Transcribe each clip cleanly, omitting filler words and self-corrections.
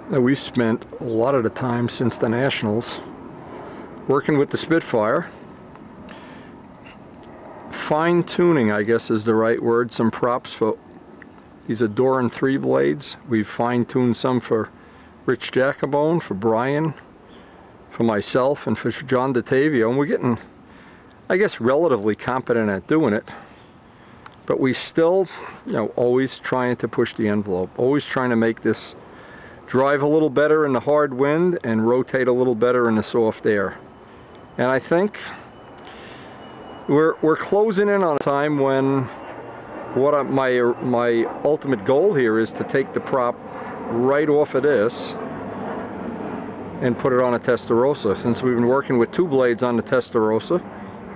Now, we've spent a lot of the time since the Nationals working with the Spitfire, fine-tuning, I guess is the right word, some props for these are Doran 3 blades. We've fine-tuned some for Rich Jacobone, for Brian, for myself, and for John DeTavio, and we're getting, I guess, relatively competent at doing it. But we still, always trying to push the envelope, always trying to make this drive a little better in the hard wind and rotate a little better in the soft air. And I think we're closing in on a time when my ultimate goal here is to take the prop right off of this and put it on a Testarossa, since we've been working with 2 blades on the Testarossa.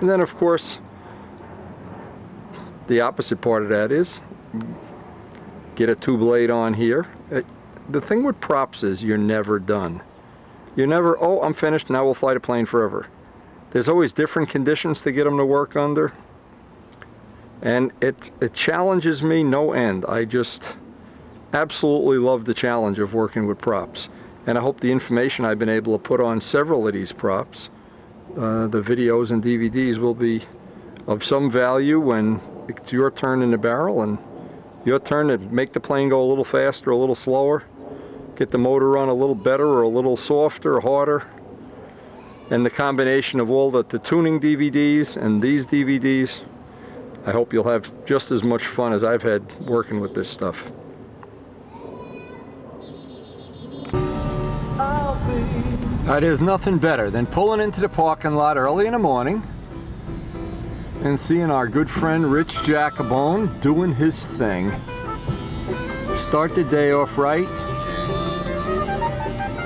And then of course the opposite part of that is get a 2 blade on here. The thing with props is you're never done. You're never, oh, I'm finished, now we'll fly the plane forever. There's always different conditions to get them to work under. And it challenges me no end. I just absolutely love the challenge of working with props. And I hope the information I've been able to put on several of these props, the videos and DVDs, will be of some value when it's your turn in the barrel and your turn to make the plane go a little faster, a little slower, get the motor on a little better or a little softer or harder. And the combination of all the tuning DVDs and these DVDs, I hope you'll have just as much fun as I've had working with this stuff. There's nothing better than pulling into the parking lot early in the morning and seeing our good friend Rich Jacobone doing his thing. Start the day off right.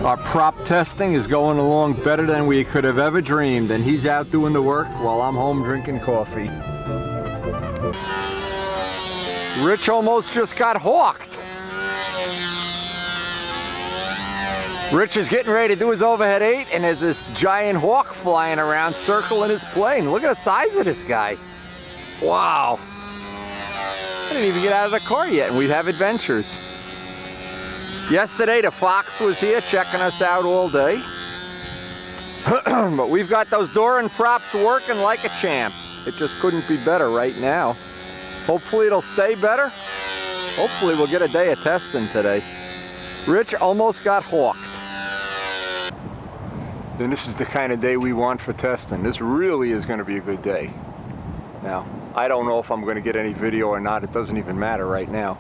Our prop testing is going along better than we could have ever dreamed, and he's out doing the work while I'm home drinking coffee. Rich almost just got hawked. Rich is getting ready to do his overhead 8, and there's this giant hawk flying around circling his plane. Look at the size of this guy. Wow. I didn't even get out of the car yet and we'd have adventures. Yesterday the Fox was here checking us out all day. But we've got those Doran props working like a champ. It just couldn't be better right now. Hopefully it'll stay better. Hopefully we'll get a day of testing today. Rich almost got hawked. Then this is the kind of day we want for testing. This really is going to be a good day. Now, I don't know if I'm going to get any video or not. It doesn't even matter right now.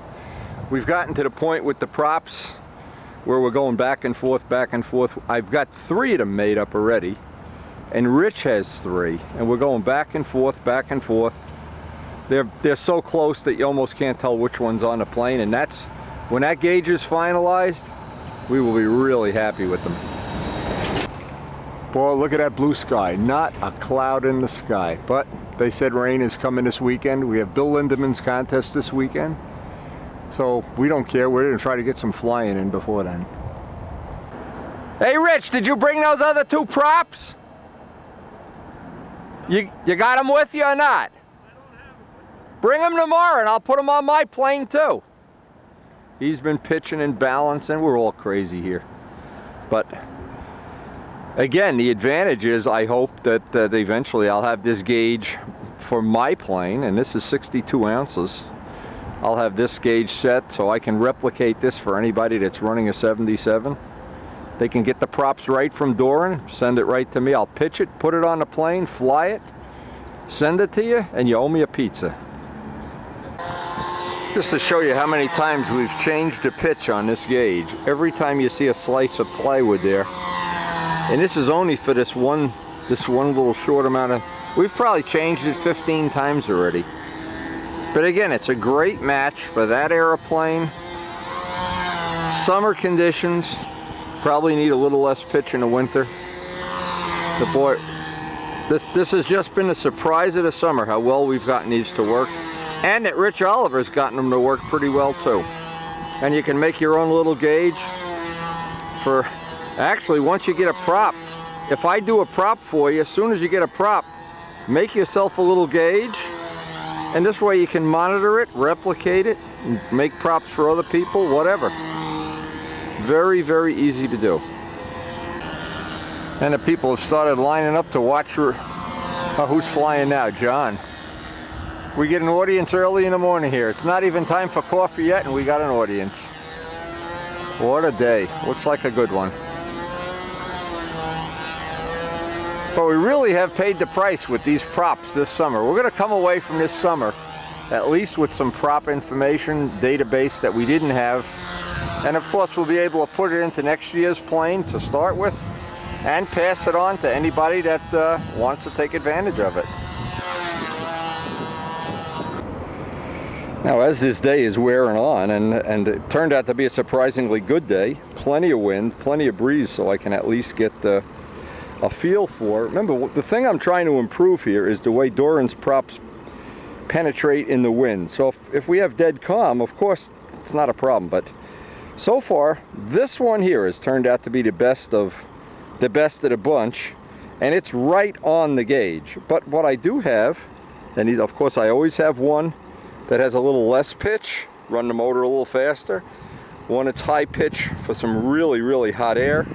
We've gotten to the point with the props where we're going back and forth, back and forth. I've got 3 of them made up already, and Rich has 3, and we're going back and forth, back and forth. They're so close that you almost can't tell which one's on the plane, and that's when that gauge is finalized, we will be really happy with them. Boy, look at that blue sky. Not a cloud in the sky, but they said rain is coming this weekend. We have Bill Lindeman's contest this weekend, so we don't care. We're going to try to get some flying in before then. Hey Rich, did you bring those other 2 props? You got them with you or not? I don't have them. Bring them tomorrow and I'll put them on my plane too. He's been pitching and balancing. We're all crazy here. But again, the advantage is I hope that eventually I'll have this gauge for my plane, and this is 62 ounces. I'll have this gauge set so I can replicate this for anybody that's running a 77. They can get the props right from Doran, send it right to me. I'll pitch it, put it on the plane, fly it, send it to you, and you owe me a pizza. Just to show you how many times we've changed the pitch on this gauge. Every time you see a slice of plywood there, and this is only for this one little short amount of, we've probably changed it 15 times already. But again, it's a great match for that airplane. Summer conditions, probably need a little less pitch in the winter. But boy, this has just been a surprise of the summer how well we've gotten these to work. And that Rich Oliver's gotten them to work pretty well too. And you can make your own little gauge for, actually once you get a prop, if I do a prop for you, as soon as you get a prop, make yourself a little gauge, and this way you can monitor it, replicate it, and make props for other people, whatever. Very, very easy to do. And the people have started lining up to watch who's flying now. John. We get an audience early in the morning here. It's not even time for coffee yet and we got an audience. What a day. Looks like a good one. But we really have paid the price with these props this summer. We're going to come away from this summer at least with some prop information database that we didn't have. And of course we'll be able to put it into next year's plane to start with and pass it on to anybody that wants to take advantage of it. Now, as this day is wearing on, and it turned out to be a surprisingly good day, plenty of wind, plenty of breeze, so I can at least get a feel for it. Remember, the thing I'm trying to improve here is the way Doran's props penetrate in the wind. So if we have dead calm, of course, it's not a problem. But so far, this one here has turned out to be the best of the bunch, and it's right on the gauge. But what I do have, and of course I always have one that has a little less pitch, run the motor a little faster. One that's high pitch for some really, really hot air.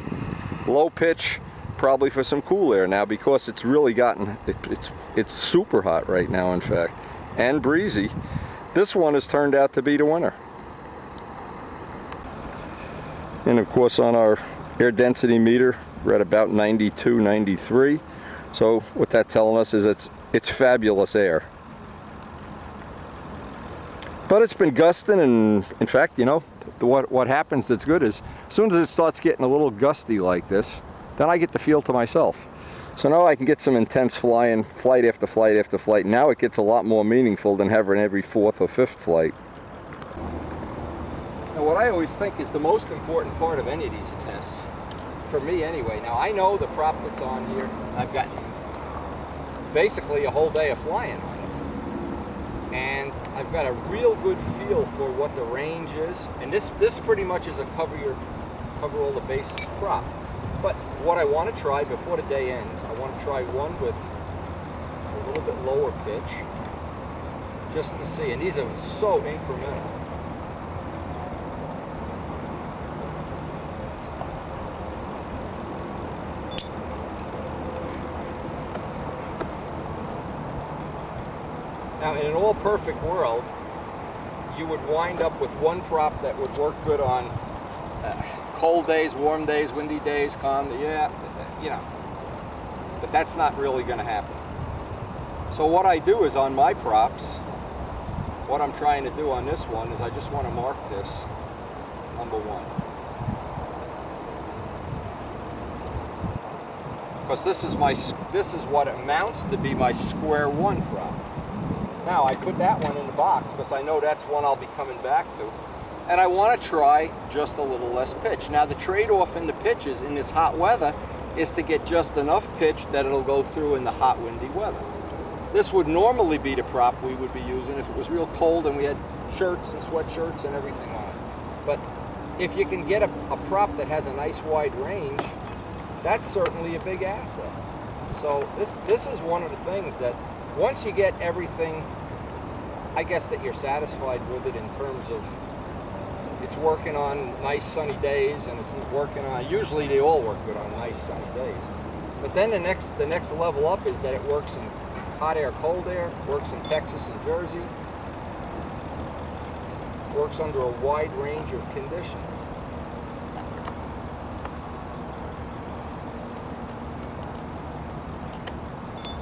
Low pitch, probably for some cool air now, because it's really gotten, it's super hot right now, in fact, and breezy. This one has turned out to be the winner. And of course on our air density meter, we're at about 92, 93. So what that's telling us is it's fabulous air. But it's been gusting, and in fact, you know, what happens that's good is as soon as it starts getting a little gusty like this, then I get the feel to myself. So now I can get some intense flying, flight after flight after flight. Now it gets a lot more meaningful than having every fourth or fifth flight. Now what I always think is the most important part of any of these tests, for me anyway, now I know the prop that's on here, I've got basically a whole day of flying on it. And I've got a real good feel for what the range is, and this pretty much is a cover all the bases prop. But what I want to try before the day ends, I want to try one with a little bit lower pitch, just to see. And these are so incremental. Now, in an all-perfect world, you would wind up with one prop that would work good on cold days, warm days, windy days, calm, yeah, you know. But that's not really going to happen. So what I do is on my props, what I'm trying to do on this one is I just want to mark this number 1. Because this is what amounts to be my square one prop. Now I put that one in the box because I know that's one I'll be coming back to. And I want to try just a little less pitch. Now the trade-off in the pitches in this hot weather is to get just enough pitch that it'll go through in the hot windy weather. This would normally be the prop we would be using if it was real cold and we had shirts and sweatshirts and everything on it. But if you can get a prop that has a nice wide range, that's certainly a big asset. So this is one of the things that once you get everything, I guess that you're satisfied with it in terms of it's working on nice sunny days, and it's working on, usually they all work good on nice sunny days. But then the next level up is that it works in hot air, cold air, works in Texas and Jersey, works under a wide range of conditions.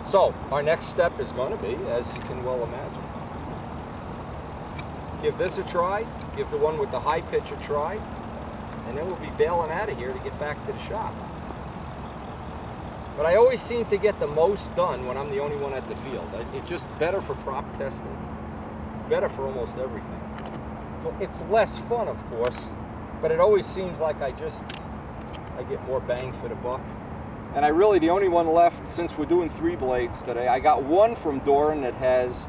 So our next step is going to be, as you can well imagine, give this a try, give the one with the high pitch a try, and then we'll be bailing out of here to get back to the shop. But I always seem to get the most done when I'm the only one at the field. It's just better for prop testing. It's better for almost everything. It's less fun, of course, but it always seems like I get more bang for the buck. And I really, the only one left, since we're doing 3 blades today, I got one from Doran that has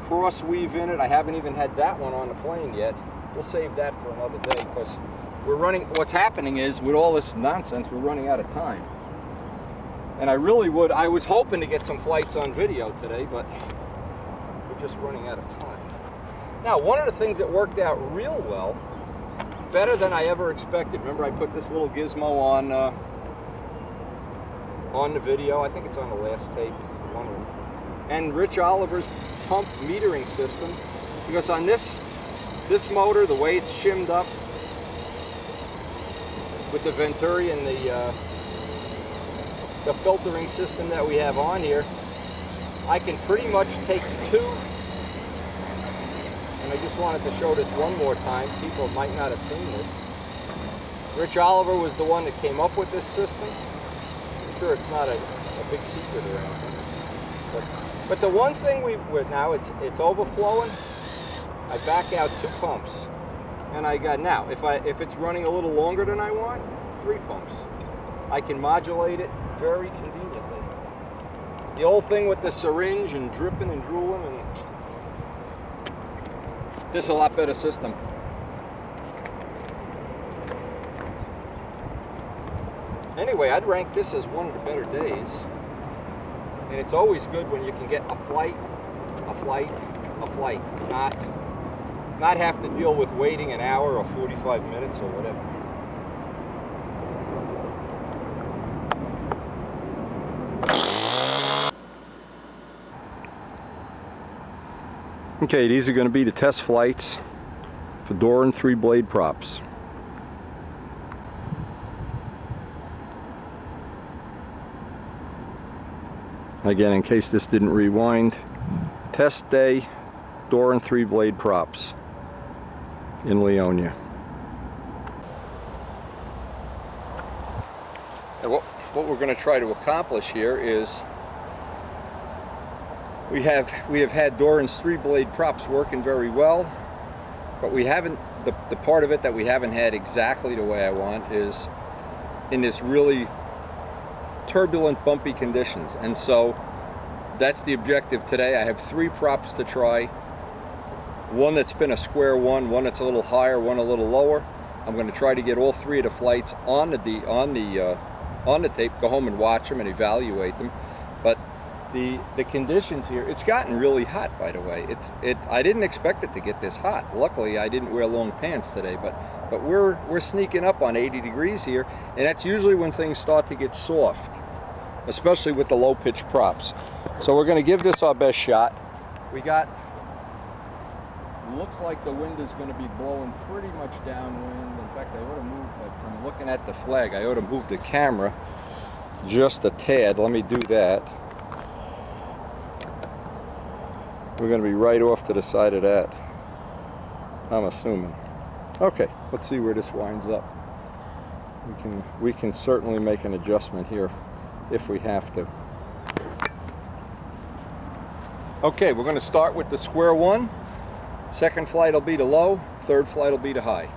cross weave in it. I haven't even had that one on the plane yet. We'll save that for another day because we're running, what's happening is with all this nonsense, we're running out of time. And I was hoping to get some flights on video today, but we're just running out of time. Now, one of the things that worked out real well better than I ever expected. Remember, I put this little gizmo on the video. I think it's on the last tape, one of them. And Rich Oliver's pump metering system, because on this motor, the way it's shimmed up with the Venturi and the filtering system that we have on here, I can pretty much take two, and I just wanted to show this one more time. People might not have seen this. Rich Oliver was the one that came up with this system. I'm sure it's not a big secret or anything. But the one thing now it's overflowing, I back out 2 pumps. And I got, now, if it's running a little longer than I want, 3 pumps. I can modulate it very conveniently. The old thing with the syringe and dripping and drooling, and this is a lot better system. Anyway, I'd rank this as one of the better days. And it's always good when you can get a flight, not have to deal with waiting an hour or 45 minutes or whatever. Okay, these are going to be the test flights for door and 3-blade props. Again, in case this didn't rewind, test day, door and 3-blade props in Leonia. And what we're going to try to accomplish here is we have had door and 3-blade props working very well, but we haven't, the part of it that we haven't had exactly the way I want is in this really turbulent, bumpy conditions. And so that's the objective today. I have 3 props to try. One that's been a square one that's a little higher, one a little lower. I'm going to try to get all 3 of the flights on the tape, go home and watch them and evaluate them. But the conditions here, it's gotten really hot, by the way. I didn't expect it to get this hot. Luckily, I didn't wear long pants today, but we're sneaking up on 80 degrees here, and that's usually when things start to get soft, especially with the low pitch props. So we're going to give this our best shot. Looks like the wind is going to be blowing pretty much downwind. In fact, I ought to move, from looking at the flag, I ought to move the camera just a tad. Let me do that. We're going to be right off to the side of that, I'm assuming. Okay, let's see where this winds up. We can certainly make an adjustment here if we have to. Okay, we're going to start with the square one. Second flight will be to low, third flight will be to high.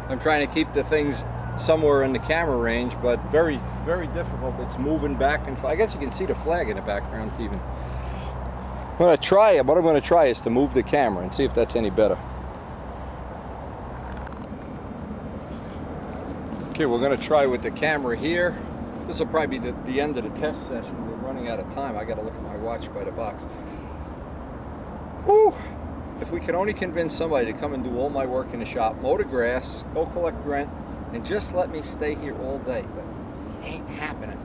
I'm trying to keep the things somewhere in the camera range, but very, very difficult. It's moving back and forth. I guess you can see the flag in the background even. I'm going to try it. What I'm going to try is to move the camera and see if that's any better. Okay, we're going to try with the camera here. This will probably be the end of the test session. We're running out of time. I got to look at my watch by the box. Whew. If we could only convince somebody to come and do all my work in the shop, mow the grass, go collect rent, and just let me stay here all day, but it ain't happening.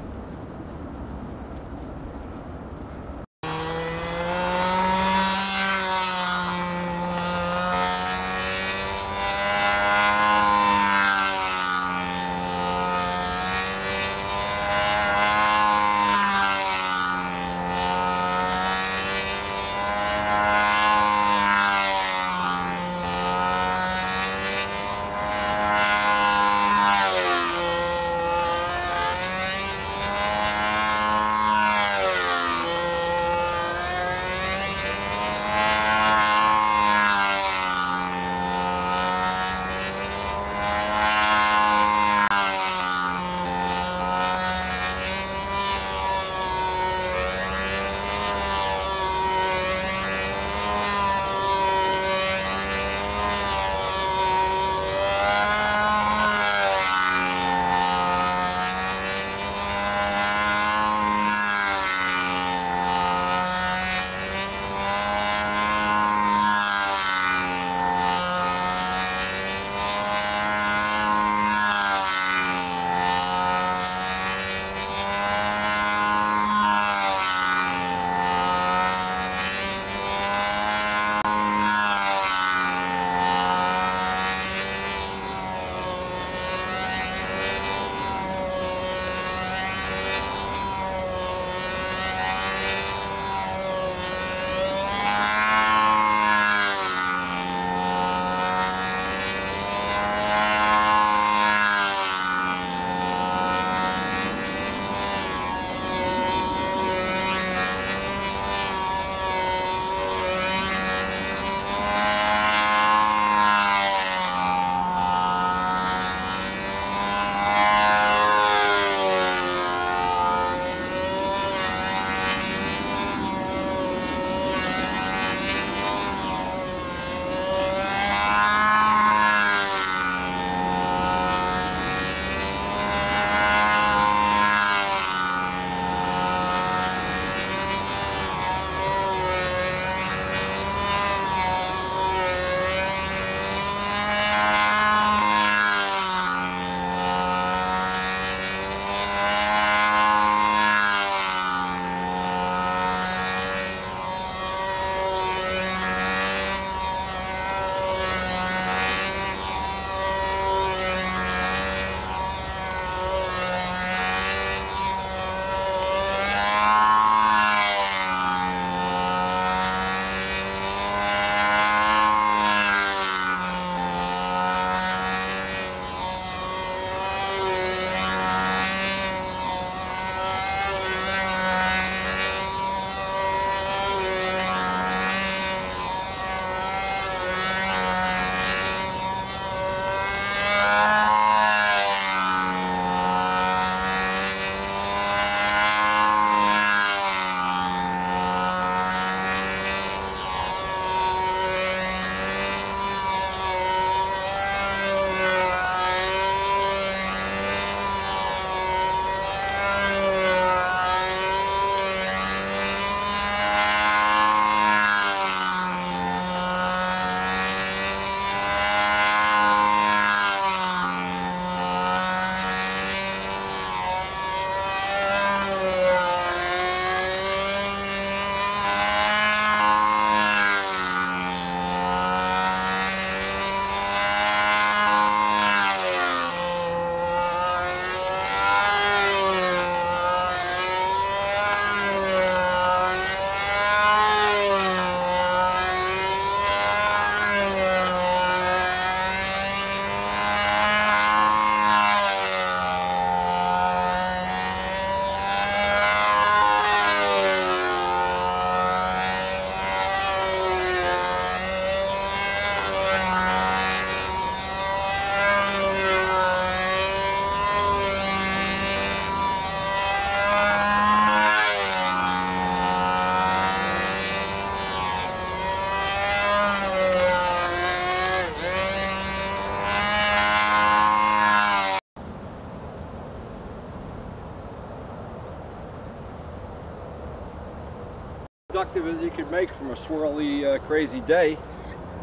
productive as you could make from a swirly, crazy day.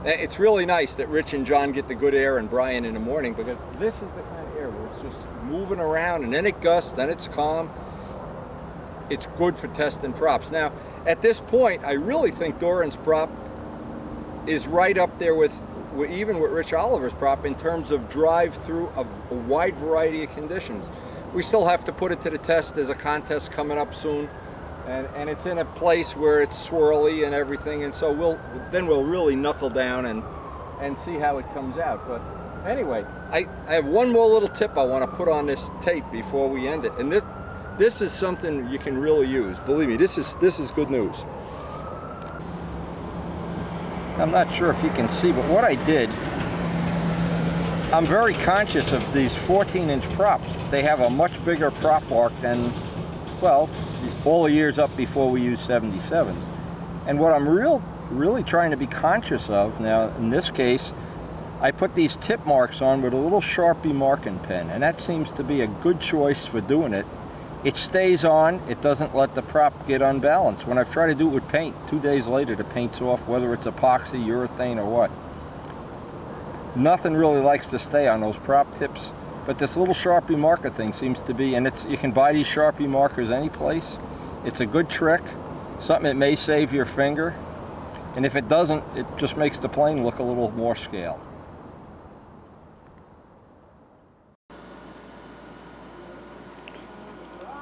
It's really nice that Rich and John get the good air and Brian in the morning, because this is the kind of air where it's just moving around and then it gusts, then it's calm. It's good for testing props. Now, at this point, I really think Doran's prop is right up there with even with Rich Oliver's prop in terms of drive through a wide variety of conditions. We still have to put it to the test. There's a contest coming up soon, and it's in a place where it's swirly and everything, and so we'll really knuckle down and see how it comes out. But anyway, I have one more little tip I want to put on this tape before we end it, and this is something you can really use. Believe me, this is good news. I'm not sure if you can see, but what I did, I'm very conscious of these 14-inch props. They have a much bigger prop arc than, well, all the years up before we used 77s. And what I'm really trying to be conscious of now, in this case, I put these tip marks on with a little Sharpie marking pen, and that seems to be a good choice for doing it. It stays on, it doesn't let the prop get unbalanced. When I've tried to do it with paint, 2 days later the paint's off, whether it's epoxy, urethane, or what. Nothing really likes to stay on those prop tips, but this little Sharpie marker thing seems to be, and you can buy these Sharpie markers any place. It's a good trick, something that may save your finger, and if it doesn't, it just makes the plane look a little more scale.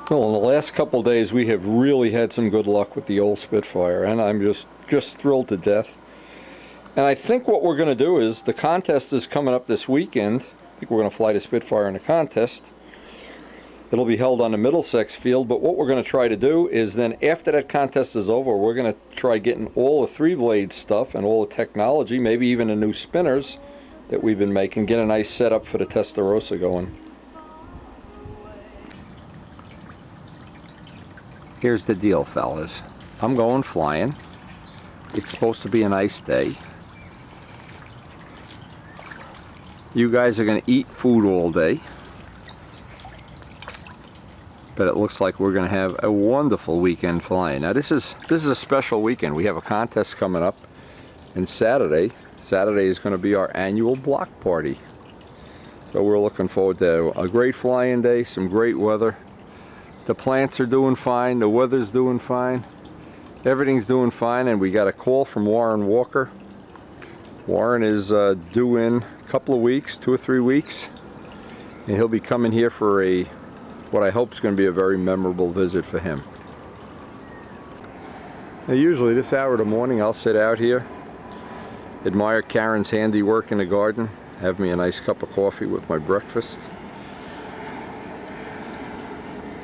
Well, in the last couple days we have really had some good luck with the old Spitfire, and I'm just thrilled to death. And I think what we're going to do is, the contest is coming up this weekend. I think we're going to fly the Spitfire in the contest. It'll be held on the Middlesex field, but what we're going to try to do is then, after that contest is over, we're going to try getting all the 3-blade stuff and all the technology, maybe even the new spinners that we've been making, get a nice setup for the Testarossa going. Here's the deal, fellas. I'm going flying. It's supposed to be a nice day. You guys are going to eat food all day. But it looks like we're going to have a wonderful weekend flying. Now this is a special weekend. We have a contest coming up, and Saturday is going to be our annual block party. So we're looking forward to a great flying day, some great weather. The plants are doing fine, the weather's doing fine, everything's doing fine, and we got a call from Warren Walker. Warren is due in a couple of weeks, 2 or 3 weeks, and he'll be coming here for what I hope is going to be a very memorable visit for him. Now usually this hour of the morning I'll sit out here, admire Karen's handiwork in the garden, have me a nice cup of coffee with my breakfast.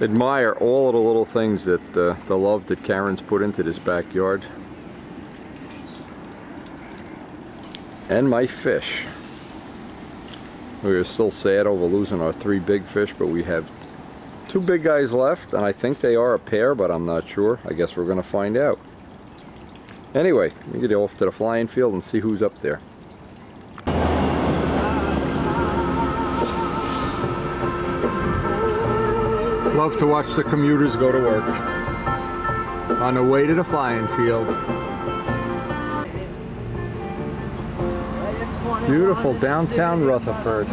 Admire all of the little things that the love that Karen's put into this backyard. And my fish. We are still sad over losing our 3 big fish, but we have 2 big guys left, and I think they are a pair, but I'm not sure. I guess we're going to find out. Anyway, we get off to the flying field and see who's up there. Love to watch the commuters go to work on the way to the flying field. Beautiful downtown Rutherford.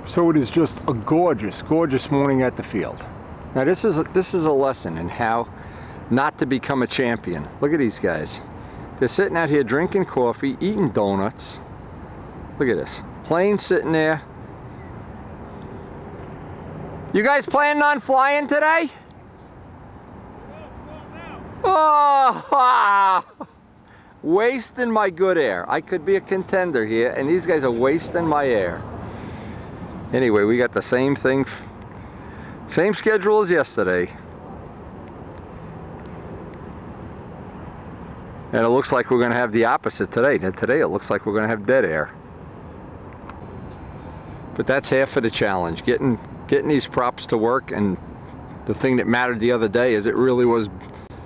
So it is just a gorgeous, gorgeous morning at the field. Now this is a lesson in how not to become a champion. Look at these guys. They're sitting out here drinking coffee, eating donuts. Look at this. Plane sitting there. You guys planning on flying today? Oh, wasting my good air. I could be a contender here, and these guys are wasting my air. Anyway, we got the same thing, same schedule as yesterday. And it looks like we're going to have the opposite today. Now today it looks like we're going to have dead air. But that's half of the challenge, getting these props to work. And the thing that mattered the other day is it really was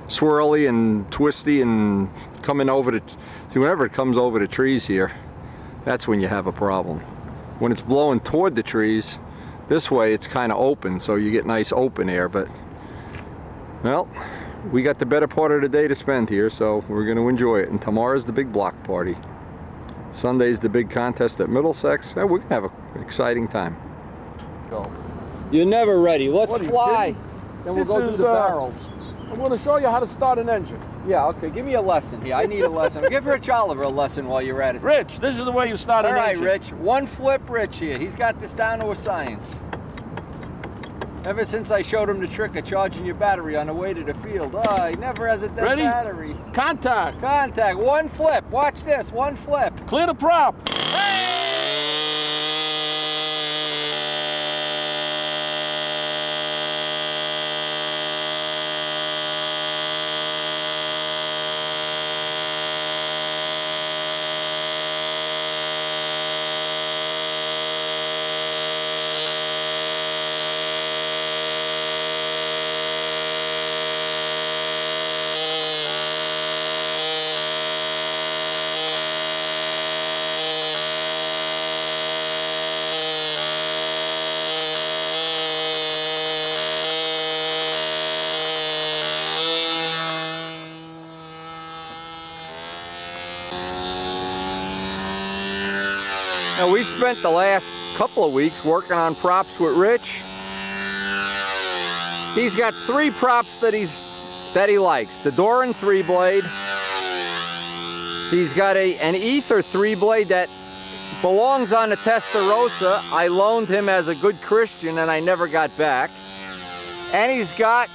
swirly and twisty and coming over the, whenever it comes over the trees here, that's when you have a problem. When it's blowing toward the trees, this way it's kind of open, so you get nice open air. But well, we got the better part of the day to spend here, so we're going to enjoy it. And tomorrow's the big block party. Sunday's the big contest at Middlesex. We're going to have an exciting time. Go. You're never ready. Let's fly. Kidding? Then we'll go through the barrels. I'm going to show you how to start an engine. Yeah, okay. Give me a lesson here. I need a lesson. Give Rich Oliver a lesson while you're at it. Rich, this is the way you start an engine. All right, Rich. One flip Rich here. He's got this down to a science. Ever since I showed him the trick of charging your battery on the way to the field. Oh, he never has a dead battery. Contact. Contact. One flip. Watch this. One flip. Clear the prop. Now, we spent the last couple of weeks working on props with Rich. He's got 3 props that he likes. The Doran 3-blade. He's got an Ether 3-blade that belongs on the Testarossa. I loaned him as a good Christian and I never got back. And he's got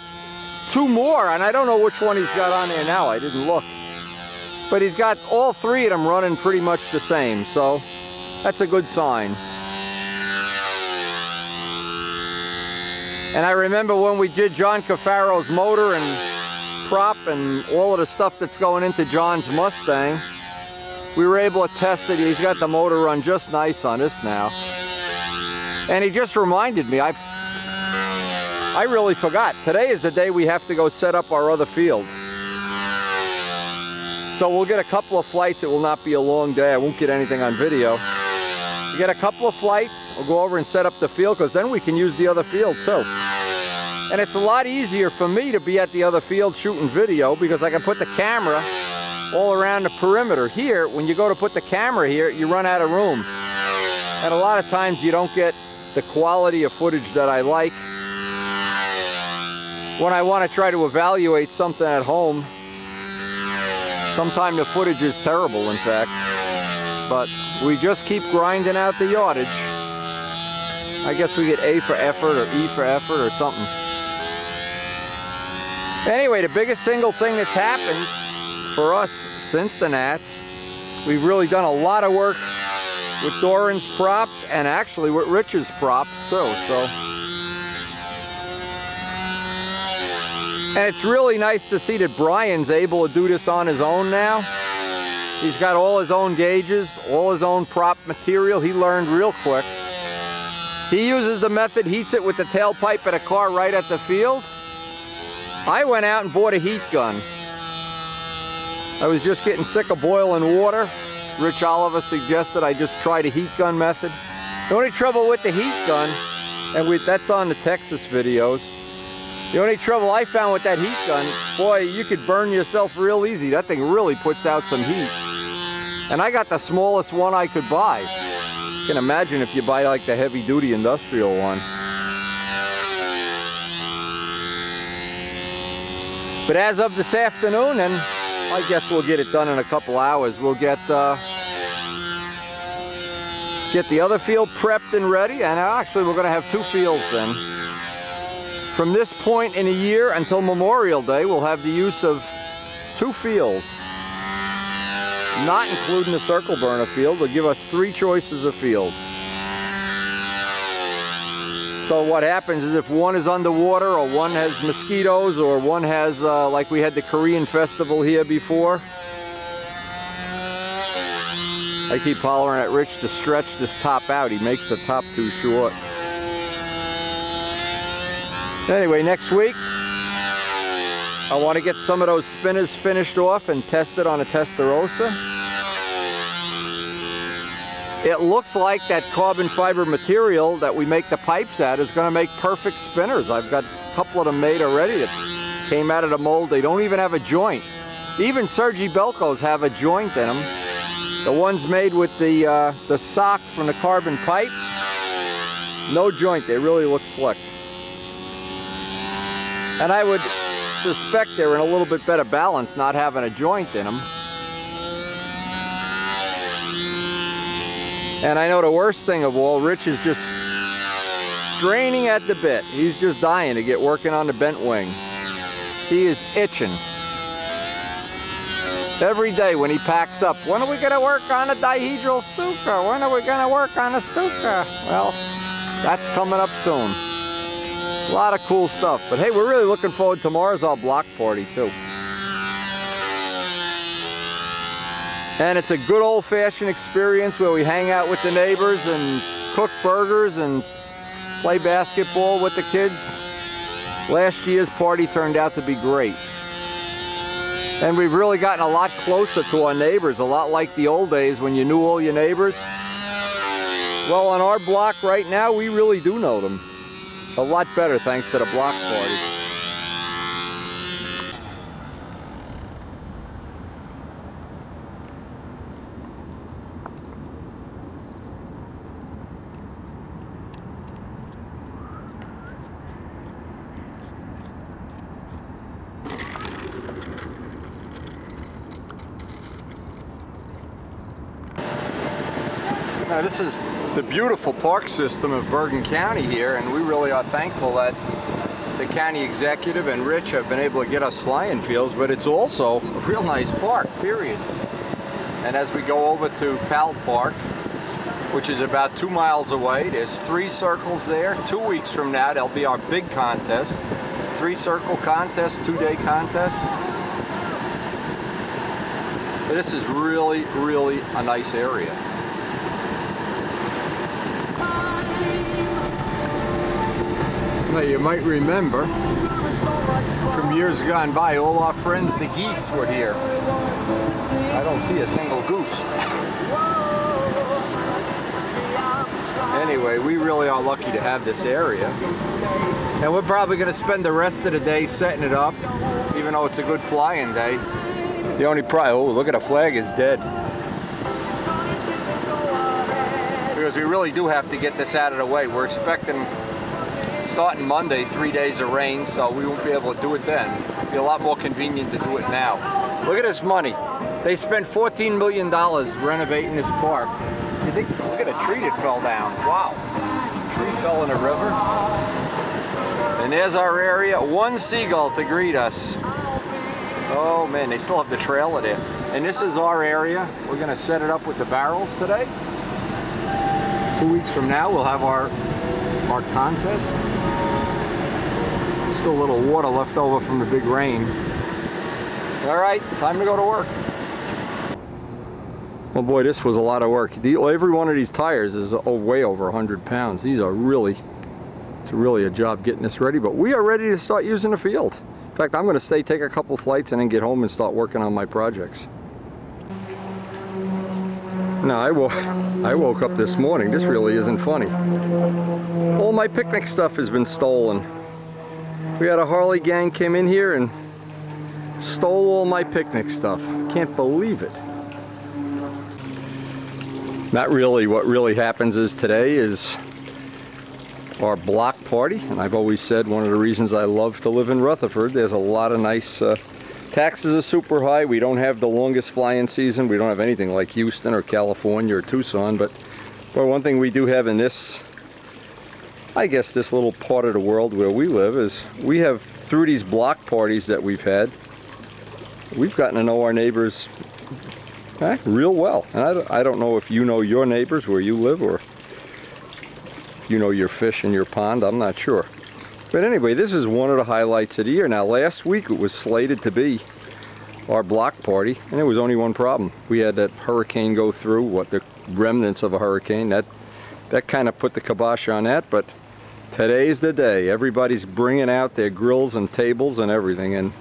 2 more, and I don't know which one he's got on there now. I didn't look. But he's got all 3 of them running pretty much the same, so that's a good sign. And I remember when we did John Cafaro's motor and prop and all of the stuff that's going into John's Mustang, we were able to test it. He's got the motor run just nice on this now. And he just reminded me, I really forgot. Today is the day we have to go set up our other field. So we'll get a couple of flights. It will not be a long day. I won't get anything on video. We get a couple of flights. We'll go over and set up the field, because then we can use the other field too. And it's a lot easier for me to be at the other field shooting video, because I can put the camera all around the perimeter. Here, when you go to put the camera here, you run out of room. And a lot of times you don't get the quality of footage that I like. When I want to try to evaluate something at home, sometimes the footage is terrible, in fact. But we just keep grinding out the yardage. I guess we get A for effort or E for effort or something. Anyway, the biggest single thing that's happened for us since the Nats, we've really done a lot of work with Doran's props and actually with Rich's props too. And it's really nice to see that Brian's able to do this on his own now. He's got all his own gauges, all his own prop material. He learned real quick. He uses the method, heats it with the tailpipe of a car right at the field. I went out and bought a heat gun. I was just getting sick of boiling water. Rich Oliver suggested I just try the heat gun method. The only trouble with the heat gun, and that's on the Texas videos, the only trouble I found with that heat gun, boy, you could burn yourself real easy. That thing really puts out some heat. And I got the smallest one I could buy. You can imagine if you buy like the heavy duty industrial one. But as of this afternoon, and I guess we'll get it done in a couple hours, we'll get the other field prepped and ready. And actually we're going to have 2 fields then. From this point in a year until Memorial Day, we'll have the use of 2 fields. Not including the circle burner field. They'll give us 3 choices of field. So what happens is if one is underwater, or one has mosquitoes, or one has, like we had the Korean festival here before. I keep hollering at Rich to stretch this top out. He makes the top too short. Anyway, next week, I want to get some of those spinners finished off and tested on a Testarossa. It looks like that carbon fiber material that we make the pipes at is going to make perfect spinners. I've got a couple of them made already. Came out of the mold. They don't even have a joint. Even Sergi Belco's have a joint in them. The ones made with the sock from the carbon pipe, no joint. They really look slick. And I would suspect they're in a little bit better balance not having a joint in them. And I know the worst thing of all, Rich is just straining at the bit. He's just dying to get working on the bent wing. He is itching. Every day when he packs up, when are we going to work on a dihedral Stuka? When are we going to work on a Stuka? Well, that's coming up soon. A lot of cool stuff. But hey, we're really looking forward to tomorrow's our block party too. And it's a good old-fashioned experience where we hang out with the neighbors and cook burgers and play basketball with the kids. Last year's party turned out to be great. And we've really gotten a lot closer to our neighbors, a lot like the old days when you knew all your neighbors. Well, on our block right now, we really do know them. A lot better thanks to the block party. Now, this is the beautiful park system of Bergen County here, and we really are thankful that the county executive and Rich have been able to get us flying fields, but it's also a real nice park, period. And as we go over to Powell Park, which is about 2 miles away, there's 3 circles there. 2 weeks from now, there'll be our big contest. 3-circle contest, 2-day contest. But this is really, really a nice area. Now, you might remember from years gone by, all our friends the geese were here. I don't see a single goose. Anyway, we really are lucky to have this area. And we're probably going to spend the rest of the day setting it up, even though it's a good flying day. The only problem, oh, look at the flag is dead. Because we really do have to get this out of the way. We're expecting, starting Monday, 3 days of rain, so we won't be able to do it then. It'll be a lot more convenient to do it now. Look at this money. They spent $14 million renovating this park. You think, look at a tree that fell down. Wow. A tree fell in a river. And there's our area. 1 seagull to greet us. Oh man, they still have the trailer there. And this is our area. We're going to set it up with the barrels today. 2 weeks from now, we'll have our contest. Still a little water left over from the big rain. All right, time to go to work. Well, boy, this was a lot of work. Every one of these tires is way over 100 pounds. These are really, it's really a job getting this ready, but we are ready to start using the field. In fact, I'm going to stay, take a couple flights, and then get home and start working on my projects. Now, I woke up this morning. This really isn't funny. All my picnic stuff has been stolen. We had a Harley gang came in here and stole all my picnic stuff. Can't believe it. Not really. What really happens is today is our block party, and I've always said one of the reasons I love to live in Rutherford, there's a lot of nice taxes are super high. We don't have the longest flying season. We don't have anything like Houston or California or Tucson, but one thing we do have in this, I guess this little part of the world where we live, is we have, through these block parties that we've had, we've gotten to know our neighbors real well. And I don't know if you know your neighbors where you live, or you know your fish in your pond. I'm not sure. But anyway, this is one of the highlights of the year. Now, last week it was slated to be our block party, and there was only one problem. We had that hurricane go through, the remnants of a hurricane. That kind of put the kibosh on that, but today's the day. Everybody's bringing out their grills and tables and everything, and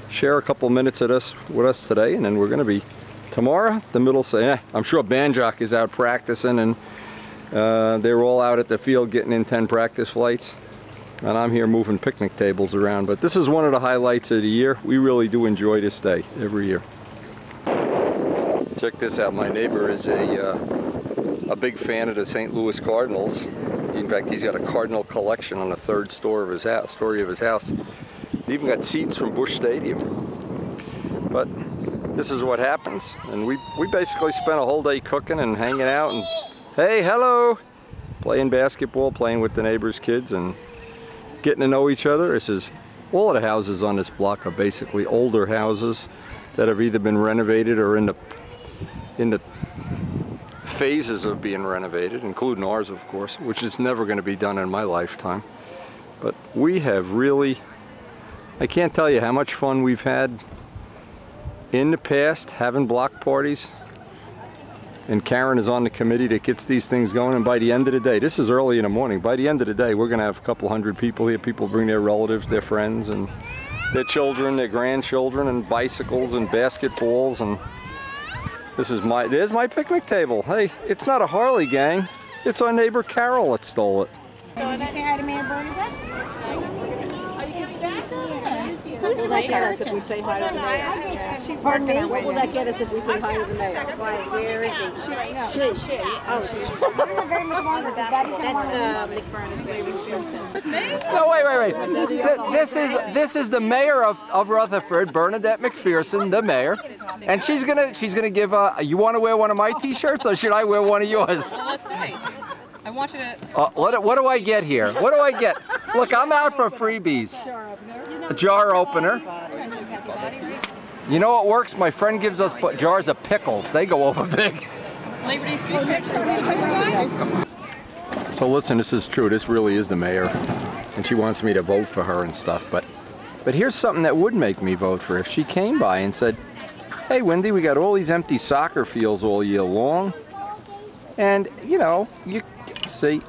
share a couple minutes with us today, and then we're going to be tomorrow, the Middlesex. I'm sure Banjock is out practicing, and they're all out at the field getting in 10 practice flights. And I'm here moving picnic tables around. But this is one of the highlights of the year. We really do enjoy this day every year. Check this out. My neighbor is a big fan of the St. Louis Cardinals. In fact, he's got a Cardinal collection on the third story of his house. He's even got seats from Busch Stadium. But this is what happens. And we basically spent a whole day cooking and hanging out and, hey, hello, playing basketball, playing with the neighbors' kids, and getting to know each other. This is, all of the houses on this block are basically older houses that have either been renovated or in the phases of being renovated, including ours, of course, which is never going to be done in my lifetime. But we have really, I can't tell you how much fun we've had in the past having block parties. And Karen is on the committee that gets these things going, and by the end of the day, this is early in the morning, by the end of the day we're going to have a couple hundred people here. People bring their relatives, their friends, and their children, their grandchildren, and bicycles and basketballs. And there's my picnic table. Hey, it's not a Harley gang, it's our neighbor Carol that stole it. Did you say hi to Mayor Bernadette? Are you coming back? What will that get us if we say hi to the mayor? Pardon me? What will that get us if we say hi to the mayor? Why, where is he? She. Oh, she's Very much longer. That's McBurnett. No, wait. This is the mayor of Rutherford, Bernadette McPherson, the mayor, and she's gonna give you want to wear one of my T-shirts, or should I wear one of yours? Well, let's see. I want you to. What do I get here? What do I get? Look, I'm out for freebies. A jar opener. You know what works? My friend gives us jars of pickles. They go over big. Labor Day Street Fair. So listen, this is true. This really is the mayor, and she wants me to vote for her and stuff. But here's something that would make me vote for her. If she came by and said, "Hey, Wendy, we got all these empty soccer fields all year long, and you know, you see,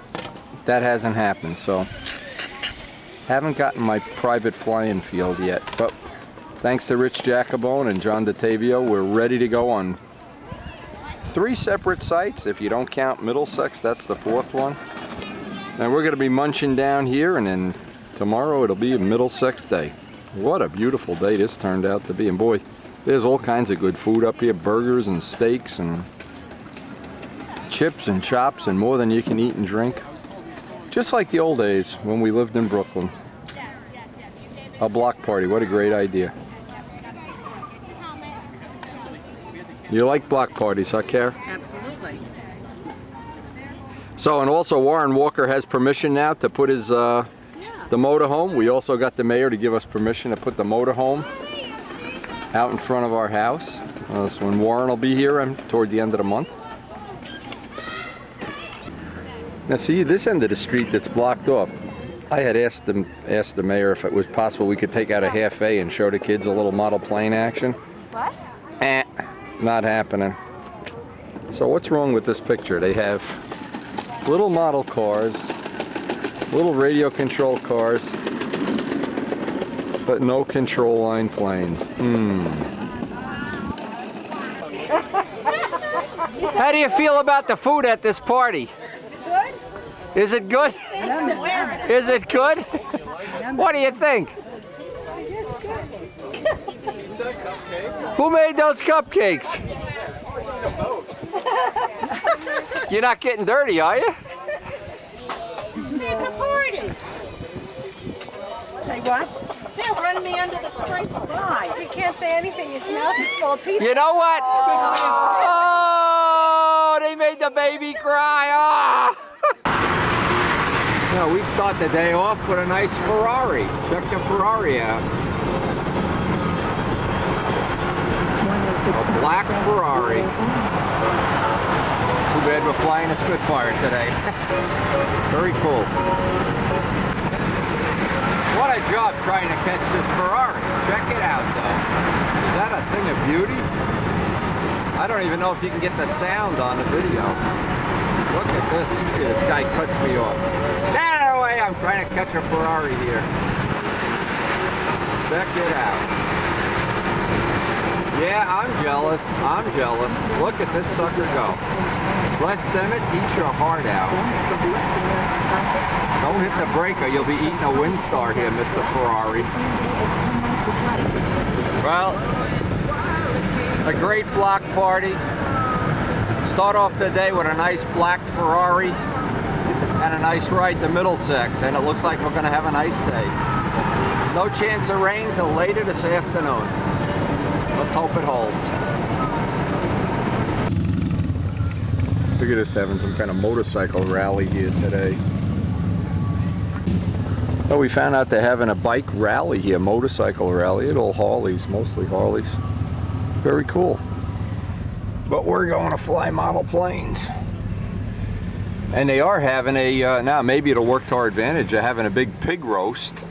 that hasn't happened." So haven't gotten my private flying field yet, but thanks to Rich Jacobone and John DeTavio, we're ready to go on 3 separate sites. If you don't count Middlesex, that's the 4th one. And we're going to be munching down here, and then tomorrow it'll be a Middlesex day. What a beautiful day this turned out to be. And boy, there's all kinds of good food up here. Burgers and steaks and chips and chops and more than you can eat and drink. Just like the old days when we lived in Brooklyn. A block party, what a great idea. You like block parties, huh, Kara? Absolutely. So, and also Warren Walker has permission now to put his the motorhome. We also got the mayor to give us permission to put the motorhome out in front of our house. So when Warren will be here toward the end of the month. Now see, this end of the street that's blocked off, I had asked the mayor if it was possible we could take out a half A and show the kids a little model plane action. What? Not happening. So what's wrong with this picture? They have little model cars, little radio control cars, but no control line planes. How do you feel about the food at this party? Is it good? Is it good? What do you think? Who made those cupcakes? You're not getting dirty, are you? It's a party. Say what? They're running me under the sprinkler. Why? He can't say anything. His mouth is full of pizza. You know what? Oh, they made the baby cry. Oh. No, we start the day off with a nice Ferrari. Check the Ferrari out. A black Ferrari. Too bad we're flying a Spitfire today. Very cool. What a job trying to catch this Ferrari. Check it out though. Is that a thing of beauty? I don't even know if you can get the sound on the video. Look at this. This guy cuts me off. No way, I'm trying to catch a Ferrari here. Check it out. Yeah, I'm jealous. I'm jealous. Look at this sucker go. Bless them it, eat your heart out. No Don't hit the brake or you'll be eating a Windstar here, Mr. Ferrari. Well, a great block party. Start off the day with a nice black Ferrari and a nice ride to Middlesex, and it looks like we're going to have a nice day. No chance of rain till later this afternoon. Let's hope it holds. Look at this, having some kind of motorcycle rally here today. Oh, we found out they're having a bike rally here, motorcycle rally at all Harleys, mostly Harleys. Very cool. But we're going to fly model planes. And they are having a, now maybe it'll work to our advantage, they're having a big pig roast.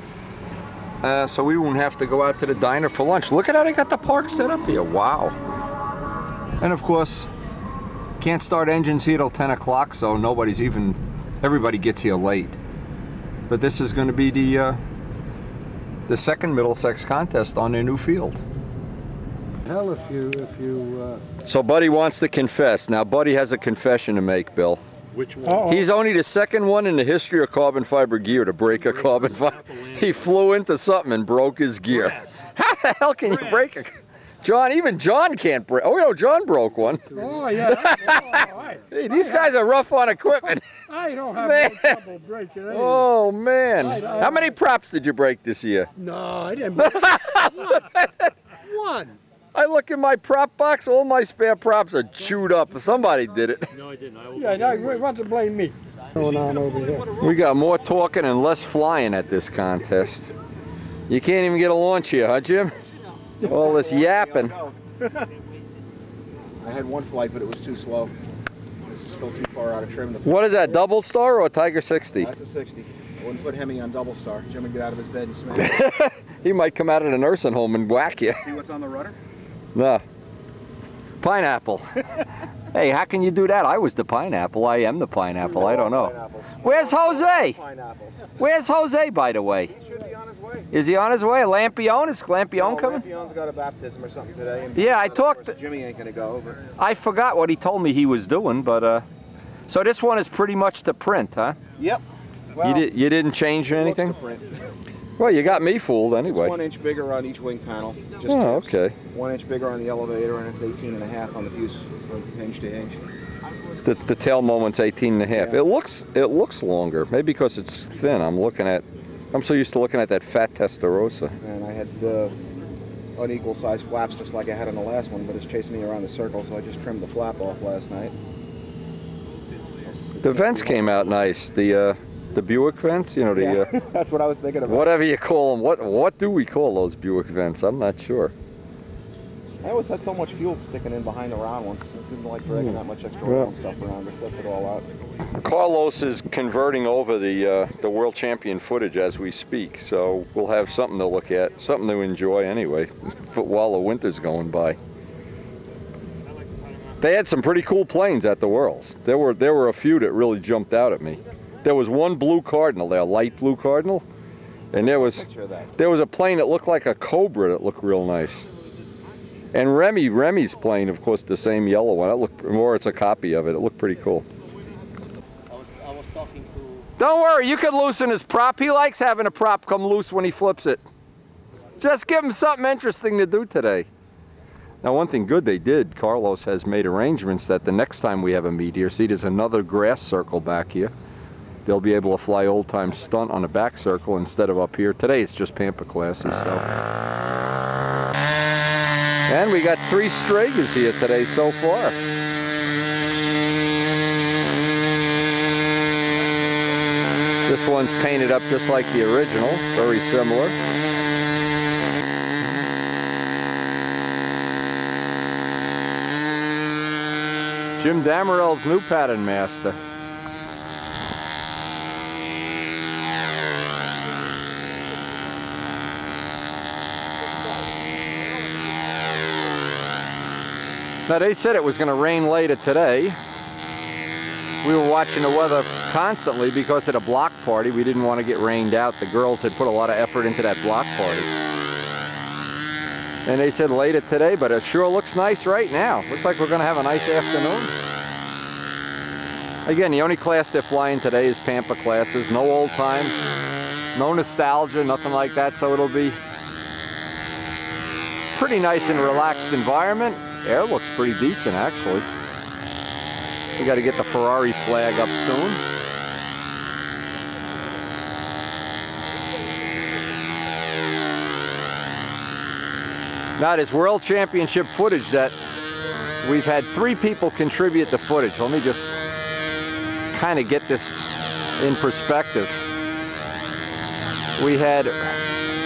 So we won't have to go out to the diner for lunch. Look at how they got the park set up here, wow. And of course, can't start engines here till 10 o'clock, so nobody's even, everybody gets here late. But this is going to be the second Middlesex contest on their new field. Hell, if you So Buddy wants to confess. Now Buddy has a confession to make, Bill. Which one? He's only the second one in the history of carbon fiber gear to break a carbon fiber. He flew into something and broke his gear. How the hell can you break a... John, even John can't break. Oh, no, John broke one. Oh, yeah. Hey, these guys are rough on equipment. I don't have no trouble breaking anything. Oh, man. How many props did you break this year? No, I didn't break one. I look in my prop box, all my spare props are chewed up. Somebody did it. No, I didn't. Yeah, now you want to blame me. Going on over here. We got more talking and less flying at this contest. You can't even get a launch here, huh, Jim? All this yapping. I had one flight, but it was too slow. This is still too far out of trim. What is that, double star or a Tiger 60? That's a 60. I wouldn't put Hemi on double star. Jim would get out of his bed and smash it. He might come out of the nursing home and whack you. See what's on the rudder? No. Pineapple. Hey, how can you do that? I was the pineapple. I am the pineapple. I don't know. Pineapples. Where's Jose? Pineapples. Where's Jose, by the way? He should be on his way. Is he on his way? Lampion? Is Lampion coming? Lampion's got a baptism or something today. And Yeah, I of course, talked- Jimmy ain't gonna go, but I forgot what he told me he was doing, but so this one is pretty much to print, huh? yep. Well, You didn't change it looks anything? to print. Well, you got me fooled It's anyway. 1 inch bigger on each wing panel. Just Oh, tips. okay. 1 inch bigger on the elevator, and it's 18.5 on the fuse from hinge to hinge. The tail moment's 18.5. Yeah. It looks longer. Maybe because it's thin. I'm so used to looking at that fat Testarossa. And I had unequal sized flaps just like I had on the last one, but it's chasing me around the circle, so I just trimmed the flap off last night. The vents came out nice. The Buick vents, you know, the Yeah, that's what I was thinking about. whatever you call them. What do we call those Buick vents? I'm not sure. I always had so much fuel sticking in behind the round ones. I didn't like dragging that much extra oil and stuff around. Just lets it all out. Carlos is converting over the world champion footage as we speak, so we'll have something to look at, something to enjoy anyway, while the winter's going by. They had some pretty cool planes at the Worlds. There were a few that really jumped out at me. There was one blue Cardinal there, light blue Cardinal, and there was a plane that looked like a Cobra that looked real nice. And Remy's plane, of course, the same yellow one. It looked, or it's a copy of it. It looked pretty cool. I was talking to... Don't worry, you can loosen his prop. He likes having a prop come loose when he flips it. Just give him something interesting to do today. Now, one thing good they did, Carlos has made arrangements that the next time we have a meet here, see there's another grass circle back here. They'll be able to fly old-time stunt on the back circle instead of up here. Today it's just Pampa classes, so. And we got 3 Stregas here today so far. This one's painted up just like the original, very similar. Jim Damerel's new pattern master. Now they said it was going to rain later today. We were watching the weather constantly because of the block party. We didn't want to get rained out. The girls had put a lot of effort into that block party. And they said later today, but it sure looks nice right now. Looks like we're going to have a nice afternoon. Again, the only class they're flying today is Pampa classes. No old time, no nostalgia, nothing like that. So it'll be pretty nice and relaxed environment. Air looks pretty decent, actually. We got to get the Ferrari flag up soon. Now, this World Championship footage that we've had 3 people contribute the footage. Let me just kind of get this in perspective. We had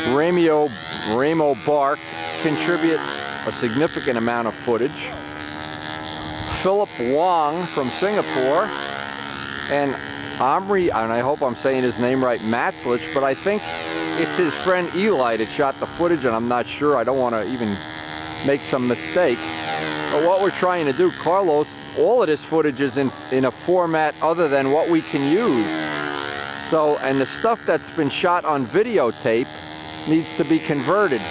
Ramo Bark contribute a significant amount of footage. Philip Wong from Singapore, and Omri, and I hope I'm saying his name right, Matzlich, but I think it's his friend Eli that shot the footage, and I'm not sure. I don't want to even make some mistake. But what we're trying to do, Carlos, all of this footage is in a format other than what we can use. So, and the stuff that's been shot on videotape needs to be converted.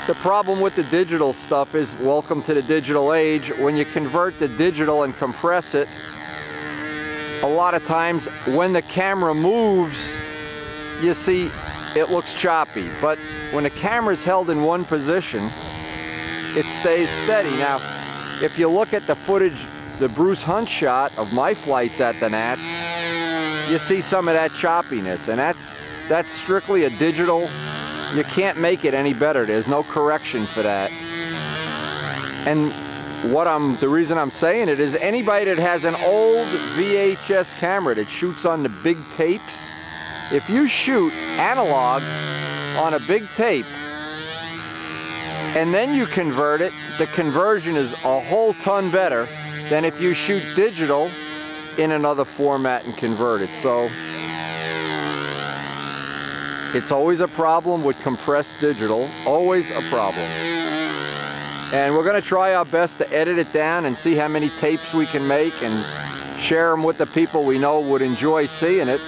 The problem with the digital stuff is, welcome to the digital age. When you convert the digital and compress it, a lot of times when the camera moves, you see it looks choppy. But when the camera's held in one position, it stays steady. Now, if you look at the footage, the Bruce Hunt shot of my flights at the Nats, you see some of that choppiness, and that's strictly a digital. You can't make it any better. There's no correction for that. And the reason I'm saying it is, anybody that has an old VHS camera that shoots on the big tapes, if you shoot analog on a big tape and then you convert it, the conversion is a whole ton better than if you shoot digital in another format and convert it. So it's always a problem with compressed digital, always a problem. And we're going to try our best to edit it down and see how many tapes we can make and share them with the people we know would enjoy seeing it.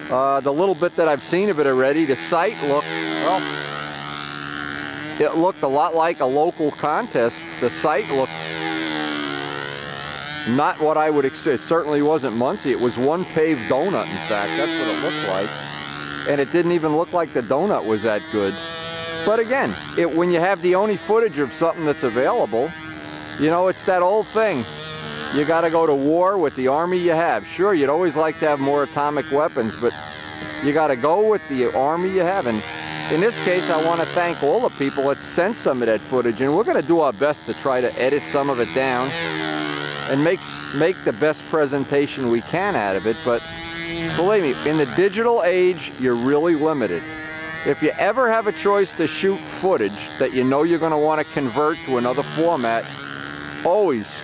The little bit that I've seen of it already, the site looked, well, it looked a lot like a local contest. The site looked not what I would expect. It certainly wasn't Muncie. It was one paved donut, in fact. That's what it looked like. And it didn't even look like the donut was that good. But again, when you have the only footage of something that's available, you know, it's that old thing. You got to go to war with the army you have. Sure, you'd always like to have more atomic weapons, but you got to go with the army you have. And in this case, I want to thank all the people that sent some of that footage, and we're going to do our best to try to edit some of it down and make the best presentation we can out of it. But believe me, in the digital age, you're really limited. If you ever have a choice to shoot footage that you know you're going to want to convert to another format, always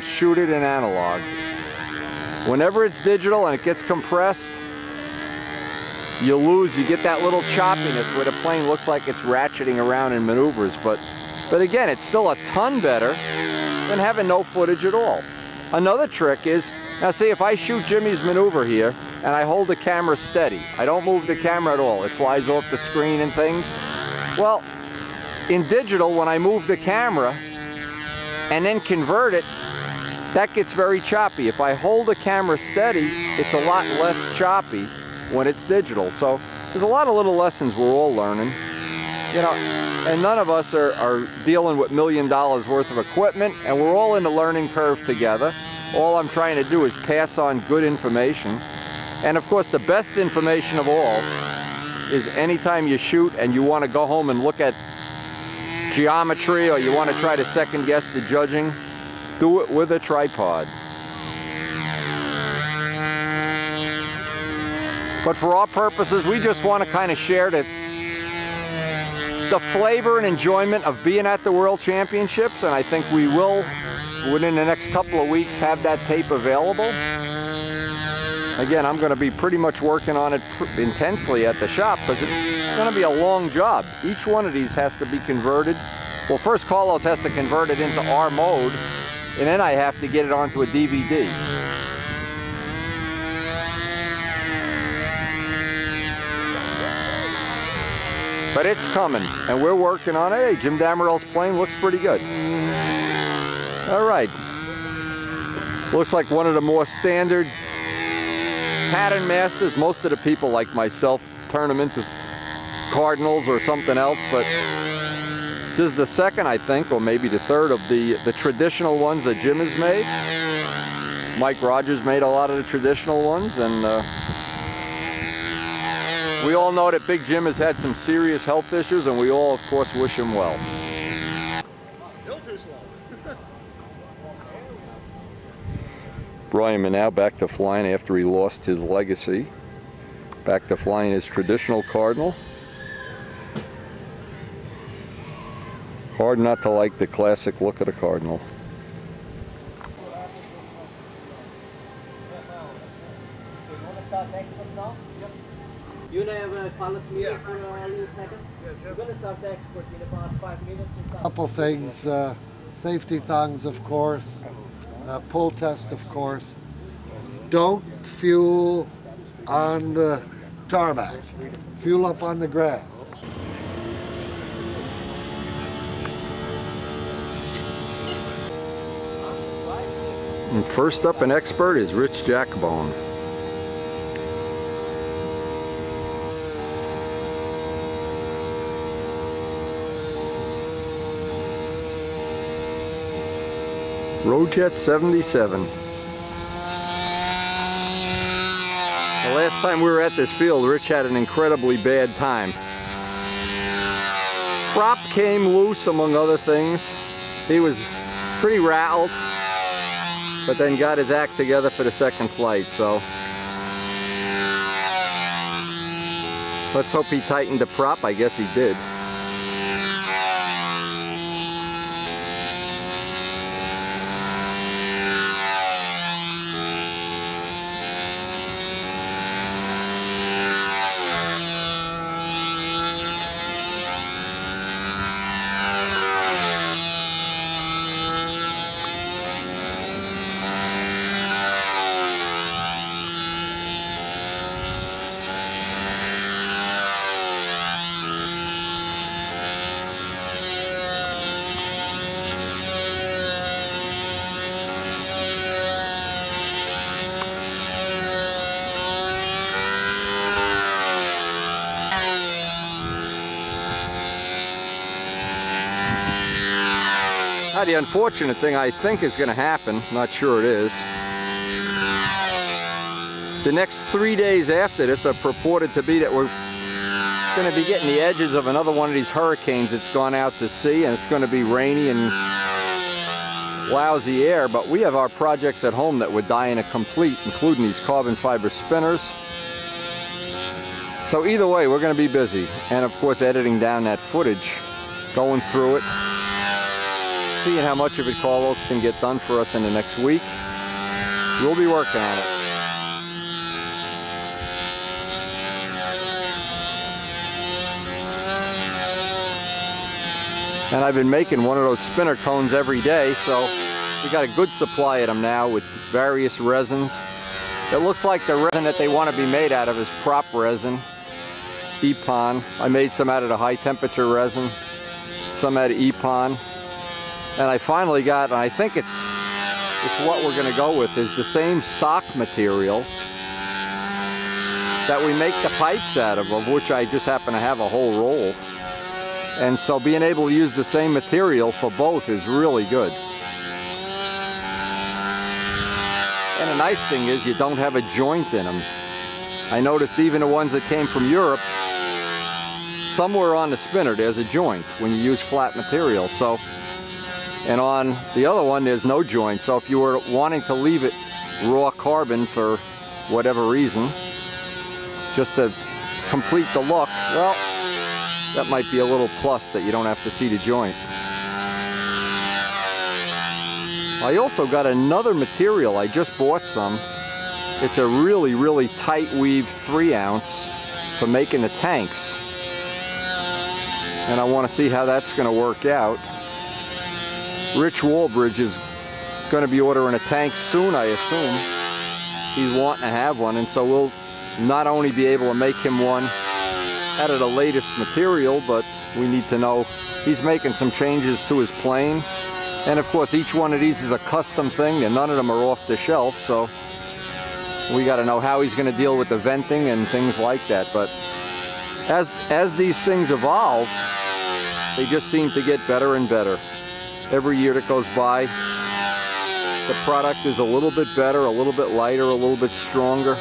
shoot it in analog. Whenever it's digital and it gets compressed, you get that little choppiness where the plane looks like it's ratcheting around in maneuvers. But again, it's still a ton better than having no footage at all. Another trick is, now see, if I shoot Jimmy's maneuver here and I hold the camera steady, I don't move the camera at all, it flies off the screen and things. Well, in digital, when I move the camera and then convert it, that gets very choppy. If I hold the camera steady, it's a lot less choppy when it's digital. So there's a lot of little lessons we're all learning. You know, and none of us are dealing with $1 million worth of equipment, and we're all in the learning curve together. All I'm trying to do is pass on good information. And of course, the best information of all is anytime you shoot and you want to go home and look at geometry, or you want to try to second guess the judging, do it with a tripod. But for our purposes, we just want to kind of share the flavor and enjoyment of being at the World Championships, and I think we will, within the next couple of weeks, have that tape available. Again, I'm going to be pretty much working on it intensely at the shop, because it's going to be a long job. Each one of these has to be converted. Well, first Carlos has to convert it into R mode, and then I have to get it onto a DVD. But it's coming, and we're working on it. Hey, Jim Damerel's plane looks pretty good. All right. Looks like one of the more standard pattern masters. Most of the people like myself turn them into cardinals or something else, but this is the second, I think, or maybe the third of the traditional ones that Jim has made. Mike Rogers made a lot of the traditional ones, and we all know that Big Jim has had some serious health issues, and we all, of course, wish him well. Still too slow. Brian Manow back to flying after he lost his legacy. Back to flying his traditional Cardinal. Hard not to like the classic look of the Cardinal. You have pilots meeting for a little second? We're going to start the export in about 5 minutes. Couple things, safety thongs, of course, pull test, of course. Don't fuel on the tarmac. Fuel up on the grass. And first up an expert is Rich Jacobone. Roadjet 77. The last time we were at this field, Rich had an incredibly bad time. Prop came loose, among other things. He was pretty rattled, but then got his act together for the second flight, so let's hope he tightened the prop. I guess he did. Now, the unfortunate thing I think is going to happen, not sure it is, the next 3 days after this are purported to be that we're going to be getting the edges of another one of these hurricanes that's gone out to sea, and it's going to be rainy and lousy air, but we have our projects at home that we're dying to complete, including these carbon fiber spinners. So either way, we're going to be busy, and of course editing down that footage, going through it, seeing how much of it Carlos can get done for us in the next week. We'll be working on it. And I've been making one of those spinner cones every day, so we got a good supply of them now with various resins. It looks like the resin that they want to be made out of is prop resin, EPON. I made some out of the high temperature resin, some out of EPON. And I finally got, and I think it's what we're going to go with, is the same sock material that we make the pipes out of which I just happen to have a whole roll. And so being able to use the same material for both is really good. And the nice thing is you don't have a joint in them. I noticed even the ones that came from Europe, somewhere on the spinner there's a joint when you use flat material. So, and on the other one there's no joint. So if you were wanting to leave it raw carbon for whatever reason, just to complete the look, well, that might be a little plus that you don't have to see the joint. I also got another material. I just bought some. It's a really, really tight weave 3-ounce for making the tanks. And I want to see how that's going to work out. Rich Walbridge is going to be ordering a tank soon, I assume. He's wanting to have one, and so we'll not only be able to make him one out of the latest material, but we need to know he's making some changes to his plane And of course, each one of these is a custom thing, and none of them are off the shelf, so we got to know how he's going to deal with the venting and things like that. But as these things evolve, they just seem to get better and better. Every year that goes by, the product is a little bit better, a little bit lighter, a little bit stronger.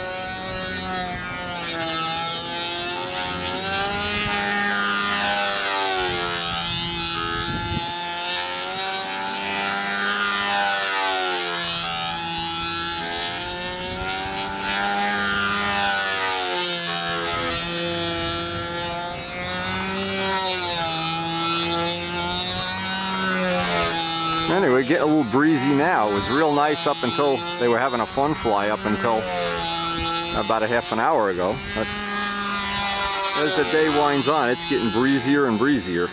Anyway, getting a little breezy now. It was real nice up until they were having a fun fly up until about a half an hour ago. But as the day winds on, it's getting breezier and breezier.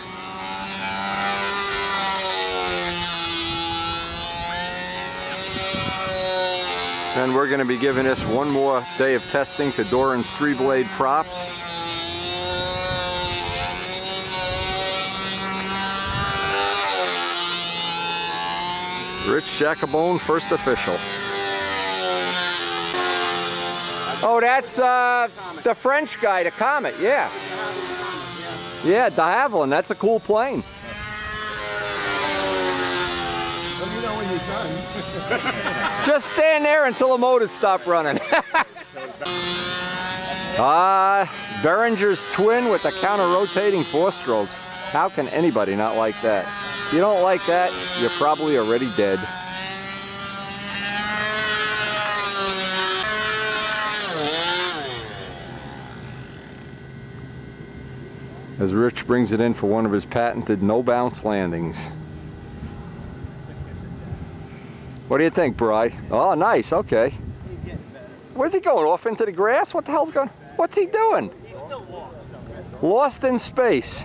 And we're going to be giving this one more day of testing to Doran's 3-blade props. Rich Jacobone, first official. Oh, that's the French guy, the Comet, yeah. Yeah, de Havilland, that's a cool plane. Well, you know when you're done. Just stand there until the motors stop running. Behringer's twin with the counter-rotating 4-strokes. How can anybody not like that? If you don't like that, you're probably already dead. As Rich brings it in for one of his patented no-bounce landings. What do you think, Bri? Oh, nice, okay. Where's he going? Off into the grass? What the hell's going on? What's he doing? He's still lost. Lost in space.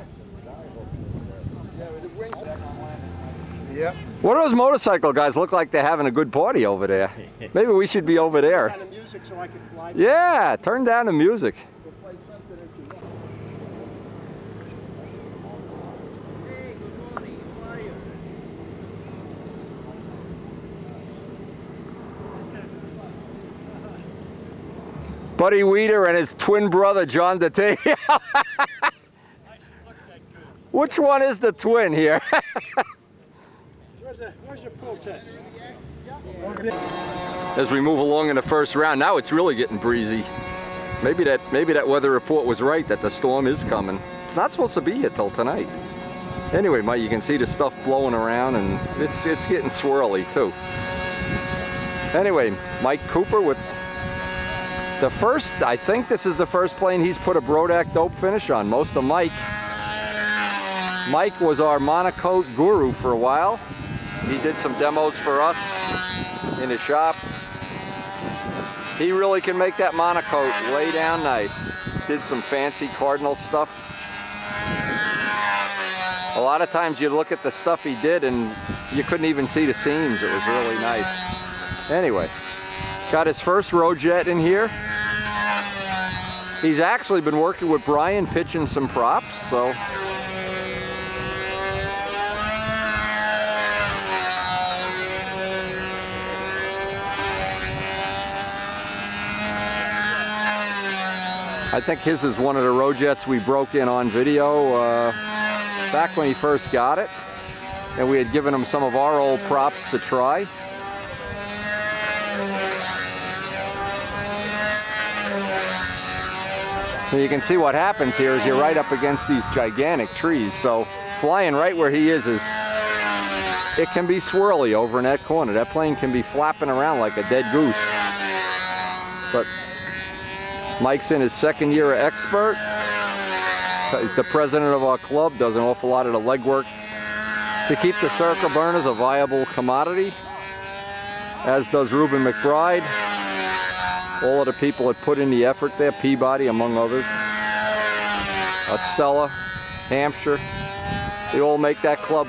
Yep. What do those motorcycle guys look like? They're having a good party over there. Maybe we should be over there. Turn down the music so I can fly. Yeah, turn down the music. Buddy Weeder and his twin brother, John DeTeo. Which one is the twin here? Where's the protest? As we move along in the first round, now it's really getting breezy. Maybe that weather report was right, that the storm is coming. It's not supposed to be here till tonight. Anyway, Mike, you can see the stuff blowing around, and it's getting swirly too. Anyway, Mike Cooper with the first, I think this is the first plane he's put a Brodak dope finish on. Most of Mike was our monocoat guru for a while. He did some demos for us in his shop. He really can make that monocoat lay down nice. Did some fancy Cardinal stuff. A lot of times you look at the stuff he did and you couldn't even see the seams. It was really nice. Anyway, got his first Rojet in here. He's actually been working with Brian pitching some props, so. I think his is one of the Rojets we broke in on video back when he first got it. And we had given him some of our old props to try. So you can see what happens here is you're right up against these gigantic trees. So flying right where he is it can be swirly over in that corner. That plane can be flapping around like a dead goose. But Mike's in his second year of expert. He's the president of our club, does an awful lot of the legwork to keep the circle burners a viable commodity, as does Ruben McBride. All of the people that put in the effort there, Peabody among others, Stella, Hampshire, they all make that club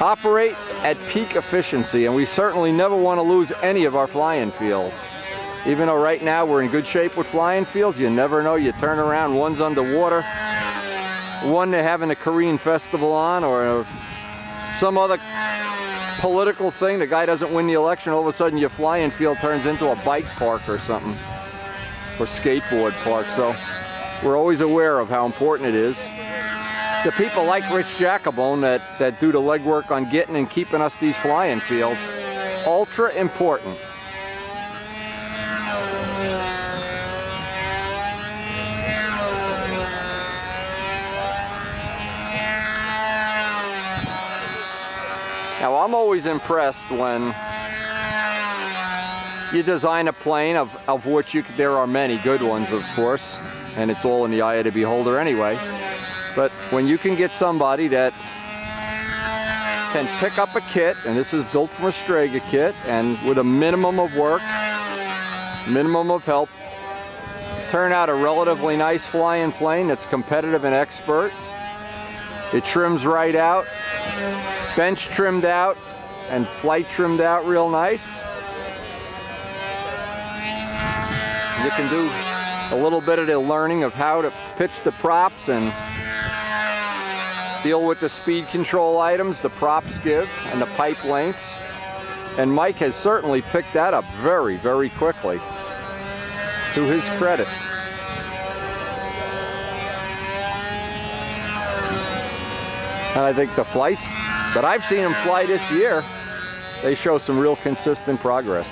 operate at peak efficiency, and we certainly never want to lose any of our flying fields. Even though right now we're in good shape with flying fields, you never know. You turn around, one's underwater, one they're having a Korean festival on, or a some other political thing, the guy doesn't win the election, all of a sudden your flying field turns into a bike park or something, or skateboard park. So we're always aware of how important it is. The people like Rich Jacobone that do the legwork on getting and keeping us these flying fields, ultra important. Now I'm always impressed when you design a plane of which there are many good ones, of course, and it's all in the eye of the beholder anyway. But when you can get somebody that can pick up a kit, and this is built from a Strega kit, and with a minimum of work, minimum of help, turn out a relatively nice flying plane that's competitive and expert. It trims right out, bench trimmed out, and flight trimmed out real nice. You can do a little bit of the learning of how to pitch the props and deal with the speed control items the props give and the pipe lengths. And Mike has certainly picked that up very, very quickly, to his credit. And I think the flights that I've seen him fly this year, they show some real consistent progress.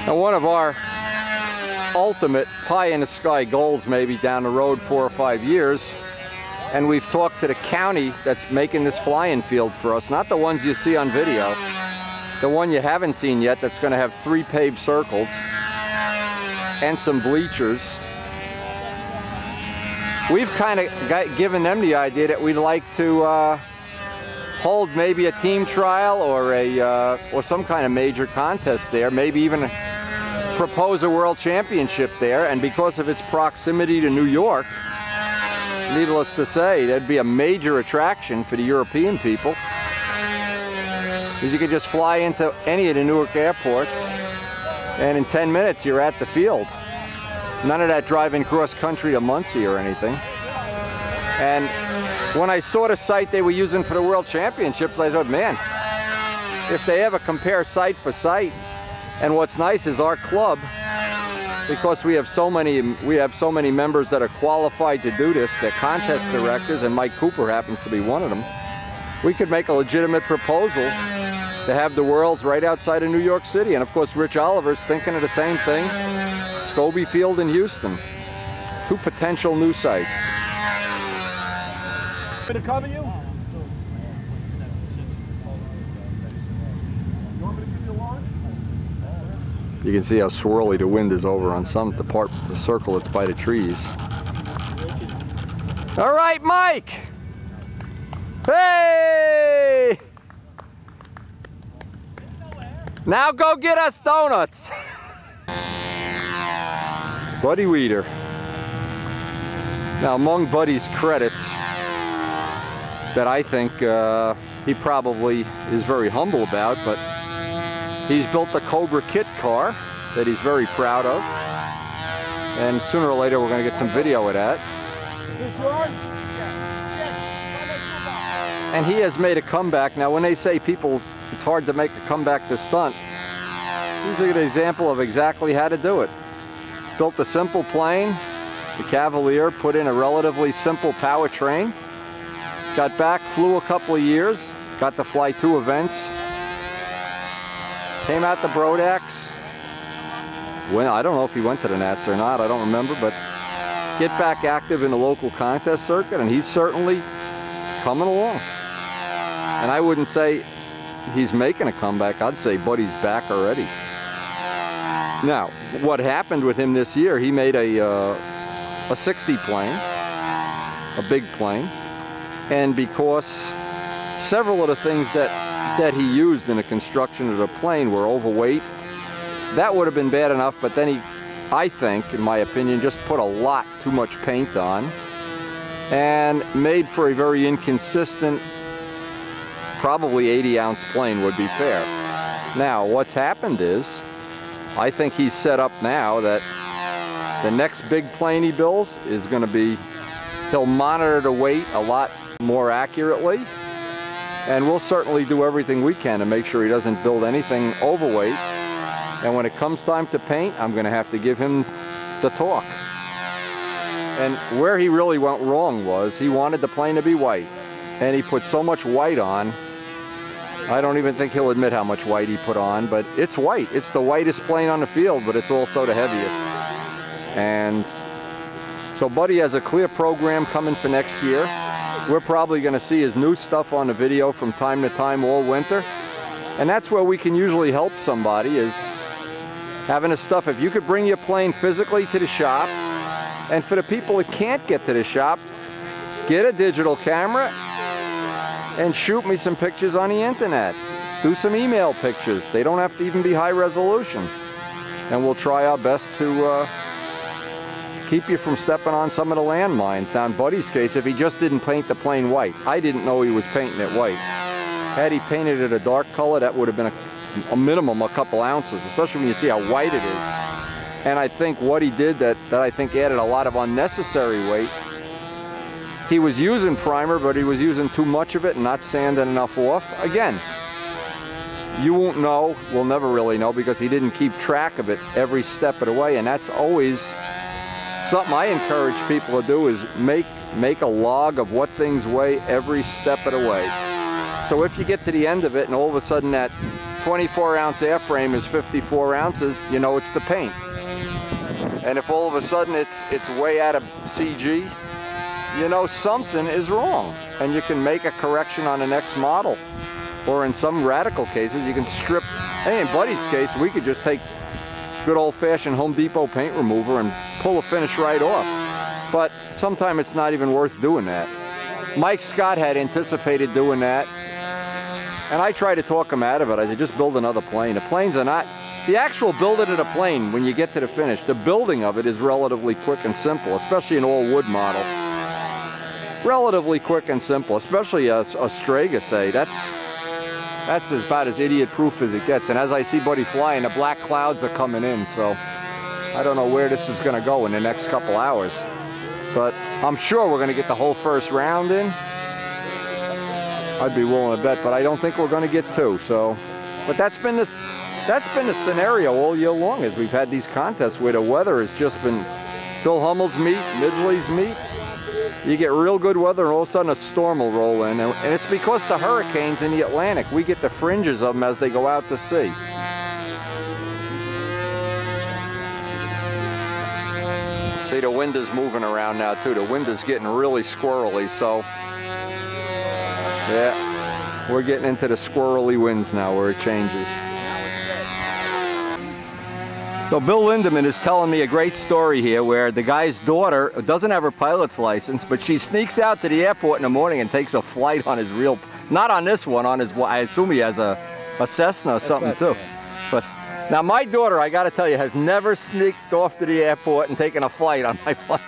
Now, one of our ultimate pie-in-the-sky goals maybe down the road 4 or 5 years, and we've talked to the county that's making this flying field for us, not the ones you see on video, the one you haven't seen yet that's going to have 3 paved circles and some bleachers. We've kind of given them the idea that we'd like to hold maybe a team trial or some kind of major contest there, maybe even propose a world championship there. And because of its proximity to New York, needless to say, that'd be a major attraction for the European people, because you could just fly into any of the Newark airports and in 10 minutes you're at the field. None of that driving cross country to Muncie or anything. And when I saw the site they were using for the World Championships, I thought, man, if they ever compare site for site. And what's nice is our club, because we have so many members that are qualified to do this, they're contest directors, and Mike Cooper happens to be one of them. We could make a legitimate proposal to have the Worlds right outside of New York City. And of course, Rich Oliver's thinking of the same thing. Scobie Field in Houston. 2 potential new sites. To cover you? You can see how swirly the wind is over on some, the circle that's by the trees. All right, Mike! Hey! Now go get us donuts! Buddy Weeder. Now, among Buddy's credits that I think he probably is very humble about, but he's built a Cobra kit car that he's very proud of. And sooner or later we're going to get some video of that. And he has made a comeback. Now when they say people, it's hard to make a comeback to stunt, he's an example of exactly how to do it. Built a simple plane, the Cavalier, put in a relatively simple powertrain, got back, flew a couple of years, got to fly 2 events, came out to Brodax. I don't know if he went to the Nats or not, I don't remember, but get back active in the local contest circuit, and he's certainly coming along. And I wouldn't say he's making a comeback, I'd say Buddy's back already. Now, what happened with him this year, he made a 60 plane, a big plane, and because several of the things that he used in the construction of the plane were overweight, that would have been bad enough, but then I think, in my opinion, just put a lot too much paint on and made for a very inconsistent, probably 80-ounce plane would be fair. Now, what's happened is, I think he's set up now that the next big plane he builds is going to be, he'll monitor the weight a lot more accurately, and we'll certainly do everything we can to make sure he doesn't build anything overweight. And when it comes time to paint, I'm going to have to give him the talk. And where he really went wrong was he wanted the plane to be white, and he put so much white on. I don't even think he'll admit how much white he put on, but it's white. It's the whitest plane on the field, but it's also the heaviest. And so Buddy has a clear program coming for next year. We're probably going to see his new stuff on the video from time to time all winter. And that's where we can usually help somebody, is having his stuff. If you could bring your plane physically to the shop, and for the people that can't get to the shop, get a digital camera and shoot me some pictures on the internet. Do some email pictures. They don't have to even be high resolution. And we'll try our best to keep you from stepping on some of the landmines. Now in Buddy's case, if he just didn't paint the plane white, I didn't know he was painting it white. Had he painted it a dark color, that would have been a minimum a couple ounces, especially when you see how white it is. And I think what he did that I think added a lot of unnecessary weight, he was using primer, but he was using too much of it and not sanding enough off. Again, you won't know, we'll never really know, because he didn't keep track of it every step of the way. And that's always something I encourage people to do, is make a log of what things weigh every step of the way. So if you get to the end of it and all of a sudden that 24-ounce airframe is 54 ounces, you know it's the paint. And if all of a sudden it's way out of CG, you know something is wrong. And you can make a correction on the next model. Or in some radical cases, you can strip. Hey, in Buddy's case, we could just take good old-fashioned Home Depot paint remover and pull the finish right off. But sometimes it's not even worth doing that. Mike Scott had anticipated doing that, and I tried to talk him out of it. I said, just build another plane. The planes are not, the actual building of the plane, when you get to the finish, the building of it is relatively quick and simple, especially an all-wood model. Relatively quick and simple, especially a Strega, say. That's about as idiot-proof as it gets. And as I see Buddy flying, the black clouds are coming in, so I don't know where this is going to go in the next couple hours. But I'm sure we're going to get the whole first round in. I'd be willing to bet, but I don't think we're going to get two. So, but that's been the scenario all year long, as we've had these contests where the weather has just been Phil Hummel's meet, Midgley's meet. You get real good weather and all of a sudden a storm will roll in. And it's because the hurricanes in the Atlantic, we get the fringes of them as they go out to sea. See, the wind is moving around now too. The wind is getting really squirrely, so yeah, we're getting into the squirrely winds now where it changes. So Bill Lindeman is telling me a great story here where the guy's daughter doesn't have her pilot's license, but she sneaks out to the airport in the morning and takes a flight on his real, not on this one, on his, I assume he has a Cessna or something too. But now my daughter, I gotta tell you, has never sneaked off to the airport and taken a flight on my plane.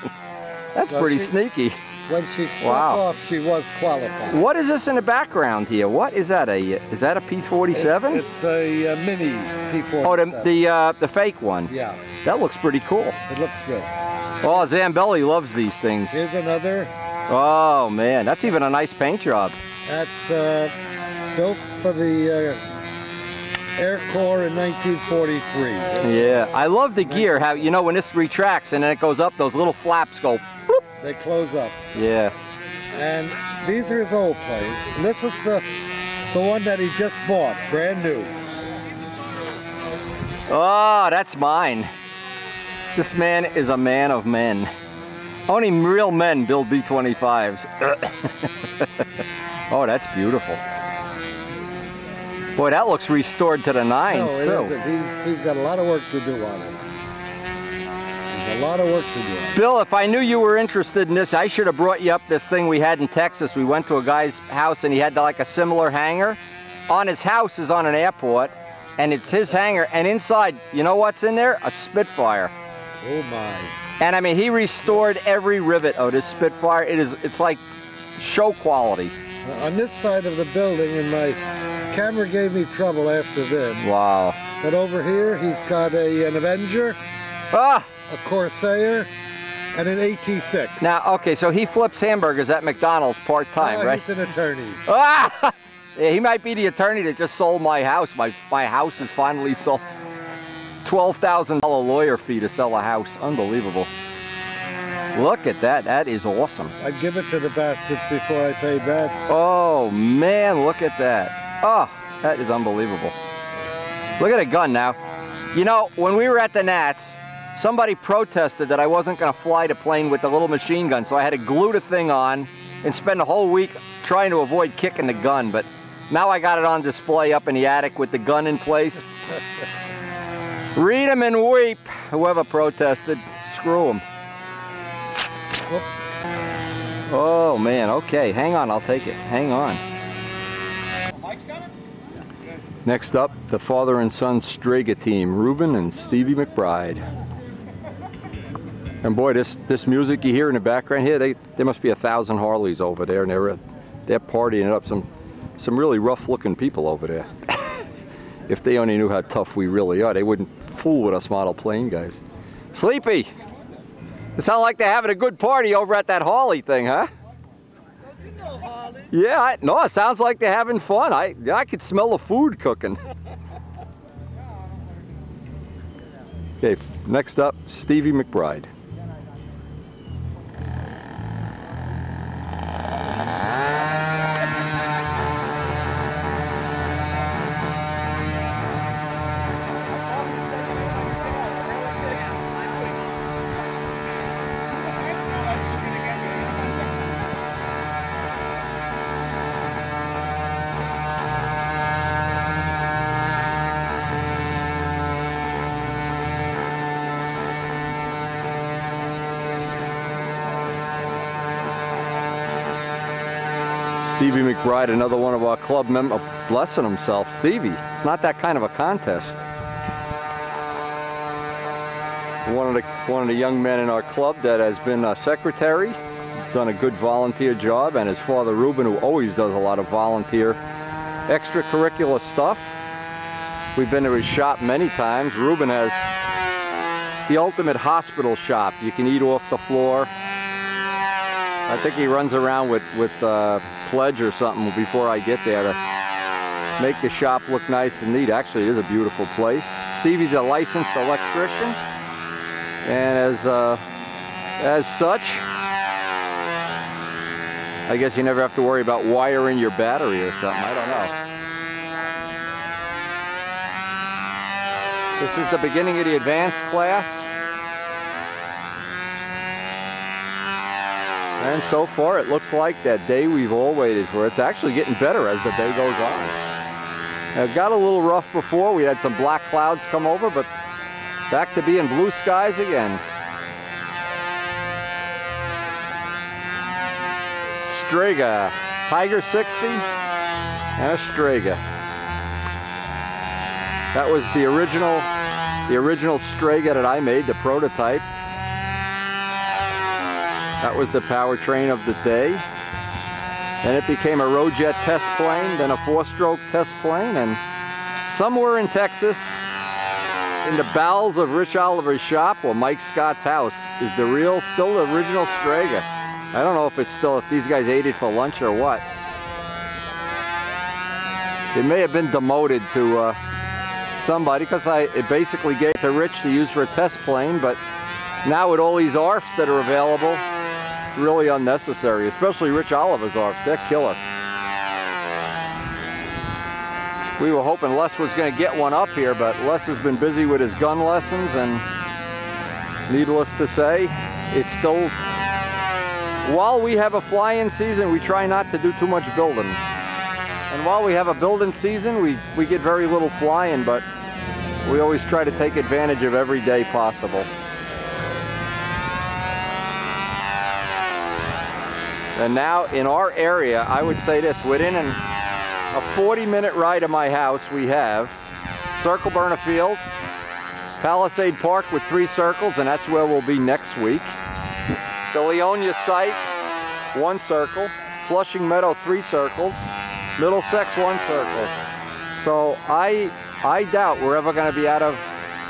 That's pretty sneaky. When she snuck off, she was qualified. What is this in the background here? What is that? Is that a P-47? It's a mini P-47. Oh, the fake one. Yeah. That looks pretty cool. It looks good. Oh, Zambelli loves these things. Here's another. Oh man, that's even a nice paint job. That's built for the Air Corps in 1943. Yeah, I love the gear. How, you know, when this retracts and then it goes up, those little flaps go. Bloop. They close up. Yeah. And these are his old planes. And this is the one that he just bought, brand new. Oh, that's mine. This man is a man of men. Only real men build B-25s. Oh, that's beautiful. Boy, that looks restored to the nines, too. He's got a lot of work to do on it. A lot of work to do. Bill, if I knew you were interested in this, I should have brought you up this thing we had in Texas. We went to a guy's house and he had like a similar hangar. On his house is on an airport, and it's his hangar, and inside, you know what's in there? A Spitfire. Oh my. And I mean, he restored every rivet of this Spitfire. It's like show quality. On this side of the building, and my camera gave me trouble after this. Wow. But over here, he's got an Avenger, a Corsair, and an AT6. Now, okay, so he flips hamburgers at McDonald's part-time, right? He's an attorney. Ah! Yeah, he might be the attorney that just sold my house. My house is finally sold. $12,000 lawyer fee to sell a house. Unbelievable. Look at that. That is awesome. I'd give it to the bastards before I paid that. Oh, man, look at that. Oh, that is unbelievable. Look at the gun now. You know, when we were at the Nats, somebody protested that I wasn't going to fly the plane with the little machine gun, so I had to glue the thing on and spend the whole week trying to avoid kicking the gun. But now I got it on display up in the attic with the gun in place. Read 'em and weep. Whoever protested, screw 'em. Oh man, okay, hang on, I'll take it. Hang on. Next up, the father and son Strega team, Ruben and Stevie McBride. And boy, this music you hear in the background here, there must be 1,000 Harleys over there, and they're partying it up. Some really rough-looking people over there. If they only knew how tough we really are, they wouldn't fool with us model plane guys. Sleepy, it sounds like they're having a good party over at that Harley thing, huh? You know Harley. Yeah, no, it sounds like they're having fun. I could smell the food cooking. Okay, next up, Stevie McBride. Stevie McBride, another one of our club members, blessing himself. Stevie, it's not that kind of a contest. One of the young men in our club that has been a secretary, done a good volunteer job, and his father Ruben, who always does a lot of volunteer extracurricular stuff. We've been to his shop many times. Ruben has the ultimate hospital shop. You can eat off the floor. I think he runs around with pledge or something before I get there to make the shop look nice and neat. Actually, it is a beautiful place. Stevie's a licensed electrician, and as such, I guess you never have to worry about wiring your battery or something. I don't know. This is the beginning of the advanced class. And so far, it looks like that day we've all waited for. It's actually getting better as the day goes on. It got a little rough before. We had some black clouds come over, but back to being blue skies again. Strega, Tiger 60 and a Strega. That was the original Strega that I made, the prototype. That was the powertrain of the day. Then it became a Rojet test plane, then a 4-stroke test plane, and somewhere in Texas, in the bowels of Rich Oliver's shop, or Mike Scott's house, is still the original Strega. I don't know if these guys ate it for lunch or what. It may have been demoted to somebody, because it basically gave it to Rich to use for a test plane, but now with all these ARFs that are available, really unnecessary, especially Rich Oliver's ARFs. They're killer. We were hoping Les was going to get one up here, but Les has been busy with his gun lessons, and needless to say, it's still, while we have a fly-in season, we try not to do too much building. And while we have a building season, we get very little flying, but we always try to take advantage of every day possible. And now in our area, I would say this, within a 40-minute ride of my house, we have Circle Burner Field, Palisade Park with 3 circles, and that's where we'll be next week. The Leonia site, 1 circle. Flushing Meadow, 3 circles. Middlesex, 1 circle. So I doubt we're ever going to be out of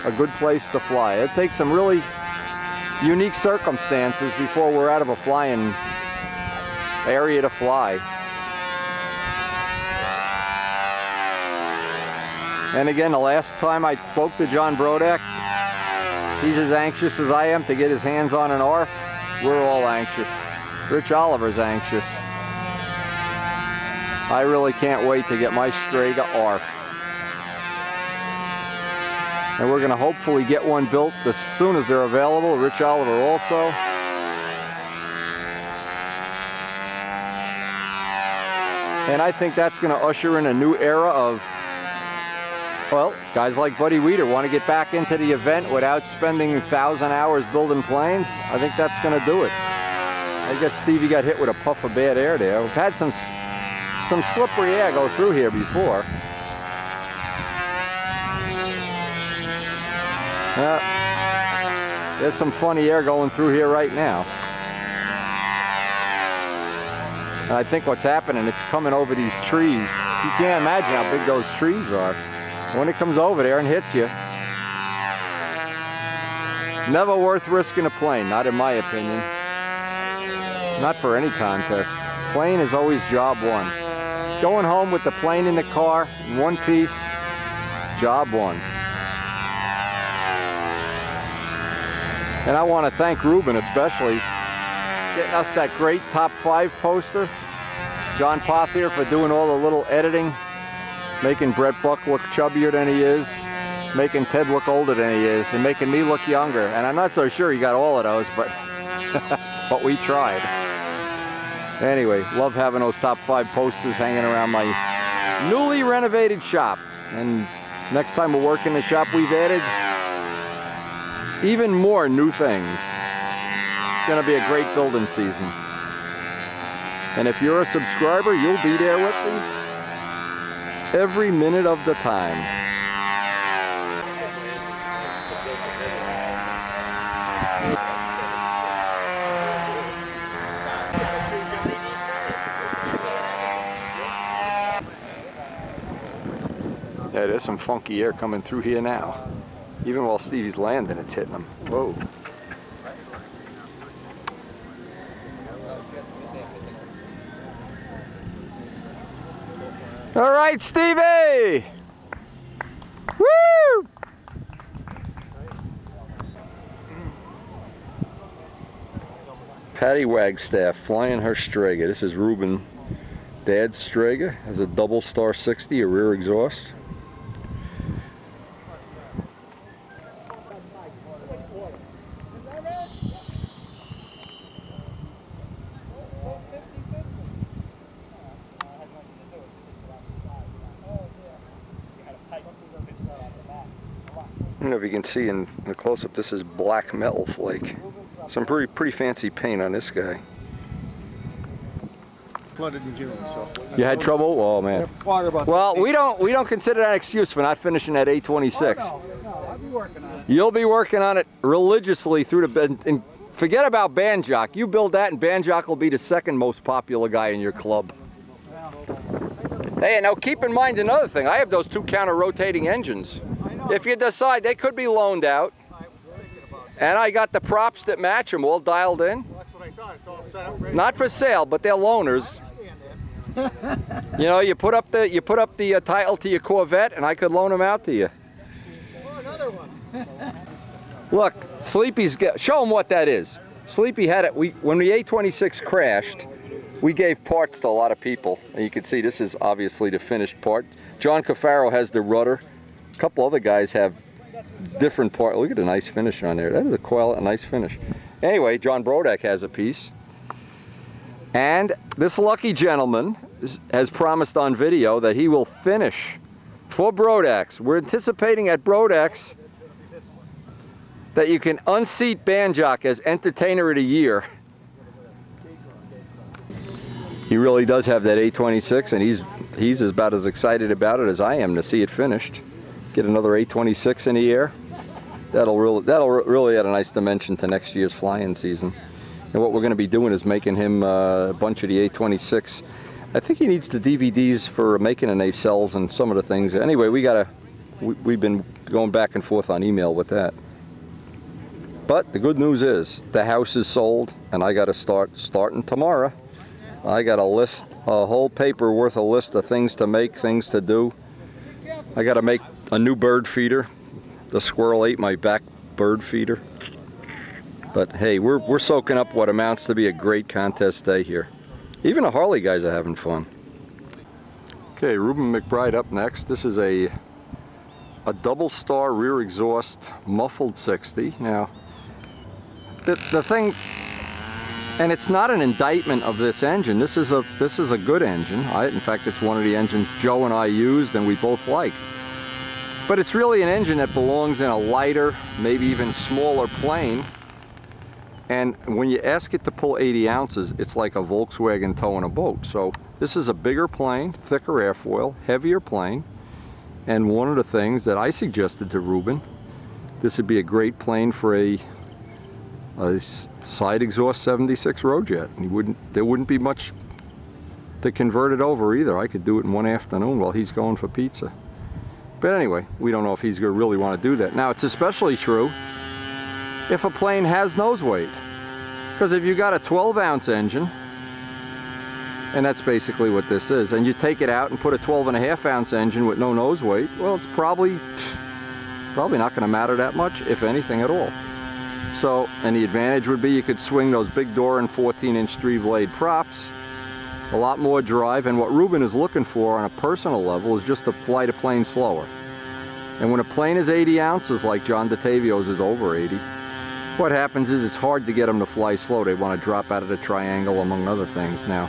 a good place to fly. It takes some really unique circumstances before we're out of a flying area to fly. And again, the last time I spoke to John Brodak, he's as anxious as I am to get his hands on an ARF. We're all anxious. Rich Oliver's anxious. I really can't wait to get my Strega ARF. And we're going to hopefully get one built as soon as they're available. Rich Oliver also. And I think that's going to usher in a new era of, well, guys like Buddy Weeder want to get back into the event without spending 1,000 hours building planes. I think that's going to do it. I guess Stevie got hit with a puff of bad air there. We've had some slippery air go through here before. There's some funny air going through here right now. And I think what's happening, it's coming over these trees. You can't imagine how big those trees are. When it comes over there and hits you, never worth risking a plane, not in my opinion. Not for any contest. Plane is always job one. Going home with the plane in the car, in one piece, job one. And I want to thank Ruben especially, getting us that great top 5 poster. John Pothier for doing all the little editing, making Brett Buck look chubbier than he is, making Ted look older than he is, and making me look younger. And I'm not so sure he got all of those, but but we tried. Anyway, love having those top 5 posters hanging around my newly renovated shop. And next time we work in the shop, we've added even more new things. It's going to be a great building season. And if you're a subscriber, you'll be there with me every minute of the time. Yeah, there's some funky air coming through here now. Even while Stevie's landing, it's hitting him. Whoa. All right, Stevie! Woo! Patty Wagstaff flying her Strega. This is Ruben Dad's Strega. Has a double star 60, a rear exhaust. I don't know if you can see in the close-up, this is black metal flake. Some pretty fancy paint on this guy. Flooded in June, so. You had trouble? Oh man. Well, we don't consider that an excuse for not finishing that A26. Oh, no, I'll be working on it. You'll be working on it religiously through the and forget about Banjock. You build that, and Banjock will be the 2nd most popular guy in your club. Hey, now keep in mind another thing. I have those 2 counter-rotating engines. If you decide they could be loaned out, and I got the props that match them all dialed in. Well, that's what I thought. It's all set up. Not for sale, but they're loaners. I understand that. You know, you put up the title to your Corvette, and I could loan them out to you. Oh, another one. Look, Sleepy's show them what that is. Sleepy had it. When the A26 crashed, we gave parts to a lot of people, and you can see this is obviously the finished part. John Cafaro has the rudder. A couple other guys have different parts. Look at the nice finish on there. That is a nice finish. Anyway, John Brodak has a piece. And this lucky gentleman has promised on video that he will finish for Brodak's. We're anticipating at Brodak's that you can unseat Banjock as Entertainer of the Year. He really does have that A26, and he's about as excited about it as I am to see it finished. Get another A26 in the air. That'll really add a nice dimension to next year's flying season. And what we're going to be doing is making him a bunch of the 826. I think he needs the DVDs for making an nacelles and some of the things. Anyway, we've been going back and forth on email with that. But the good news is the house is sold, and I got to starting tomorrow. I got a whole paper worth of list of things to make, things to do. I got to make a new bird feeder. The squirrel ate my back bird feeder. But hey, we're soaking up what amounts to be a great contest day here. Even the Harley guys are having fun. Okay, Reuben McBride up next. This is a double star rear exhaust muffled 60. Now, the thing, and it's not an indictment of this engine. This is a good engine. In fact, it's one of the engines Joe and I used and we both like. But it's really an engine that belongs in a lighter, maybe even smaller plane. And when you ask it to pull 80 ounces, it's like a Volkswagen towing a boat. So this is a bigger plane, thicker airfoil, heavier plane. And one of the things that I suggested to Reuben, this would be a great plane for a side exhaust 76 Roadjet. And there wouldn't be much to convert it over either. I could do it in one afternoon while he's going for pizza. But anyway, we don't know if he's going to really want to do that. Now, it's especially true if a plane has nose weight. Because if you got a 12-ounce engine, and that's basically what this is, and you take it out and put a 12.5-ounce engine with no nose weight, well, it's probably not going to matter that much, if anything at all. So, and the advantage would be you could swing those big door and 14-inch 3-blade props, a lot more drive, and what Reuben is looking for on a personal level is just to fly the plane slower. And when a plane is 80 ounces, like John DeTavio's is over 80, what happens is it's hard to get them to fly slow. They want to drop out of the triangle, among other things. Now,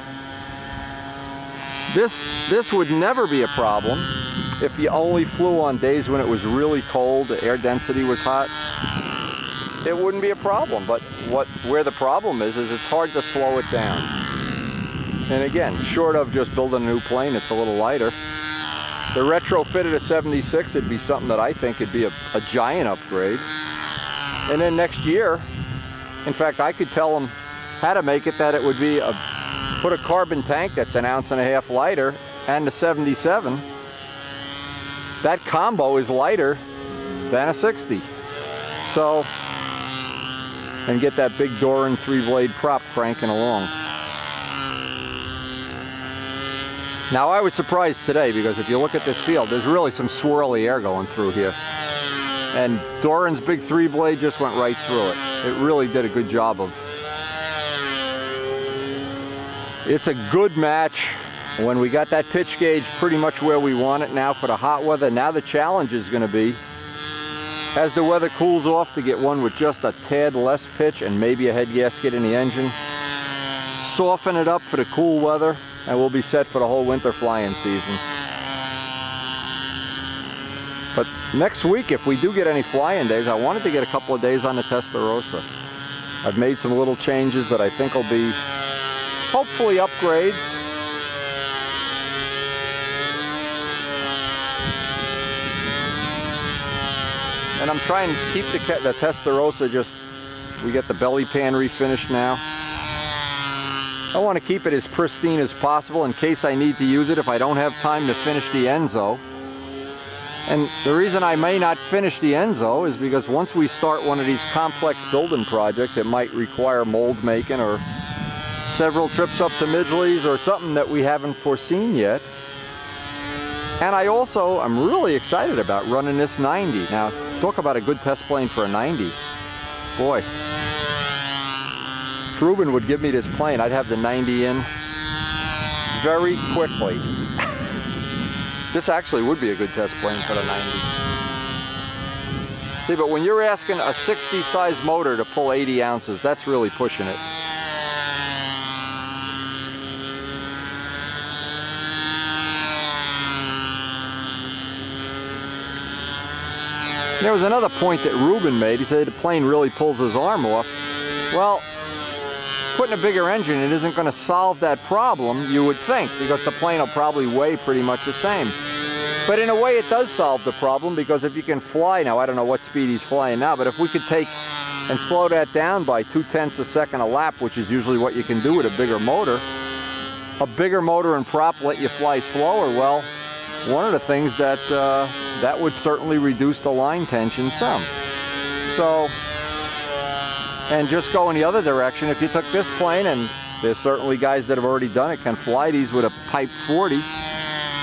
this would never be a problem if you only flew on days when it was really cold, the air density was hot. It wouldn't be a problem, but where the problem is it's hard to slow it down. And again, short of just building a new plane, it's a little lighter. The retrofitted a 76 would be something that I think would be a giant upgrade. And then next year, in fact, I could tell them how to make it that it would be put a carbon tank that's 1.5 ounces lighter and the 77. That combo is lighter than a 60. So, and get that big Doran 3-blade prop cranking along. Now, I was surprised today because if you look at this field, there's really some swirly air going through here. And Doran's big 3-blade just went right through it. It really did a good job of. It's a good match when we got that pitch gauge pretty much where we want it now for the hot weather. Now the challenge is going to be, as the weather cools off, to get one with just a tad less pitch and maybe a head gasket in the engine. Soften it up for the cool weather, and we'll be set for the whole winter flying season. But next week, if we do get any flying days, I wanted to get a couple of days on the Testarossa. I've made some little changes that I think will be hopefully upgrades. And I'm trying to keep the Testarossa we get the belly pan refinished now. I want to keep it as pristine as possible in case I need to use it if I don't have time to finish the Enzo. And the reason I may not finish the Enzo is because once we start one of these complex building projects, it might require mold making or several trips up to Midgley's or something that we haven't foreseen yet. And I'm really excited about running this 90. Now, talk about a good test plane for a 90. Boy, if Reuben would give me this plane, I'd have the 90 in very quickly. This actually would be a good test plane for the 90. See, but when you're asking a 60 size motor to pull 80 ounces, that's really pushing it. There was another point that Reuben made. He said the plane really pulls his arm off. Well, putting a bigger engine in isn't going to solve that problem, you would think, because the plane will probably weigh pretty much the same. But in a way it does solve the problem, because if you can fly, now I don't know what speed he's flying now, but if we could take and slow that down by 0.2 seconds a lap, which is usually what you can do with a bigger motor and prop let you fly slower, well, one of the things that that would certainly reduce the line tension some. So, and just go in the other direction, if you took this plane, and there's certainly guys that have already done it, can fly these with a Type 40,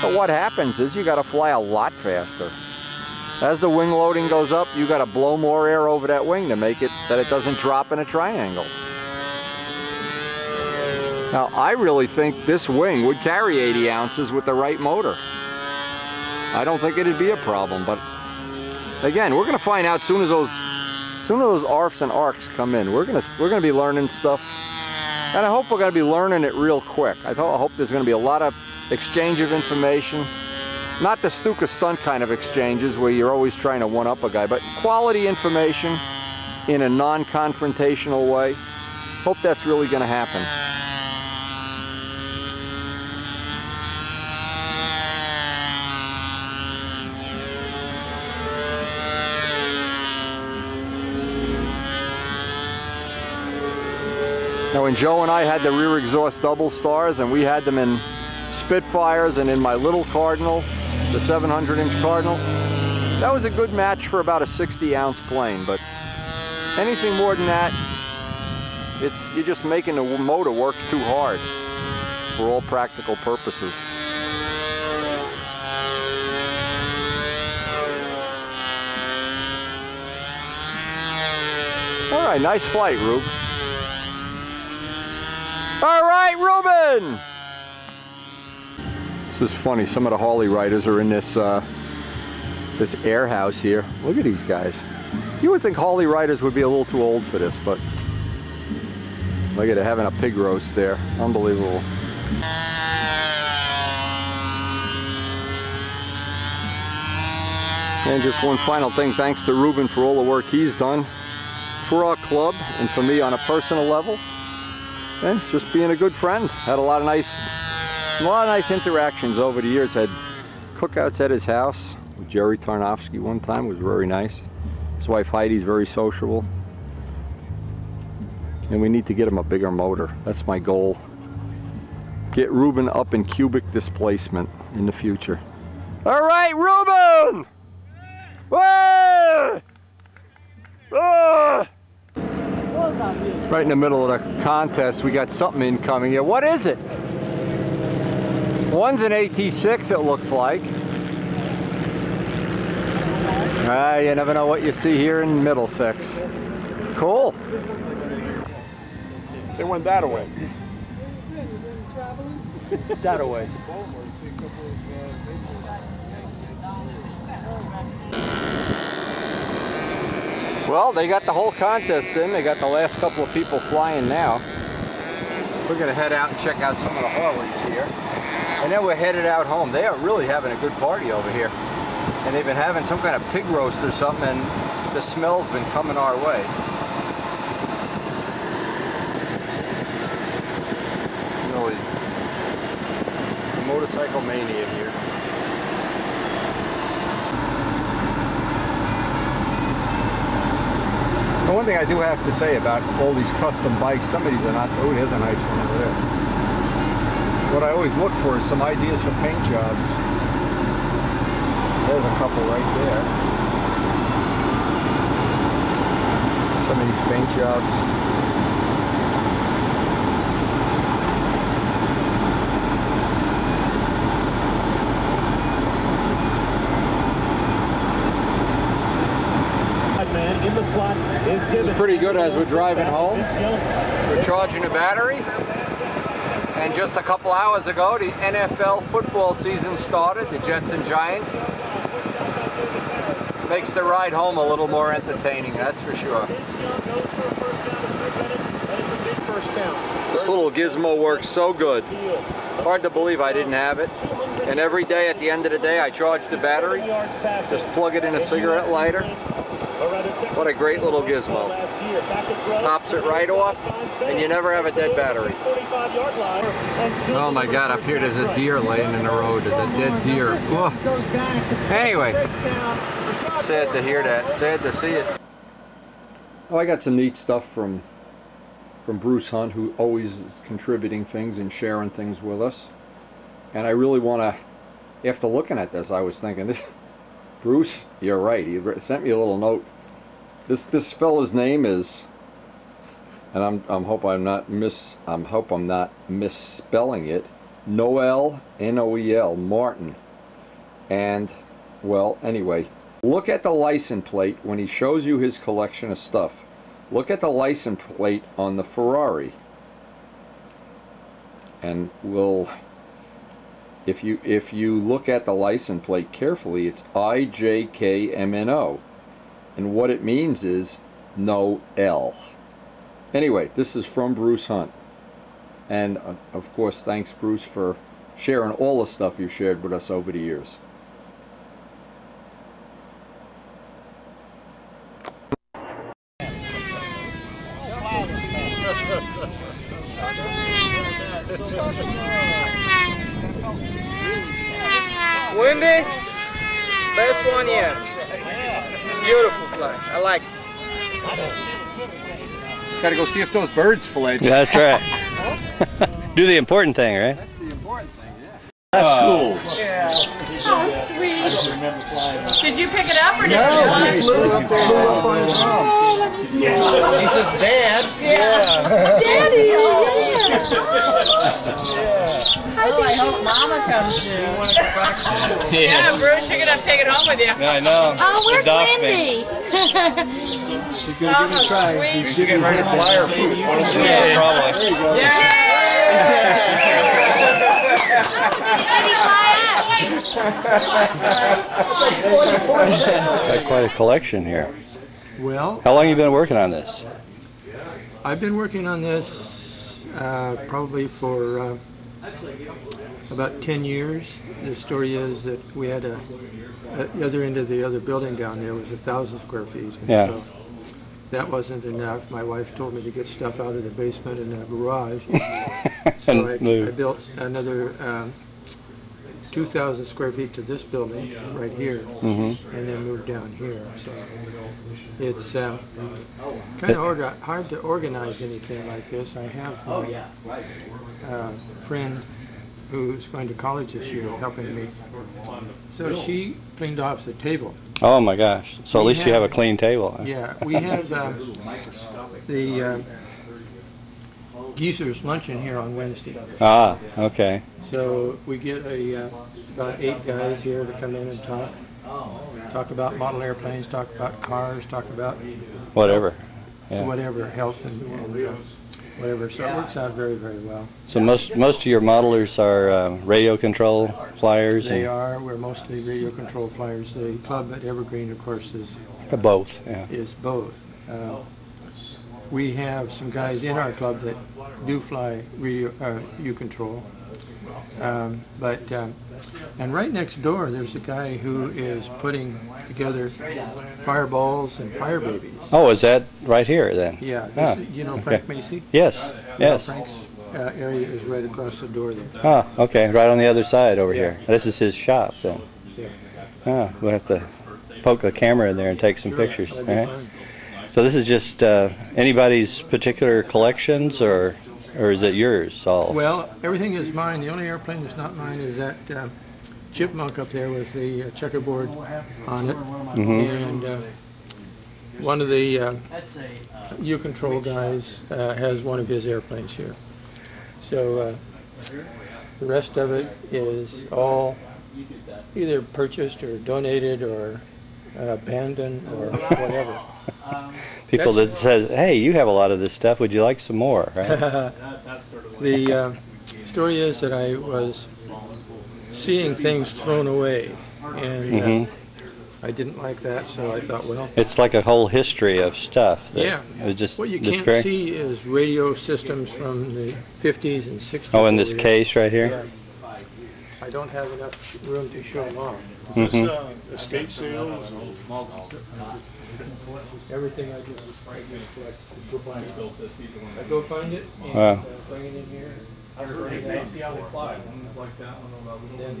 but what happens is you got to fly a lot faster. As the wing loading goes up, you got to blow more air over that wing to make it that it doesn't drop in a triangle. Now, I really think this wing would carry 80 ounces with the right motor. I don't think it'd be a problem, but again, we're going to find out soon as those ARFs and ARCs come in. We're gonna be learning stuff, and I hope we're going to be learning it real quick. I hope there's going to be a lot of exchange of information. Not the Stuka stunt kind of exchanges where you're always trying to one-up a guy, but quality information in a non-confrontational way. Hope that's really going to happen. Now when Joe and I had the rear exhaust double stars, and we had them in Spitfires and in my little Cardinal, the 700-inch Cardinal, that was a good match for about a 60-ounce plane. But anything more than that, you're just making the motor work too hard for all practical purposes. All right, nice flight, Rube. All right, Ruben! This is funny, some of the Harley riders are in this this air house here. Look at these guys. You would think Harley riders would be a little too old for this, but look at it, having a pig roast there. Unbelievable. And just one final thing, thanks to Ruben for all the work he's done for our club and for me on a personal level. And just being a good friend. Had a lot of nice interactions over the years. Had cookouts at his house with Jerry Tarnofsky one time. It was very nice. His wife Heidi's very sociable. And we need to get him a bigger motor. That's my goal. Get Ruben up in cubic displacement in the future. All right, Ruben! Whoa! Ah! Right in the middle of the contest, we got something incoming here. What is it? One's an AT6, it looks like. You never know what you see here in Middlesex. Cool. They went that away. That away. Well, they got the whole contest in. They got the last couple of people flying now. We're going to head out and check out some of the Harleys here. And then we're headed out home. They are really having a good party over here. And they've been having some kind of pig roast or something, and the smell's been coming our way. Really, motorcycle mania here. The one thing I do have to say about all these custom bikes, some of these are not, oh, there's a nice one over there. What I always look for is some ideas for paint jobs. There's a couple right there. Some of these paint jobs. This is pretty good as we're driving home. We're charging the battery. And just a couple hours ago, the NFL football season started, the Jets and Giants. Makes the ride home a little more entertaining, that's for sure. This little gizmo works so good. Hard to believe I didn't have it. And every day at the end of the day, I charge the battery. Just plug it in a cigarette lighter. What a great little gizmo. Tops it right off, and you never have a dead battery. Oh my God, up here there's a deer laying in the road. There's a dead deer. Whoa. Anyway, sad to hear that, sad to see it. Oh, I got some neat stuff from Bruce Hunt, who always is contributing things and sharing things with us. And I really want to, after looking at this, I was thinking, Bruce, you're right. He sent me a little note. This fella's name is, and I hope I'm not misspelling it. Noel, N-O-E-L, Martin. And well, anyway, look at the license plate when he shows you his collection of stuff. Look at the license plate on the Ferrari. And we'll, if you look at the license plate carefully, it's IJKMNO. And what it means is no L. Anyway, this is from Bruce Hunt. And of course, thanks Bruce for sharing all the stuff you've shared with us over the years. Windy, best one yet. Beautiful flight. I like it. Gotta go see if those birds fledge. Yeah, that's right. Do the important thing, right? That's the important thing, yeah. That's cool. Yeah. Oh, sweet. Did you pick it up or did No, you he flew up on his arm. He says, Dad. Yeah. Daddy, oh yeah. Oh, I hope Mama comes soon. Yeah, Bruce, you're going to have to take it home with you. Yeah, I know. Oh, where's Wendy? He's going to give it a try. He's getting ready to fly or poop. One of the two, probably. There you go. Got quite a collection here. Well, How long have you been working on this? I've been working on this probably for about 10 years. The story is that we had at the other end of the other building down there was 1,000 square feet. And Yeah. so that wasn't enough. My wife told me to get stuff out of the basement and the garage. So I built another 2,000 square feet to this building right here, and then moved down here. So it's kind of hard to organize anything like this. I have my friend who's going to college this year helping me. So she cleaned off the table. Oh my gosh. So at least you have a clean table. Yeah, we have the Geezer's luncheon here on Wednesday. Ah, okay. So we get about 8 guys here to come in and talk about model airplanes, talk about cars, talk about Whatever. Yeah. whatever, health and whatever. So it works out very, very well. So most of your modelers are radio control flyers? They are. We're mostly radio control flyers. The club at Evergreen, of course, is both. Yeah. is both. We have some guys in our club that do fly radio U-control. And right next door, there's a guy who is putting together fireballs and fire babies. Oh, is that right here then? Yeah. You know Frank Macy? Yes. Yes. Frank's area is right across the door there. Ah, okay. Right on the other side over here. This is his shop then. Yeah. Ah, we'll have to poke a camera in there and take some pictures. That'd All be right. fun. So this is just anybody's particular collections, or is it yours all? Well, everything is mine. The only airplane that's not mine is that Chipmunk up there with the checkerboard on it. And one of the U-control guys has one of his airplanes here. So the rest of it is all either purchased or donated or abandoned or whatever. People that says, hey, you have a lot of this stuff, would you like some more? Right? The story is that I was seeing things thrown away, and I didn't like that, so I thought, well... It's like a whole history of stuff. Yeah. Just what you can't see is radio systems from the 50s and 60s. Oh, in this case right here? I don't have enough room to show them off. Is this estate sales? Everything I just collect. I go find it and bring it in here. They see how they fly. Like that one, then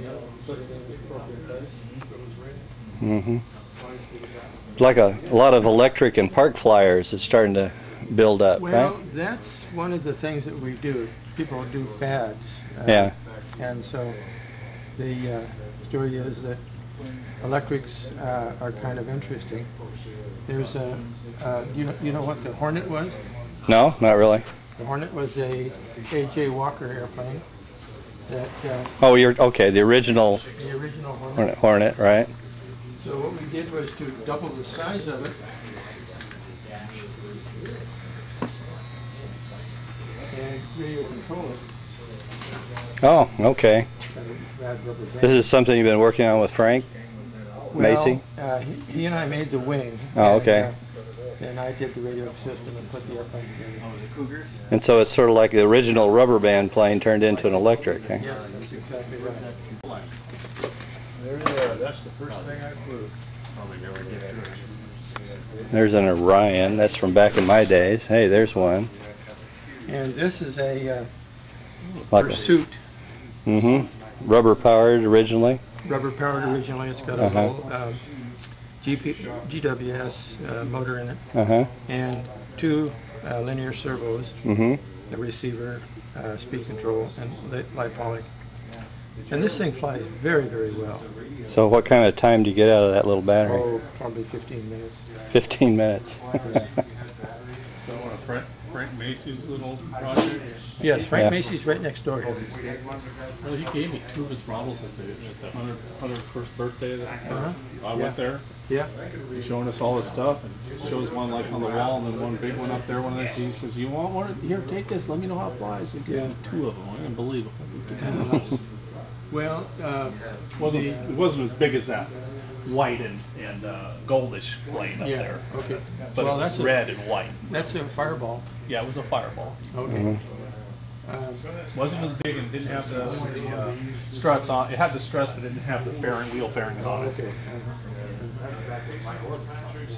put it in the appropriate place. Like a lot of electric and park flyers is starting to build up, well, right? That's one of the things that we do. People do fads. Yeah. And so the story is that electrics are kind of interesting. There's a, you know what the Hornet was? No, not really. The Hornet was a A.J. Walker airplane. That, oh, you're okay. The original Hornet, right? So what we did was to double the size of it. And radio control it. Oh, okay. This is something you've been working on with Frank Macy? Well, he and I made the wing. Oh, okay. And I did the radio system and put the airplane together. Oh, the Cougars? And so it's sort of like the original rubber band plane turned into an electric, eh? Yeah, that's exactly right. That's the first thing I flew. Probably never get to it. There's an Orion. That's from back in my days. Hey, there's one. And this is a like Pursuit. Rubber powered originally? Rubber powered originally. It's got a little GWS motor in it. And two linear servos, the receiver, speed control, and light poly. And this thing flies very, very well. So what kind of time do you get out of that little battery? Oh, probably 15 minutes. 15 minutes. So Frank Macy's little project? Yes, Frank Macy's right next door here. Well, he gave me two of his models at the 101st birthday. I went there. Yeah. He's showing us all his stuff, and shows one like on the wall, and then one big one up there. One of the he says, "You want one? Here, take this. Let me know how it flies." He gives me two of them. I didn't believe it. Well, it wasn't as big as that white and goldish plane up there. Okay. But well, it was red and white. That's a Fireball. Yeah, it was a Fireball. Okay. Wasn't as big and didn't have the struts on. It had the struts, but it didn't have the wheel fairings on it. Okay.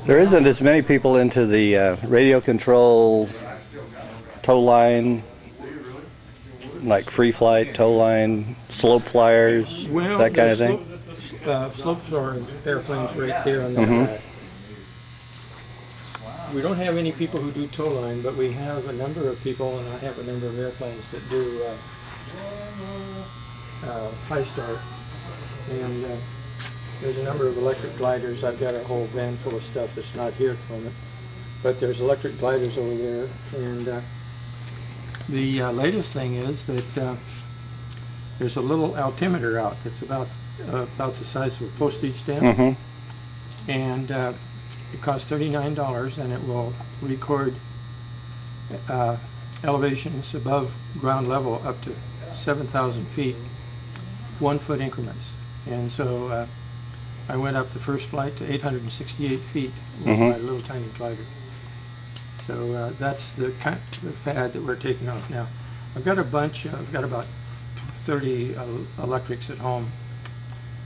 There isn't as many people into the radio control tow line, like free flight, tow line, slope flyers, that kind of thing? Slopes are airplanes right there on that. We don't have any people who do tow line, but we have a number of people, and I have a number of airplanes that do high start. And there's a number of electric gliders. I've got a whole van full of stuff that's not here at the moment. But there's electric gliders over there. And the latest thing is that there's a little altimeter out that's about the size of a postage stamp. And it costs $39, and it will record elevations above ground level up to 7,000 feet, 1 foot increments. And so I went up the first flight to 868 feet with my little tiny glider. So that's the fad that we're taking off now. I've got a bunch, I've got about 30 electrics at home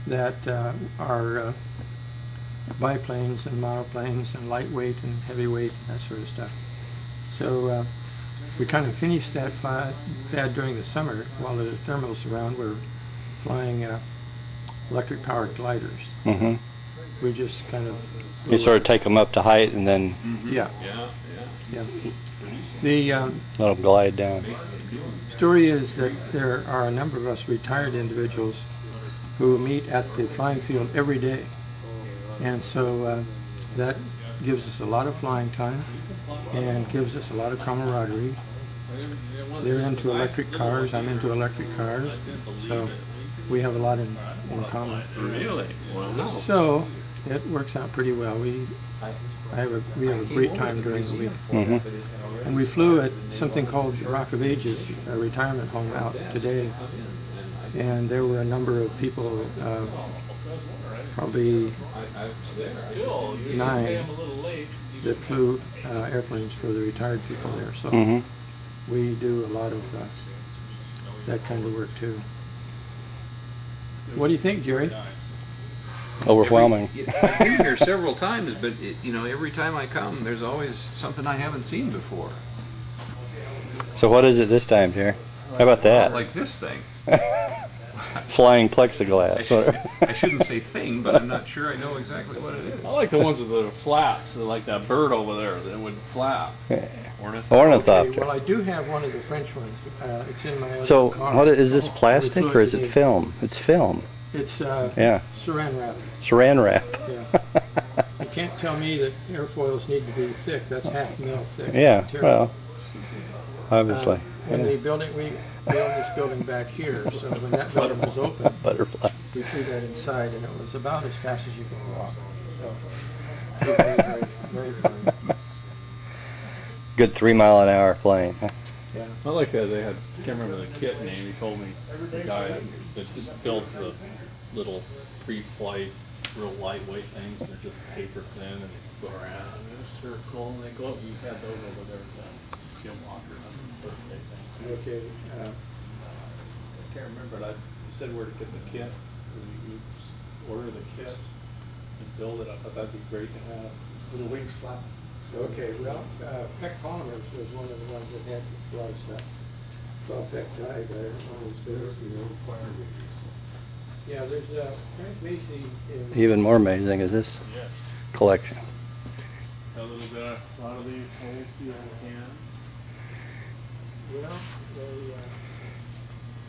that are biplanes and monoplanes and lightweight and heavyweight, that sort of stuff. So we kind of finished that fad during the summer. While the thermals around, we're flying electric powered gliders. We just kind of... You sort of take them up to height and then... Yeah. The let them glide down. Story is that there are a number of us retired individuals who meet at the flying field every day. And so that gives us a lot of flying time and gives us a lot of camaraderie. They're into electric cars, I'm into electric cars, so we have a lot in common. Really? Wow. So it works out pretty well. We have a great time during the week. And we flew at something called Rock of Ages, a retirement home out today. And there were a number of people, probably 9, that flew airplanes for the retired people there. So we do a lot of that kind of work too. What do you think, Jerry? Overwhelming. I've been here several times, but you know, every time I come, there's always something I haven't seen before. So what is it this time, Jerry? How about that? Like this thing. Flying plexiglass. I shouldn't say thing, but I'm not sure I know exactly what it is. I like the ones with the flaps, like that bird over there that would flap. Ornithopter. Okay, well, I do have one of the French ones. It's in my other So car. what is this, plastic or is it film? It's film. It's yeah. saran wrap. Saran wrap. Yeah. You can't tell me that airfoils need to be thick. That's half mil thick. Yeah, material. well, obviously. When Yeah. we own this building back here, so when that building was open, Butterfly. we threw that inside, and it was about as fast as you can walk. So, very, very fun. Good 3 mile an hour plane. Yeah. I like that they had, I can't remember the kit name, he told me, the guy that builds the little pre-flight, real lightweight things, they're just paper thin, and they go around in a circle, and they go up, you had those over there, Jim Walker, birthday thing. Okay. I can't remember, but you said where to get the kit, you order the kit and build it. I thought that'd be great to have. Little wings flap. Okay, well, Peck Polymers was one of the ones that had a lot of stuff. Well, Peck died, I don't know who's there. Yeah, there's Frank Macy. Even more amazing is this collection. A little bit, a lot of these old fuel cans. Well,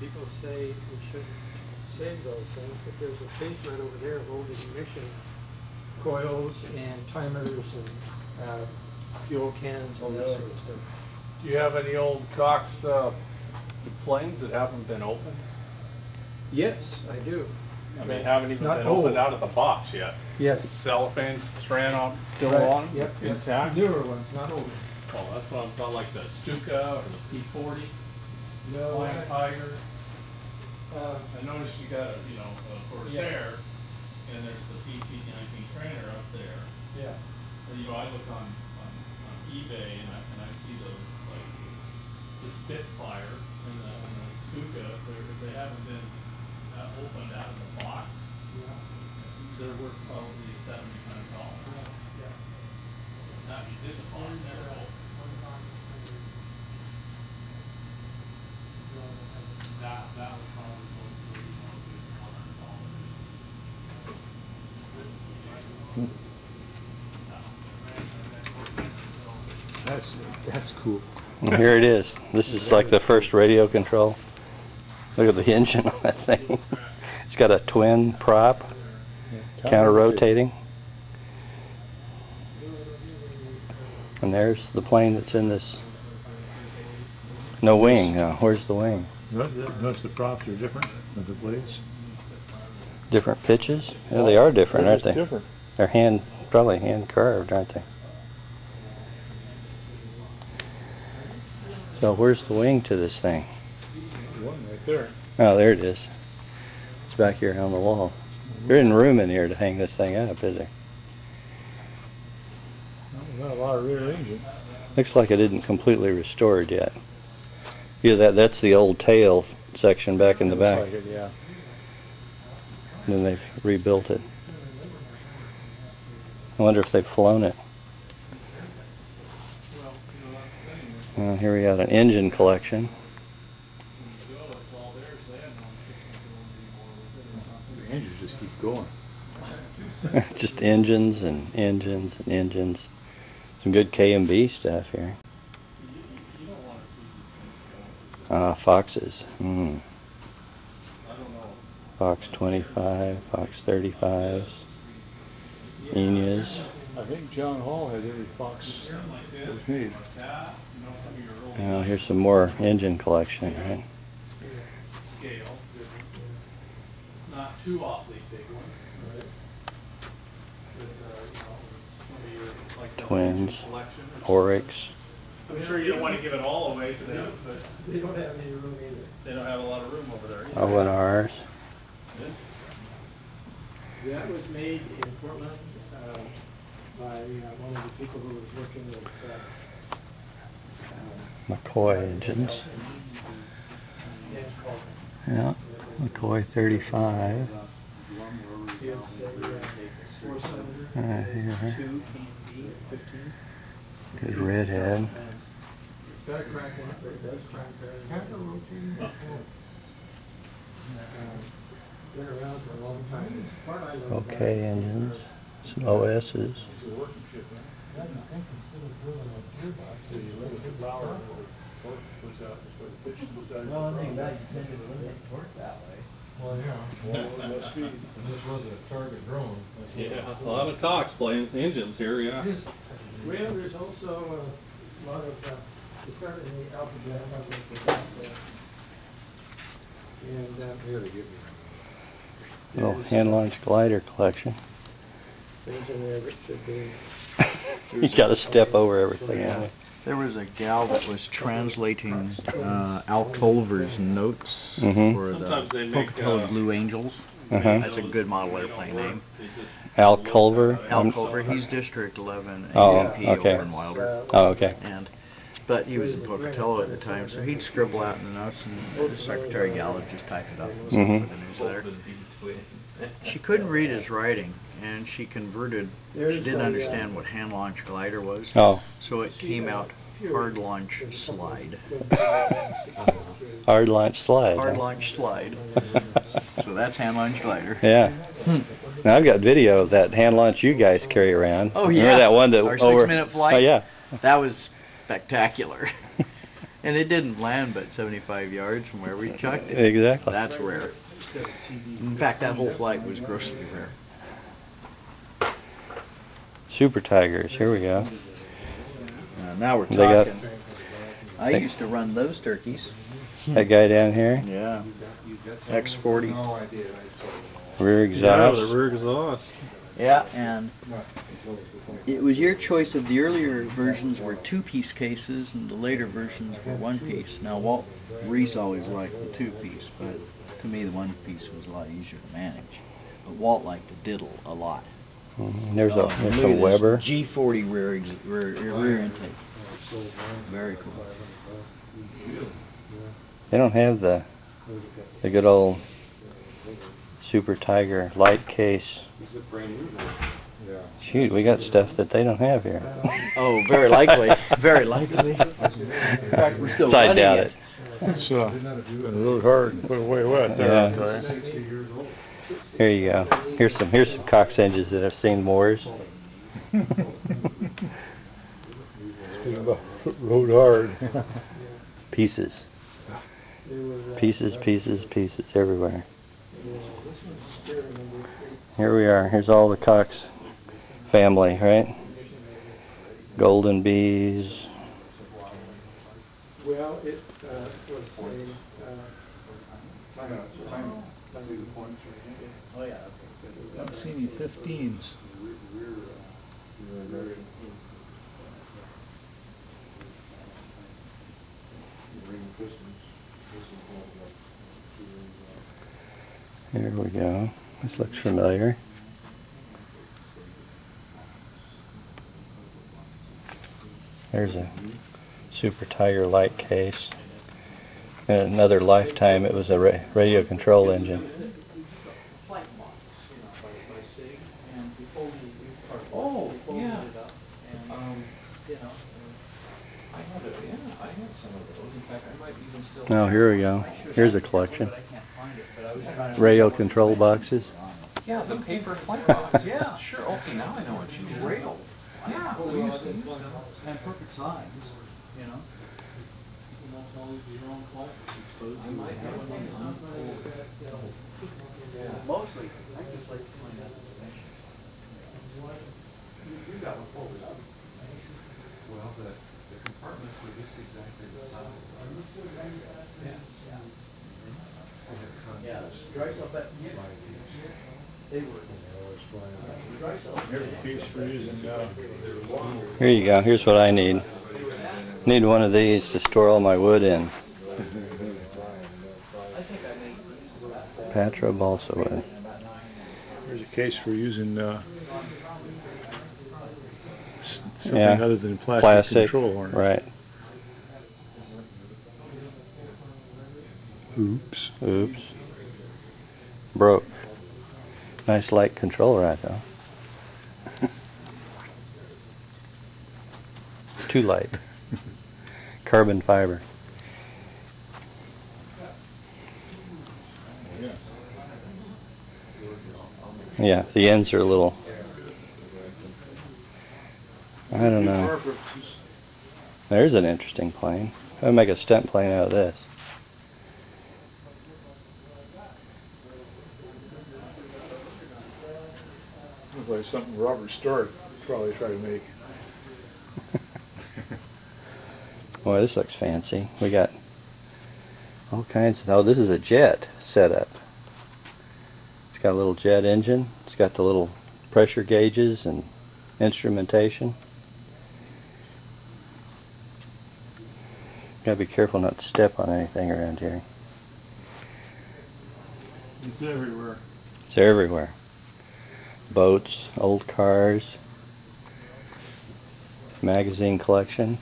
people say we shouldn't save those things, but there's a case right over there of old ignition coils and timers and fuel cans, all that sort of stuff. Do you have any old Cox planes that haven't been opened? Yes, I do. I mean, haven't even Not been old. opened out of the box yet. Yes. Cellophane's strand on, still Right. on, Yep, yep. intact. Newer ones, not older. Oh, that's what I'm talking, like the Stuka or the P40. No, Flying Tiger. I noticed you got a, a Corsair, and there's the PT-19 trainer up there. Yeah. And, I look on eBay and I see those, like the Spitfire and the Stuka, they haven't been opened out of the box. Yeah. They're worth probably $700. Yeah. That means in the box, never opened. That would probably go $100. That's cool. And here it is. This is like the first radio control. Look at the engine on that thing. It's got a twin prop, counter-rotating. And there's the plane that's in this. No wing. Where's the wing? Notice the props are different with the blades. Different pitches? Yeah, they are different, aren't they? Different. They're probably hand carved, aren't they? So where's the wing to this thing? One right there. Oh, there it is. It's back here on the wall. There isn't room in here to hang this thing up, is there? Not a lot of rear engine. Looks like it isn't completely restored yet. Yeah, that's the old tail section back in the back. Looks like it, yeah. And then they've rebuilt it. I wonder if they've flown it. Here we got an engine collection. The engines just keep going. Just engines and engines and engines. Some good K&B stuff here. Foxes. Fox 25, Fox 35s, Enyas. I think John Hall had every Fox that was made. Here's some more engine collection, right? Scale. Not too awfully big ones. Twins, Oryx. I'm sure you don't want to give it all away to them, but They don't have any room either. they don't have a lot of room over there. ONRs. That was made in Portland by one of the people who was working with McCoy engines. Yeah. McCoy 35. Right here. Good redhead. Okay engines, some OS's. Well, I think that you tended to limit torque that way. Well, yeah. Well, this wasn't a target drone. Yeah, a lot of Cox planes, engines here, yeah. Well, there's also a lot of, it started in the alphabet, and here they give you. Little hand-launched glider collection. Things in there that should be. You got to step over everything. Yeah. There was a gal that was translating Al Culver's notes for the Propeller Blue Angels. That's a good model airplane name. Al Culver? Al Culver. He's District 11 okay. over in Wilder. Oh, okay. But he was in Pocatello at the time, so he'd scribble out in the notes, and the secretary gal would just type it up and stuff for the newsletter. She couldn't read his writing, and she converted. She didn't understand what hand launch glider was. So it came out hard launch slide. Hard launch slide. Hard launch slide. So that's hand launch glider. Yeah. Now I've got video of that hand launch you guys carry around. Oh yeah. Remember that one that our 6-minute flight? Oh yeah. That was spectacular. And it didn't land but 75 yards from where we chucked it. Exactly. That's rare. In fact, that whole flight was grossly rare. Super Tigers, here we go. Now we're talking. I used to run those turkeys. That guy down here? Yeah. X40. Rear exhaust. Yeah, the rear exhaust. Yeah, and it was your choice of the earlier versions were 2-piece cases and the later versions were 1-piece. Now Walt Reese always liked the 2-piece, but to me the 1-piece was a lot easier to manage. But Walt liked the diddle a lot. There's a Weber. G40 rear intake. Very cool. They don't have the good old Super Tiger light case. Shoot, we got stuff that they don't have here. Oh, very likely. Very likely. In fact, we're still I running doubt it. It's really hard to put away wet there, I'll tell you. Here you go. Here's some Cox engines that have seen wars. Speaking about rode hard. Pieces. Pieces, pieces, pieces everywhere. Here we are. Here's all the Cox family, right? Golden Bees. Well, it was Oh yeah. I haven't seen any 15s. Here we go. This looks familiar. There's a Super Tiger light case. In another lifetime, it was a radio control engine. Oh, yeah. Oh, here we go. Here's a collection. Radio control boxes. Yeah, the paper flight box. Yeah, sure. Okay, now I know what you mean. Rail. Yeah, we used to use them. And perfect size, you know. Mostly, I just like to find out the dimensions. You got one full up. Well, the compartments were just exactly the size. Yeah, dry cell, but they were. Here you go. Here's what I need. Need one of these to store all my wood in. Patra balsa wood. There's a case for using something other than plastic control harness. Right. Oops. Oops. Broke. Nice light control rod though. Too light. Carbon fiber. Yeah, the ends are a little, I don't know. There's an interesting plane. I'll make a stunt plane out of this. Looks like something Robert Stewart probably tried to make. Boy, this looks fancy. We got all kinds of, oh, this is a jet setup. It's got a little jet engine. It's got the little pressure gauges and instrumentation. Gotta be careful not to step on anything around here. It's everywhere. It's everywhere. Boats, old cars, magazine collection,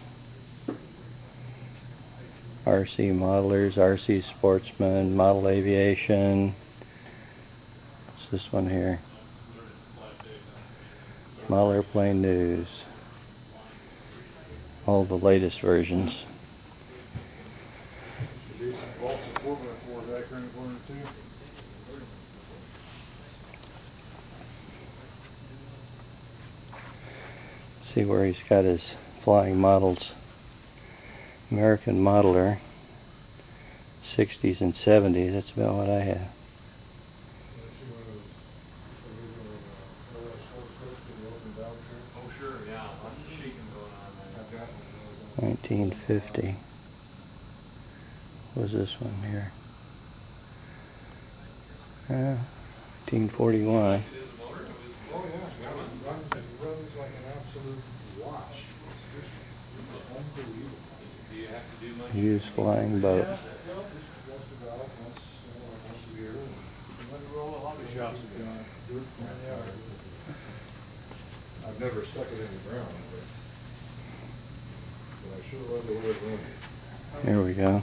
RC modelers, RC sportsmen, model aviation. What's this one here? Model airplane news. All the latest versions. See where he's got his flying models. American Modeler, 60s and 70s, that's about what I have. Oh sure, yeah, lots of shaking going on there. 1950. What was this one here? 1941. Used flying boat. I've never stuck it in the ground, but I sure love the way it runs. Here we go.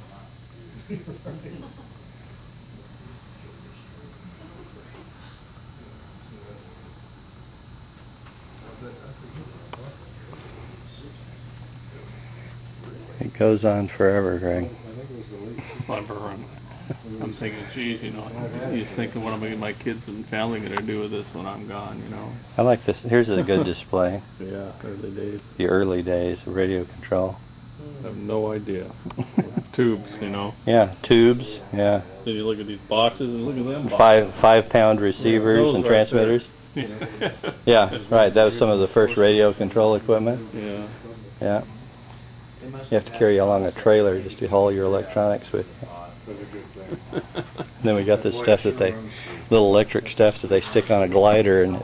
It goes on forever, Greg. It's never run. I'm thinking, geez, you know, you just think of what my kids and family going to do with this when I'm gone, you know. I like this. Here's a good display. Yeah, early days. The early days of radio control. I have no idea. Tubes, you know. Yeah, tubes. Yeah. Then you look at these boxes and look at them boxes. 5-pound receivers and transmitters. Yeah, right. That was some of the first radio control equipment. Yeah. Yeah. You have to carry along a trailer just to haul your electronics with you. And then we got this stuff that they, little electric stuff that they stick on a glider, and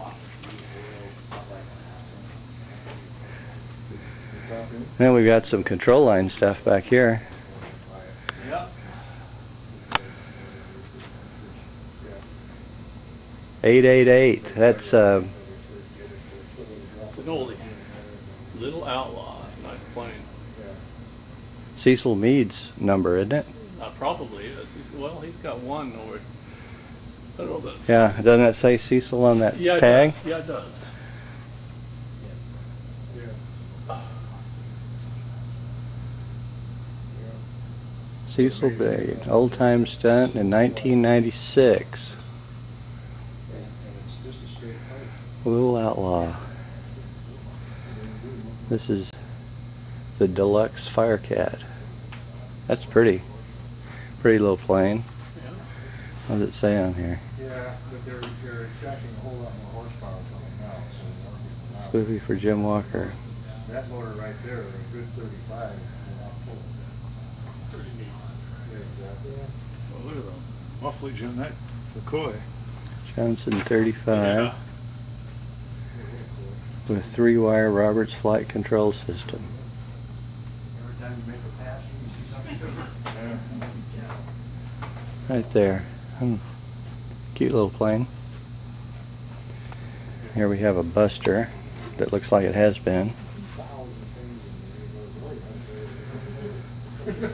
then we've got some control line stuff back here. Yeah. 888. That's It's an oldie. Little Outlaw. It's not a plane. Cecil Mead's number, isn't it? Probably is. Well, he's got one over. I don't know. That's Yeah, doesn't it say Cecil on that yeah, tag? It does. Yeah, it does. Cecil Mead, old time stunt in 1996. Little Outlaw. This is the Deluxe Firecat. That's pretty little plane. Yeah. What does it say on here? Yeah, but they're tracking a whole lot more horsepower from it now. So Spoofy for Jim Walker. that motor right there, a good 35. Pretty neat. Yeah, exactly. Well, look at them. Awfully Jeanette McCoy. Johnson 35 Yeah. with 3-wire Roberts flight control system. Every time you make a pass, you see something different. Right there. Cute little plane. Here we have a Buster that looks like it has been.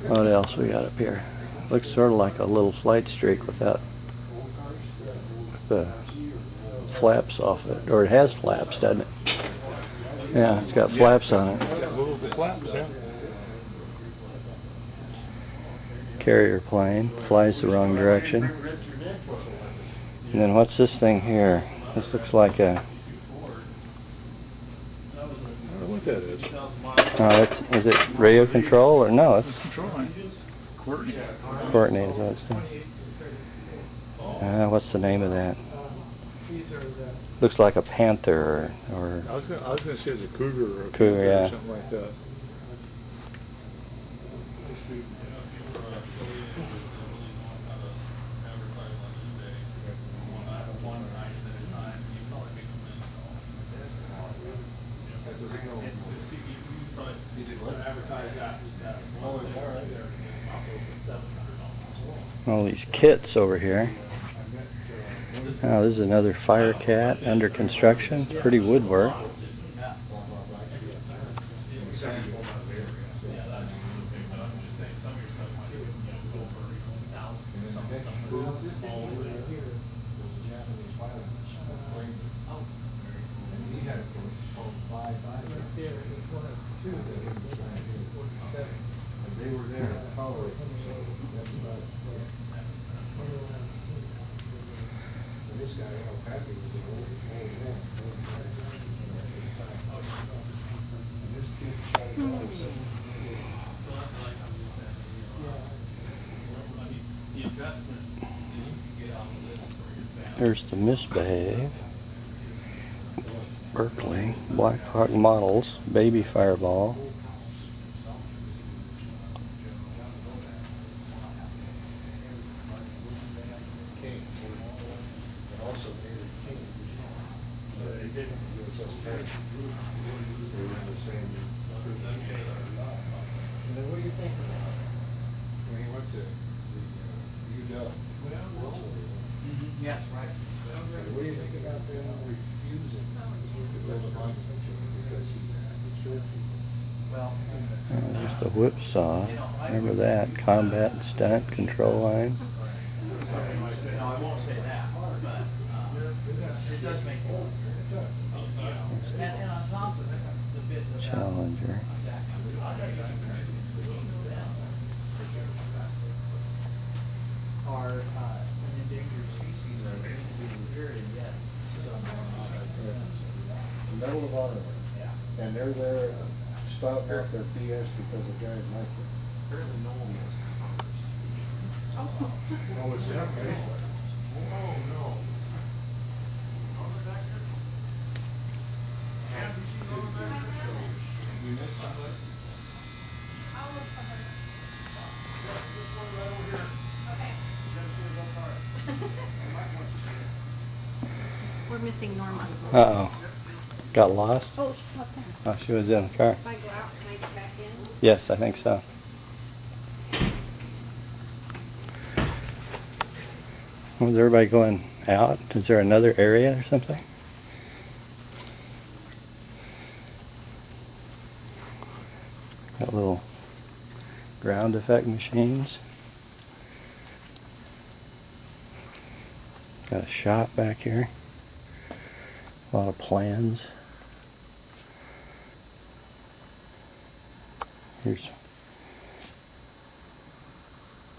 What else we got up here? Looks sort of like a little flight streak without the flaps off it, or it has flaps, doesn't it? Yeah, it's got flaps on it. It's got movable flaps, yeah. Carrier plane, flies the wrong direction. And then what's this thing here? This looks like a... I don't know what that is. Oh, is it radio control or no? It's control line. Courtney. Courtney is what it's doing. What's the name of that? Looks like a panther or I was gonna say it's a cougar or a cougar, panther yeah. or something like that. all these kits over here. Oh, this is another Fire Cat under construction. Pretty woodwork. They were there to color it. This guy, I'm happy with the old man. And this kid tried to always There's the Misbehave. Berkeley. Black Hawk Models. Baby Fireball. What do you think of that? When he went to the UW. Yes, right. What do you think about them refusing to build a monument to him because he served people? Well, There's the whipsaw. Remember that? Combat stunt control line. no, I won't say that, but it does make you. And on top of it, the bit that Challenger. are an endangered species are going to be revered and yet The Medal of Honor. Yeah. And they're there spouting off their BS because the guy might. Apparently no one was Oh, is that right? Oh, no. We missed somebody? I'll look for her. This one right over here. Okay. We're missing Norma. Uh-oh. Got lost? Oh, she's up there. Oh, she was in the car. If I go out, can I get back in? Yes, I think so. Was everybody going out? Is there another area or something? Got little ground effect machines. Got a shop back here. A lot of plans. This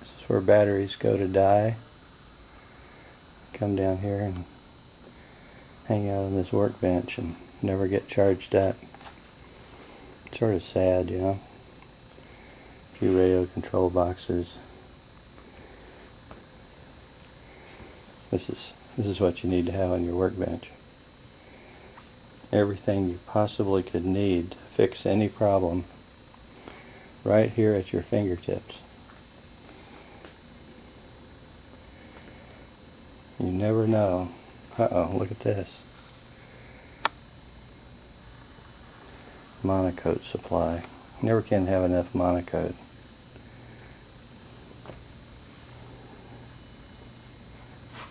is where batteries go to die. Come down here and hang out on this workbench and never get charged up. It's sort of sad, you know. A few radio control boxes. This is what you need to have on your workbench. Everything you possibly could need to fix any problem right here at your fingertips. You never know. Uh-oh, look at this. Monocoat supply. Never can have enough monocoat.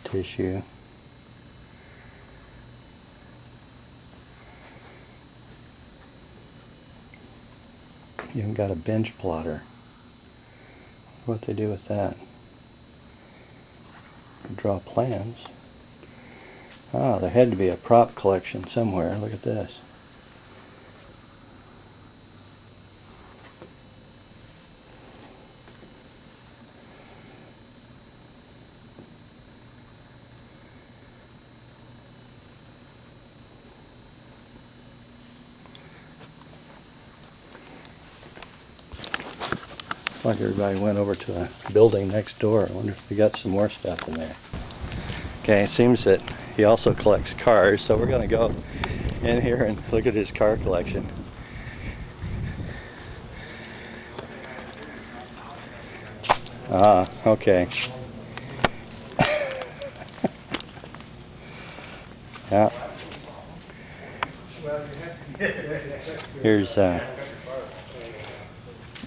Tissue. Even got a bench plotter. What they do with that? Draw plans. Oh, there had to be a prop collection somewhere. Look at this. Looks like everybody went over to the building next door. I wonder if they got some more stuff in there. Okay, it seems that he also collects cars, so we're going to go in here and look at his car collection. Ah, okay. Yeah.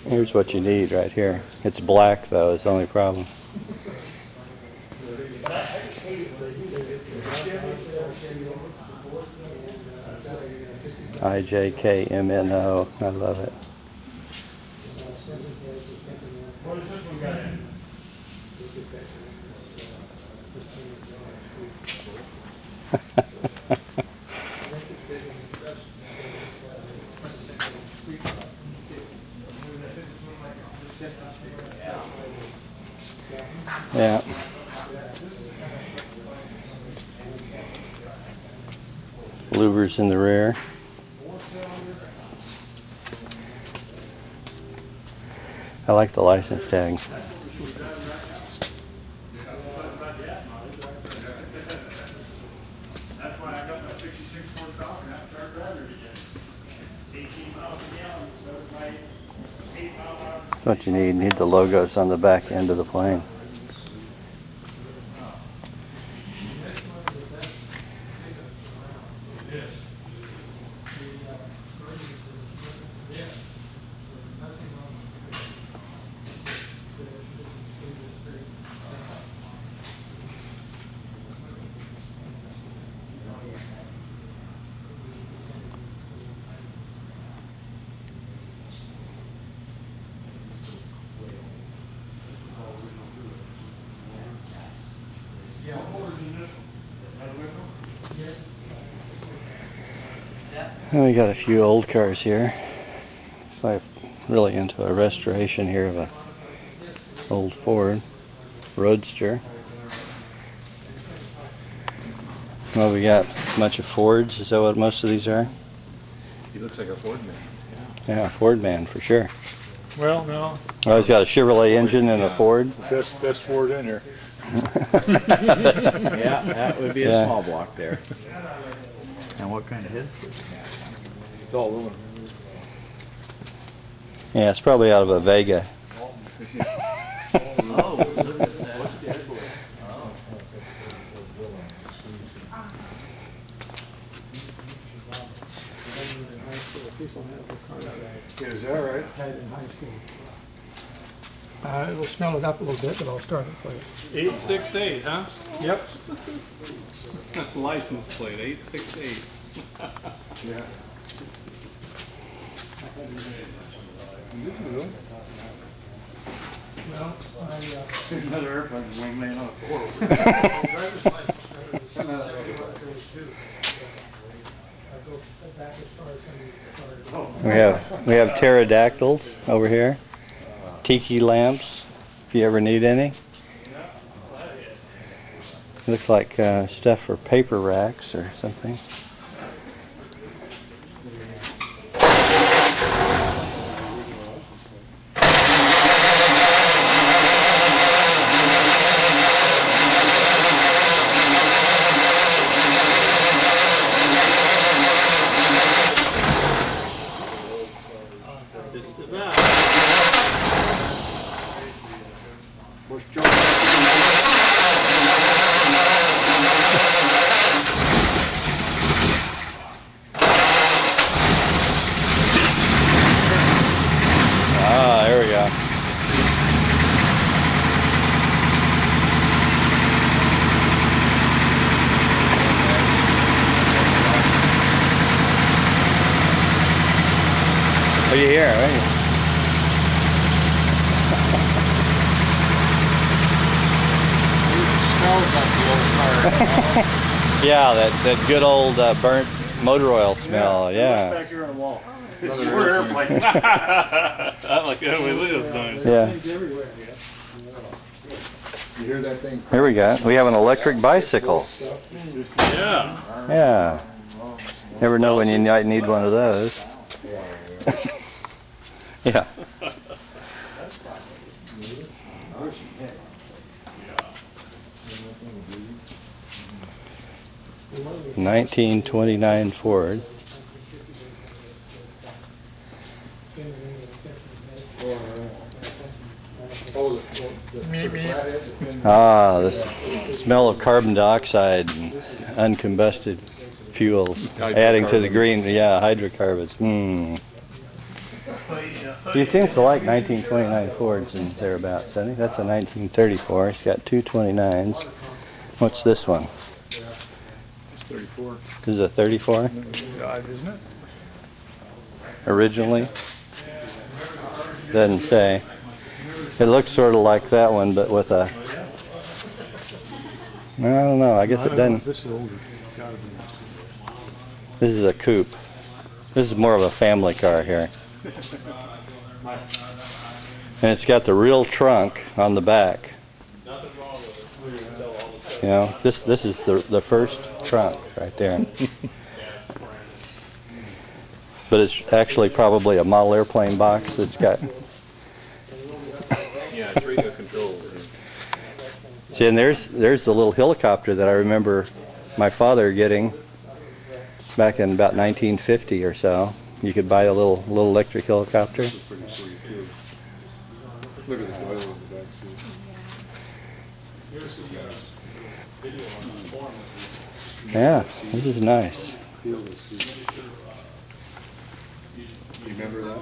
Here's what you need right here. It's black though, is the only problem. IJKMNO, I love it. Yeah. Louvers in the rear. I like the license tag. That's what you need. You need the logos on the back end of the plane. And we got a few old cars here. So I'm really into a restoration here of a old Ford Roadster. Well, we got a bunch of Fords. Is that what most of these are? He looks like a Ford man. Yeah, Ford man for sure. Well, no. Oh, he's got a Chevrolet engine and a Ford. Best Ford in here. Yeah, that would be a small block there. And what kind of head? It's all aluminum. Yeah, it's probably out of a Vega. Oh, look at that. Is that right? It'll smell it up a little bit, but I'll start it for you. 868, huh? Yep. License plate, 868. Yeah. Well, Another airplane wingman on a Ford. driver's license. We have pterodactyls over here. Tiki lamps, if you ever need any. Looks like stuff for paper racks or something. Are you here, are you? It smells like the old car. Yeah, that good old burnt motor oil smell. Yeah. Back here on the wall. We're airplanes. I like that way Leo's doing. Yeah. You hear that thing? Here we go. We have an electric bicycle. Yeah. Yeah. Never know when you might need one of those. Yeah. 1929 Ford. Ah, the smell of carbon dioxide and uncombusted fuels adding to the green, yeah, hydrocarbons. He seems to like 1929 Fords and thereabouts, doesn't he? That's a 1934. He's got two 29s. What's this one? It's 34. This is a 34? Isn't it? Originally? Doesn't say. It looks sort of like that one, but with a... I don't know. I guess it doesn't. This is older. This is a coupe. This is more of a family car here. And it's got the real trunk on the back. You know, this is the first trunk right there. But it's actually probably a model airplane box that's got... Yeah, it's radio controlled. See, and there's the little helicopter that I remember my father getting back in about 1950 or so. You could buy a little electric helicopter. Look at the oil in the back seat. Yeah, this is nice. You remember that?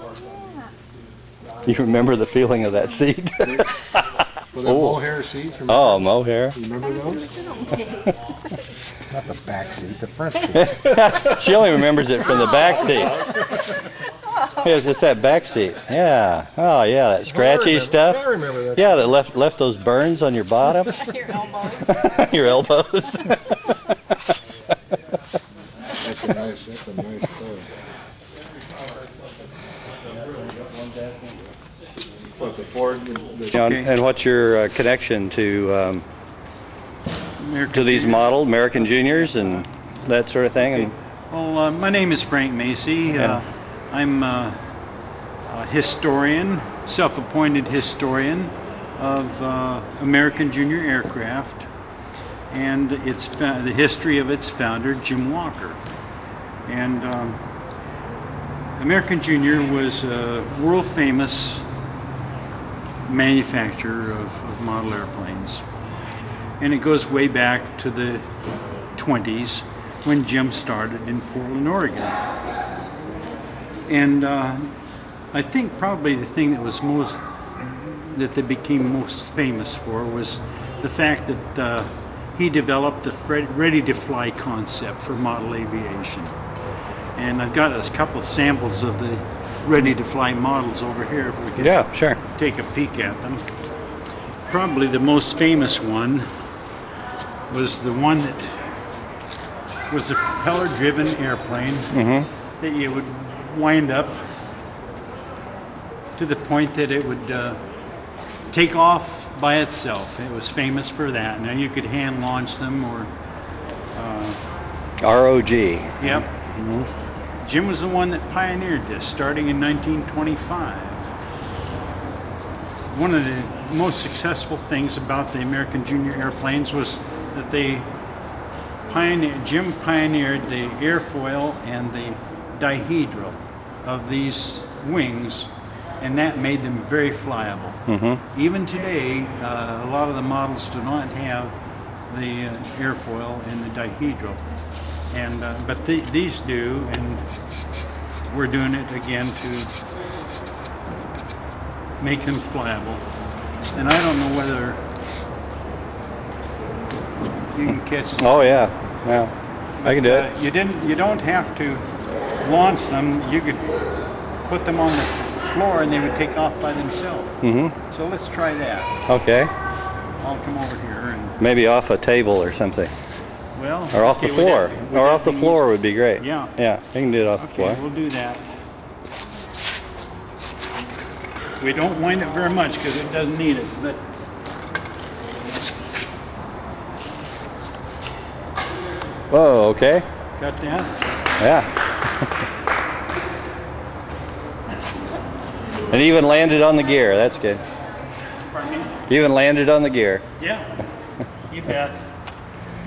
You remember the feeling of that seat? Well, that mohair seats, remember? Oh, mohair. You remember those? Not the back seat, the front seat. She only remembers it from the back seat. Yes, it's that back seat. Yeah. Oh, yeah, that scratchy stuff. I remember that. Yeah, that left those burns on your bottom. Your elbows. Your elbows. That's a nice car. What, the Ford? And what's your connection to these models, American Juniors and that sort of thing? Okay. Well, my name is Frank Macy. Yeah. I'm a historian, self-appointed historian of American Junior aircraft and the history of its founder, Jim Walker. And American Junior was a world-famous manufacturer of model airplanes. And it goes way back to the 20s when Jim started in Portland, Oregon. And I think probably the thing that they became most famous for was the fact that he developed the ready-to-fly concept for model aviation. And I've got a couple of samples of the ready-to-fly models over here if we could take a peek at them. Probably the most famous one was the one that was a propeller-driven airplane that you would wind up to the point that it would take off by itself. It was famous for that. Now you could hand launch them or... ROG. Yep. Jim was the one that pioneered this, starting in 1925. One of the most successful things about the American Junior airplanes was that Jim pioneered the airfoil and the dihedral of these wings, and that made them very flyable. Even today, a lot of the models do not have the airfoil and the dihedral. And but these do, and we're doing it again to make them flyable. And I don't know whether you can catch this. Oh yeah, I can do it. You don't have to launch them. You could put them on the floor and they would take off by themselves. So let's try that. Okay. I'll come over here and maybe off a table or something. Well, or off the floor. Or off the floor would be great. Yeah. Yeah, you can do it off the floor. Okay, we'll do that. We don't wind it very much because it doesn't need it, but whoa, okay. got that? Yeah. And even landed on the gear, that's good. Pardon me? Even landed on the gear. Yeah, you bet.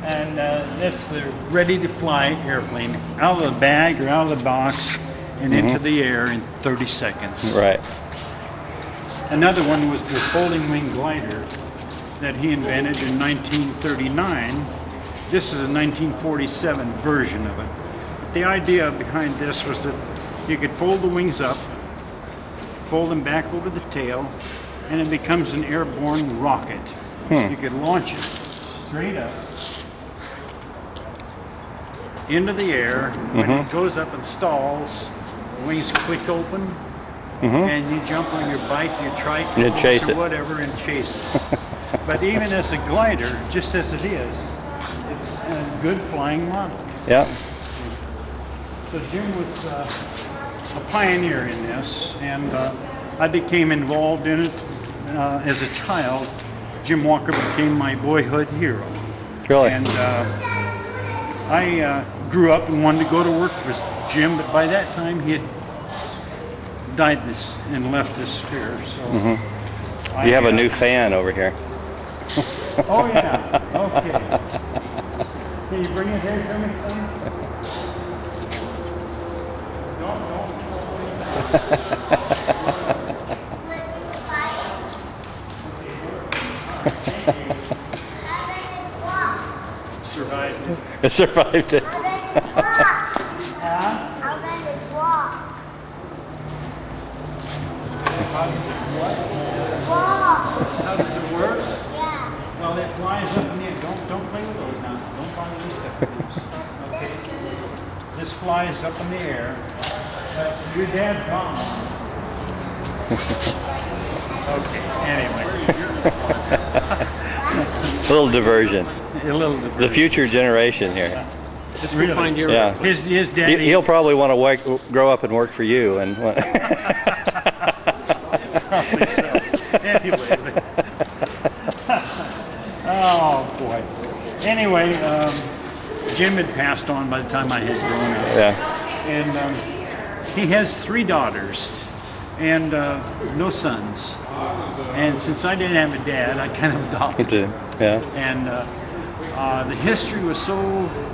And that's the ready-to-fly airplane. Out of the bag or out of the box and into the air in 30 seconds. Right. Another one was the folding wing glider that he invented in 1939. This is a 1947 version of it. But the idea behind this was that you could fold the wings up, fold them back over the tail, and it becomes an airborne rocket. You could launch it straight up into the air. When it goes up and stalls, the wings click open, and you jump on your bike, your trike, or whatever, and chase it. But even as a glider, just as it is, it's a good flying model. Yeah. So Jim was a pioneer in this, and I became involved in it as a child. Jim Walker became my boyhood hero. Really? And I grew up and wanted to go to work for Jim, but by that time he had died and left this sphere. So you have a new fan over here. Oh yeah, okay. Can you bring it here for me, son? Survived it. It survived it. How does it work? Yeah. Well, it flies up in the air. Don't play with those now. Don't follow these techniques. Okay. This flies up in the air. Your dad's gone. Okay. Anyway. A little diversion. A little diversion. The future generation here. Just really? Find your his daddy. He'll probably want to grow up and work for you and. Probably so. Anyway. Oh boy. Anyway, Jim had passed on by the time I had grown up. Yeah. And he has 3 daughters and no sons. And since I didn't have a dad, I kind of adopted him. Yeah. And the history was so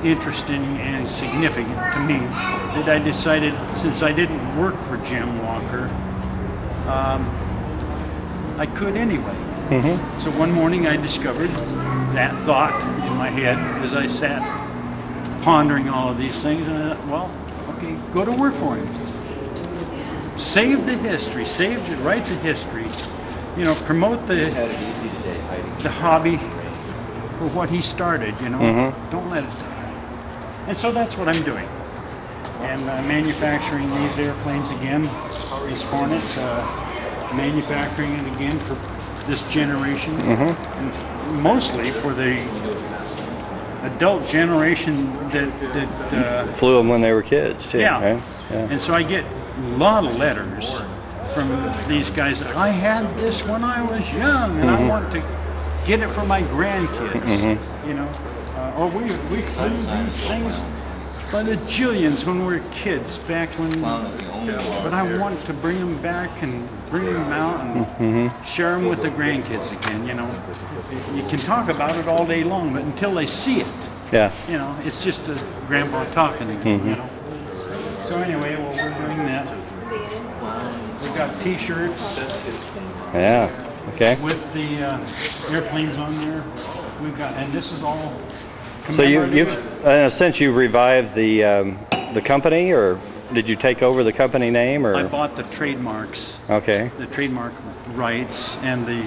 interesting and significant to me that I decided, since I didn't work for Jim Walker, I could anyway. So one morning I discovered that thought in my head as I sat pondering all of these things, and I thought, well, okay, go to work for him. Save the history, write the history, you know, promote the hobby for what he started, you know, don't let it die. And so that's what I'm doing. And manufacturing these airplanes again, these Hornets, manufacturing it again for this generation, and mostly for the adult generation that flew them when they were kids too. Yeah. Right? Yeah. And so I get a lot of letters from these guys. I had this when I was young, and I want to get it for my grandkids. You know, or we flew these things by the jillions when we were kids back when. But I want to bring them back and bring them out and share them with the grandkids again. You know, you can talk about it all day long, but until they see it, you know, it's just a grandpa talking again. You know. So anyway, well, we're doing that. We've got T-shirts. Yeah. Okay. With the airplanes on there. We've got, and this is all. So you've, in a sense, you revived the company, or did you take over the company name, or? I bought the trademarks. Okay. The trademark rights and the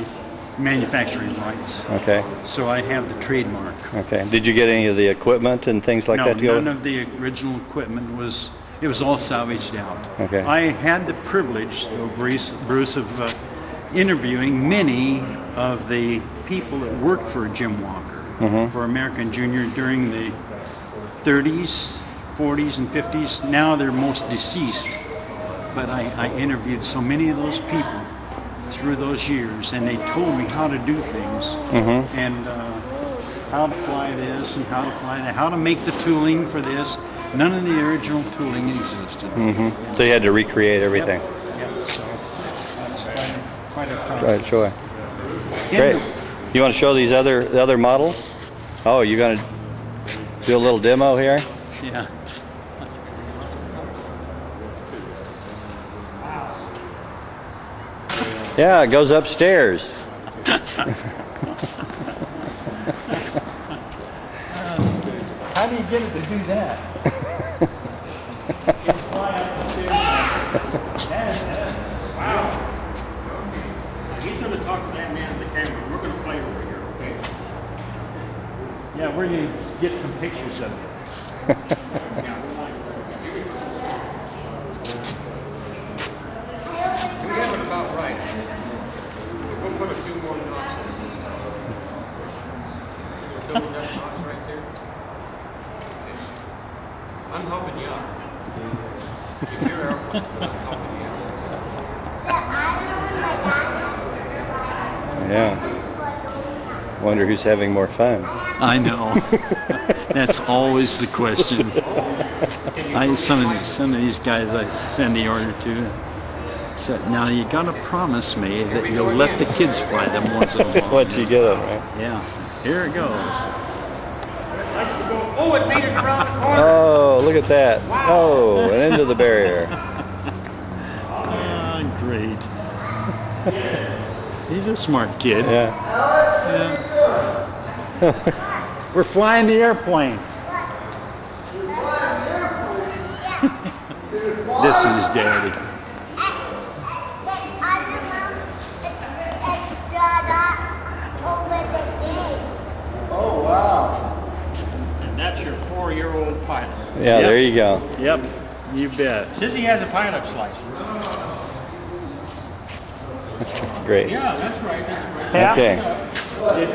manufacturing rights. Okay. So I have the trademark. Okay. Did you get any of the equipment and things like that? No, none of the original equipment was. It was all salvaged out. Okay. I had the privilege, though, Bruce, of interviewing many of the people that worked for Jim Walker. for American Junior during the 30s, 40s, and 50s. Now they're most deceased. But I interviewed so many of those people through those years, and they told me how to do things, and how to fly this and how to fly that, how to make the tooling for this. None of the original tooling existed. So you had to recreate everything. Yep. So that's quite a process. Right, sure. Great. You want to show these other models? Oh, you're going to do a little demo here? Yeah. Yeah, it goes upstairs. How do you get it to do that? You fly up the stairs. Wow. He's going to talk to that man in the camera. We're going to play over here, okay? Yeah, we're going to get some pictures of it. We have it about right. We'll put a few more knots in it this time. Those that knots right there. I'm helping you out. If you're airplane, I'm helping you out. Yeah. Wonder who's having more fun. I know. That's always the question. Some of these guys I send the order to said, now you gotta promise me that you'll let the kids fly them once in a while. Once you get them, right? Yeah. Here it goes. Oh, it made it around the corner. Oh, look at that. Wow. Oh, and into the barrier. Great. He's a smart kid. Yeah. We're flying the airplane. This is Daddy. Oh, wow. And that's your 4-year-old pilot. Yeah, there you go. Yep, you bet. Says he has a pilot's license. Great. Yeah, that's right, that's right. Okay.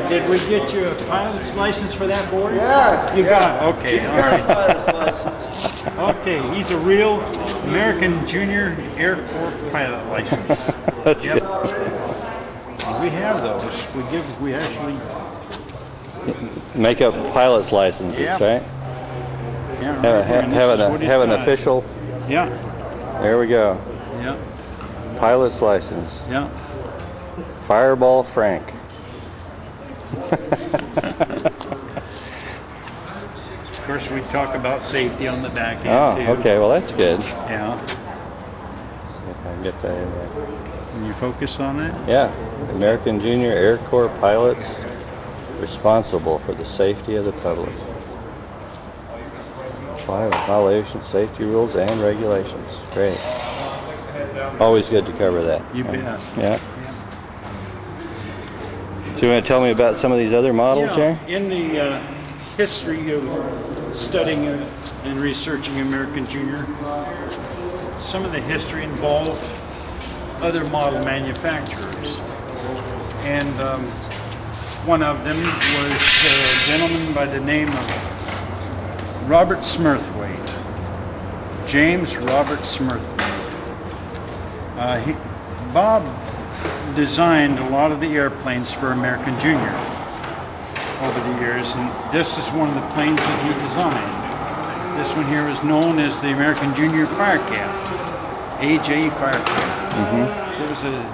Did we get you a pilot's license for that board? Yeah. You got it. Okay. He's all got right. a pilot's license. Okay, he's a real American Junior Air Corps pilot license. That's Yep. good. We have those. We actually Make up pilot's licenses, Yep. right? Yeah, Have an official. Yeah. There we go. Yeah. Pilot's license. Yeah. Fireball Frank. Of course, we talk about safety on the back end Oh, too. okay. Well, that's good. Yeah. See if I can get that in there. Can you focus on it? Yeah. American Junior Air Corps pilots responsible for the safety of the public. Violation safety rules and regulations. Great. Always good to cover that. You bet. Yeah. So you want to tell me about some of these other models here? In the history of studying and researching American Junior, some of the history involved other model manufacturers. And one of them was a gentleman by the name of Robert Smurthwaite. James Robert Smurthwaite. Bob designed a lot of the airplanes for American Junior over the years, and this is one of the planes that he designed. This one here is known as the American Junior Firecat, AJ Firecat. It was a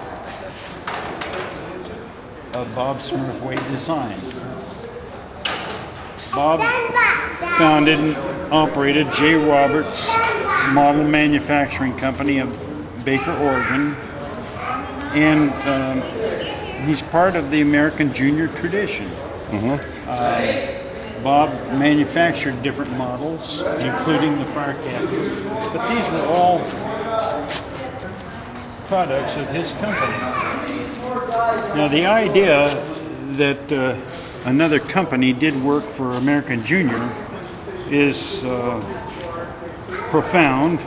Bob Smurthwaite design. Bob founded and operated J. Roberts Model Manufacturing Company of Baker, Oregon, and he's part of the American Junior tradition. Bob manufactured different models, including the Firecat, but these were all products of his company. Now, the idea that another company did work for American Junior is profound,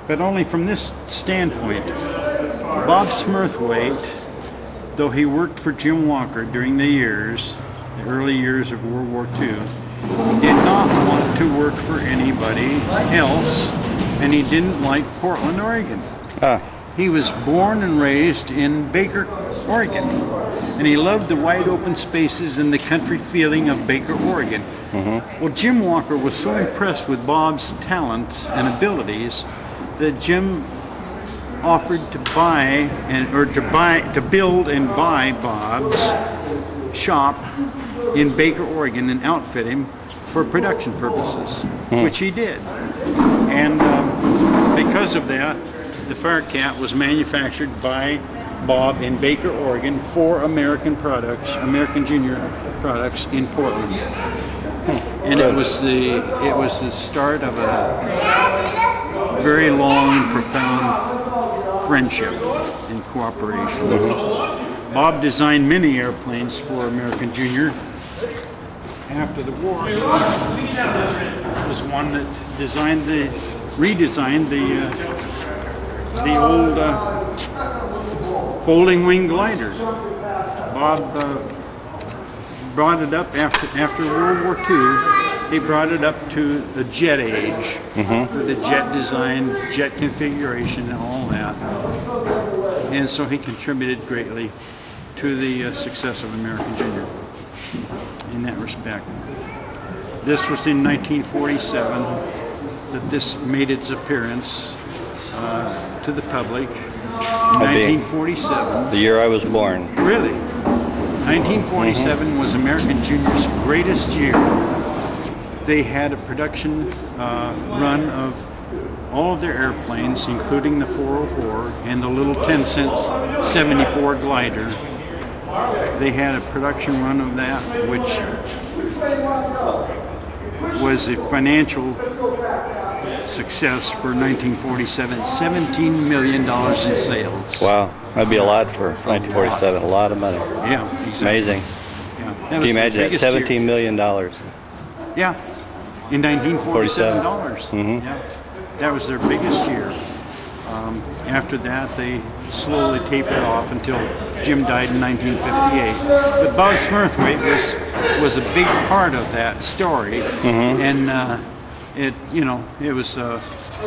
but only from this standpoint. Bob Smurthwaite, though he worked for Jim Walker during the years, the early years of World War II, did not want to work for anybody else, and he didn't like Portland, Oregon. He was born and raised in Baker, Oregon, and he loved the wide open spaces and the country feeling of Baker, Oregon. Well, Jim Walker was so impressed with Bob's talents and abilities that Jim offered to build and buy Bob's shop in Baker, Oregon, and outfit him for production purposes, which he did. And because of that, the Firecat was manufactured by Bob in Baker, Oregon for American products, American Junior products in Portland. And it was the start of a very long and profound friendship and cooperation. Bob designed many airplanes for American Junior. After the war, he was one that redesigned the old folding wing glider. Bob brought it up after World War II. He brought it up to the jet age, with the jet design, jet configuration, and all that. And so he contributed greatly to the success of American Junior in that respect. This was in 1947 that this made its appearance to the public. 1947. The year I was born. Really? 1947 was American Junior's greatest year. They had a production run of all of their airplanes, including the 404 and the little 10-cent 74 glider. They had a production run of that, which was a financial success for 1947. $17 million in sales. Wow, that'd be a lot for 1947. A lot of money. Yeah, exactly. Amazing. Yeah. Can you imagine that? $17 million. Yeah, in 1947 dollars. Yeah, that was their biggest year. After that, they slowly tapered off until Jim died in 1958. But Bob Smurthwaite was a big part of that story, and it was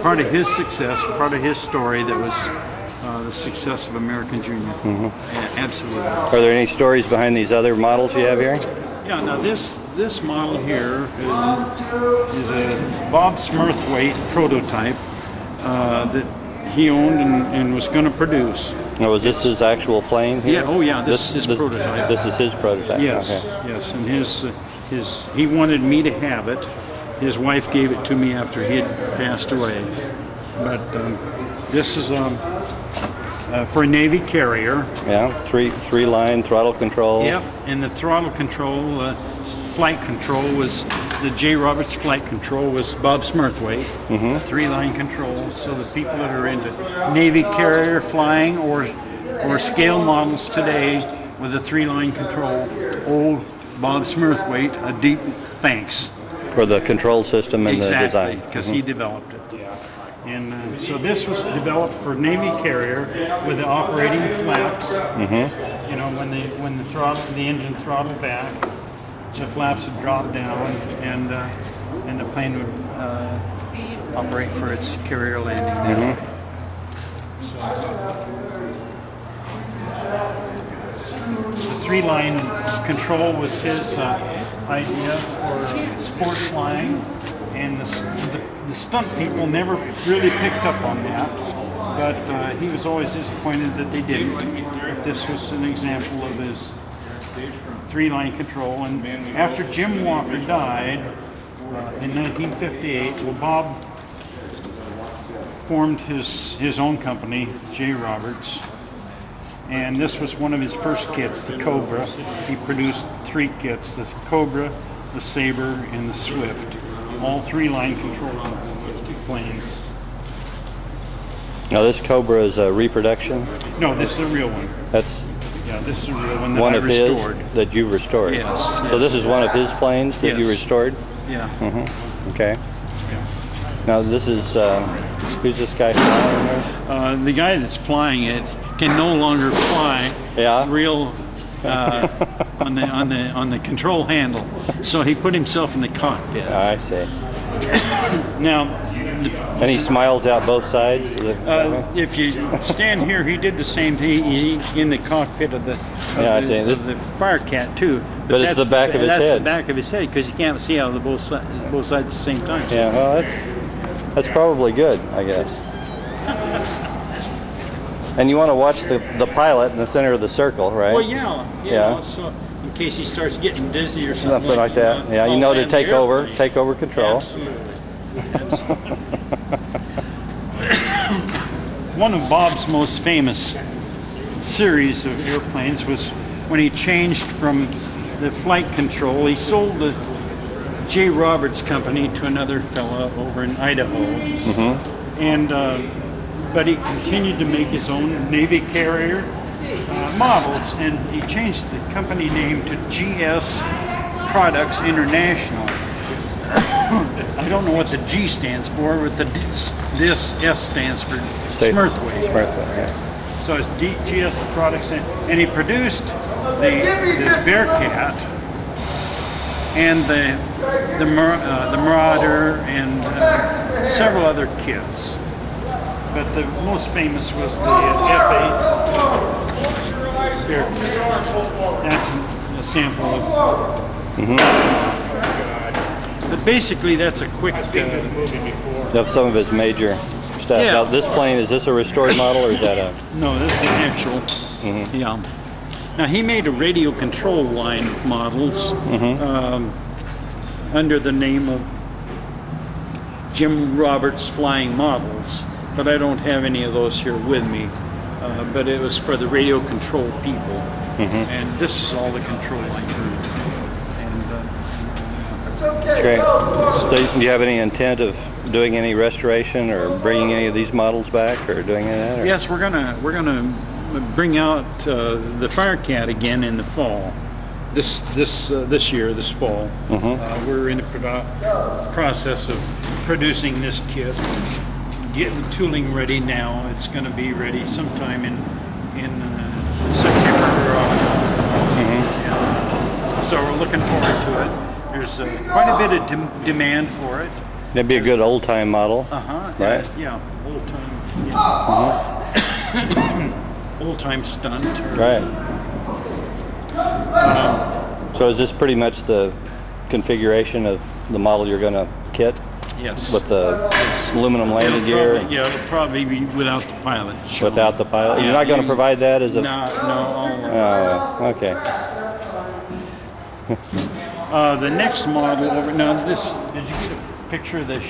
part of his success, part of his story that was the success of American Junior. Absolutely. Are there any stories behind these other models you have here? Yeah. Now this model here is a Bob Smurthwaite prototype that he owned and was going to produce. Now, was this his actual plane here? Yeah. Oh, yeah. This is his prototype. This is his prototype. Yes. Okay. Yes. And he wanted me to have it. His wife gave it to me after he had passed away. But this is for a Navy carrier. Yeah. Three-line throttle control. Yep. And the throttle control, flight control was the J. Roberts flight control was Bob Smurthwaite. Three-line control. So the people that are into Navy carrier flying or scale models today with a three-line control, old Bob Smurthwaite, a deep thanks. For the control system and the design. Exactly, because he developed it. And so this was developed for Navy carrier with the operating flaps. You know, when the engine throttled back, the flaps would drop down, and the plane would operate for its carrier landing. The three-line control was his idea for sport flying, and the stunt people never really picked up on that, but he was always disappointed that they didn't. But this was an example of his three-line control. And after Jim Walker died in 1958, well, Bob formed his own company, J. Roberts, and this was one of his first kits, the Cobra. He produced 3 kits, the Cobra, the Sabre, and the Swift, all three-line control planes. Now this Cobra is a reproduction? No, this is a real one. Yeah, this is a real one that I restored. His that you restored? Yes. So this is one of his planes that you restored? Yeah. Okay. Yeah. Now this is, who's this guy flying there? The guy that's flying it can no longer fly real on the control handle. So he put himself in the cockpit. I see. Now, and he smiles out both sides? If you stand here, he did the same thing in the cockpit of the Firecat too. But it's the back of his head. That's the back of his head, because you can't see out of both sides at the same time. Yeah, well, that's probably good, I guess. And you want to watch the pilot in the center of the circle, right? Well, yeah. So in case he starts getting dizzy or something like that. Yeah, you know to take over control. Absolutely. One of Bob's most famous series of airplanes was when he changed from the flight control. He sold the J. Roberts company to another fella over in Idaho, and but he continued to make his own Navy carrier models, and he changed the company name to GS Products International. I don't know what the G stands for, but this S stands for Smurthwaite. Yeah. So it's GS Products, and he produced the Bearcat and the Marauder and several other kits. But the most famous was the F8 Bearcat. That's a sample of. But basically, that's a quick. I've seen this movie before. Of some of his major stuff. Yeah. Now, this plane, is this a restored model or is that a? No, this is an actual. Yeah. Now he made a radio control line of models under the name of Jim Roberts Flying Models, but I don't have any of those here with me. But it was for the radio control people, and this is all the control I do. Great. So do you have any intent of doing any restoration or bringing any of these models back or doing any of that? Or? Yes, we're gonna bring out the Firecat again in the fall. This year, this fall. We're in the process of producing this kit, getting the tooling ready now. It's going to be ready sometime in September or October. So we're looking forward to it. There's quite a bit of demand for it. That'd be a good old-time model, right? Yeah, old-time. Old-time stunt. Right. So is this pretty much the configuration of the model you're going to kit? Yes. With the aluminum landing gear? Yeah, it'll probably be without the pilot. Sure. Without the pilot? You're not going to provide that as a... No. Okay. The next model over now. Did you get a picture of this?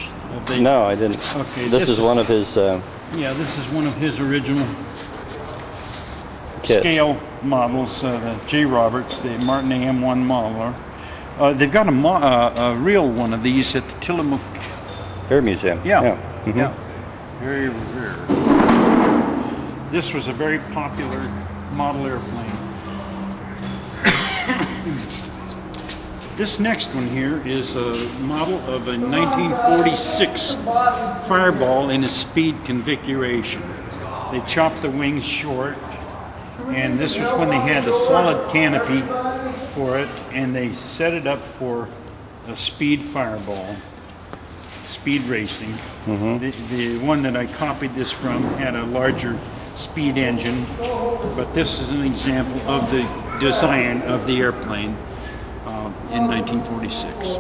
No, I didn't. Okay. This is one of his. Yeah, this is one of his original kits. Scale models. The J. Roberts, the Martin AM1 modeler. They've got a real one of these at the Tillamook Air Museum. Yeah. Very rare. This was a very popular model airplane. This next one here is a model of a 1946 Fireball in a speed configuration. They chopped the wings short, and this was when they had a solid canopy for it, and they set it up for a speed Fireball, speed racing. The one that I copied this from had a larger speed engine, but this is an example of the design of the airplane. In 1946.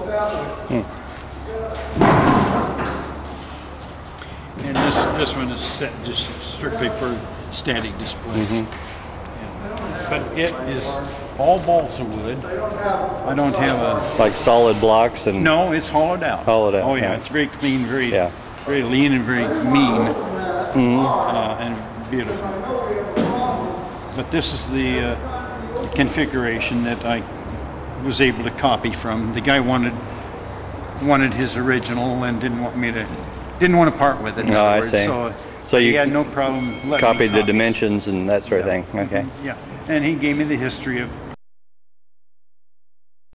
And this one is set just strictly for static display. But it is all balsa wood. I don't have a... Like solid blocks and... No, it's hollowed out. Hollowed out. Oh yeah, it's very clean, very lean and very mean. And beautiful. But this is the configuration that I was able to copy from. The guy wanted his original and didn't want to part with it. No, I see. So you he had no problem letting copied me the dimensions and that sort of thing. Okay. Yeah, and he gave me the history of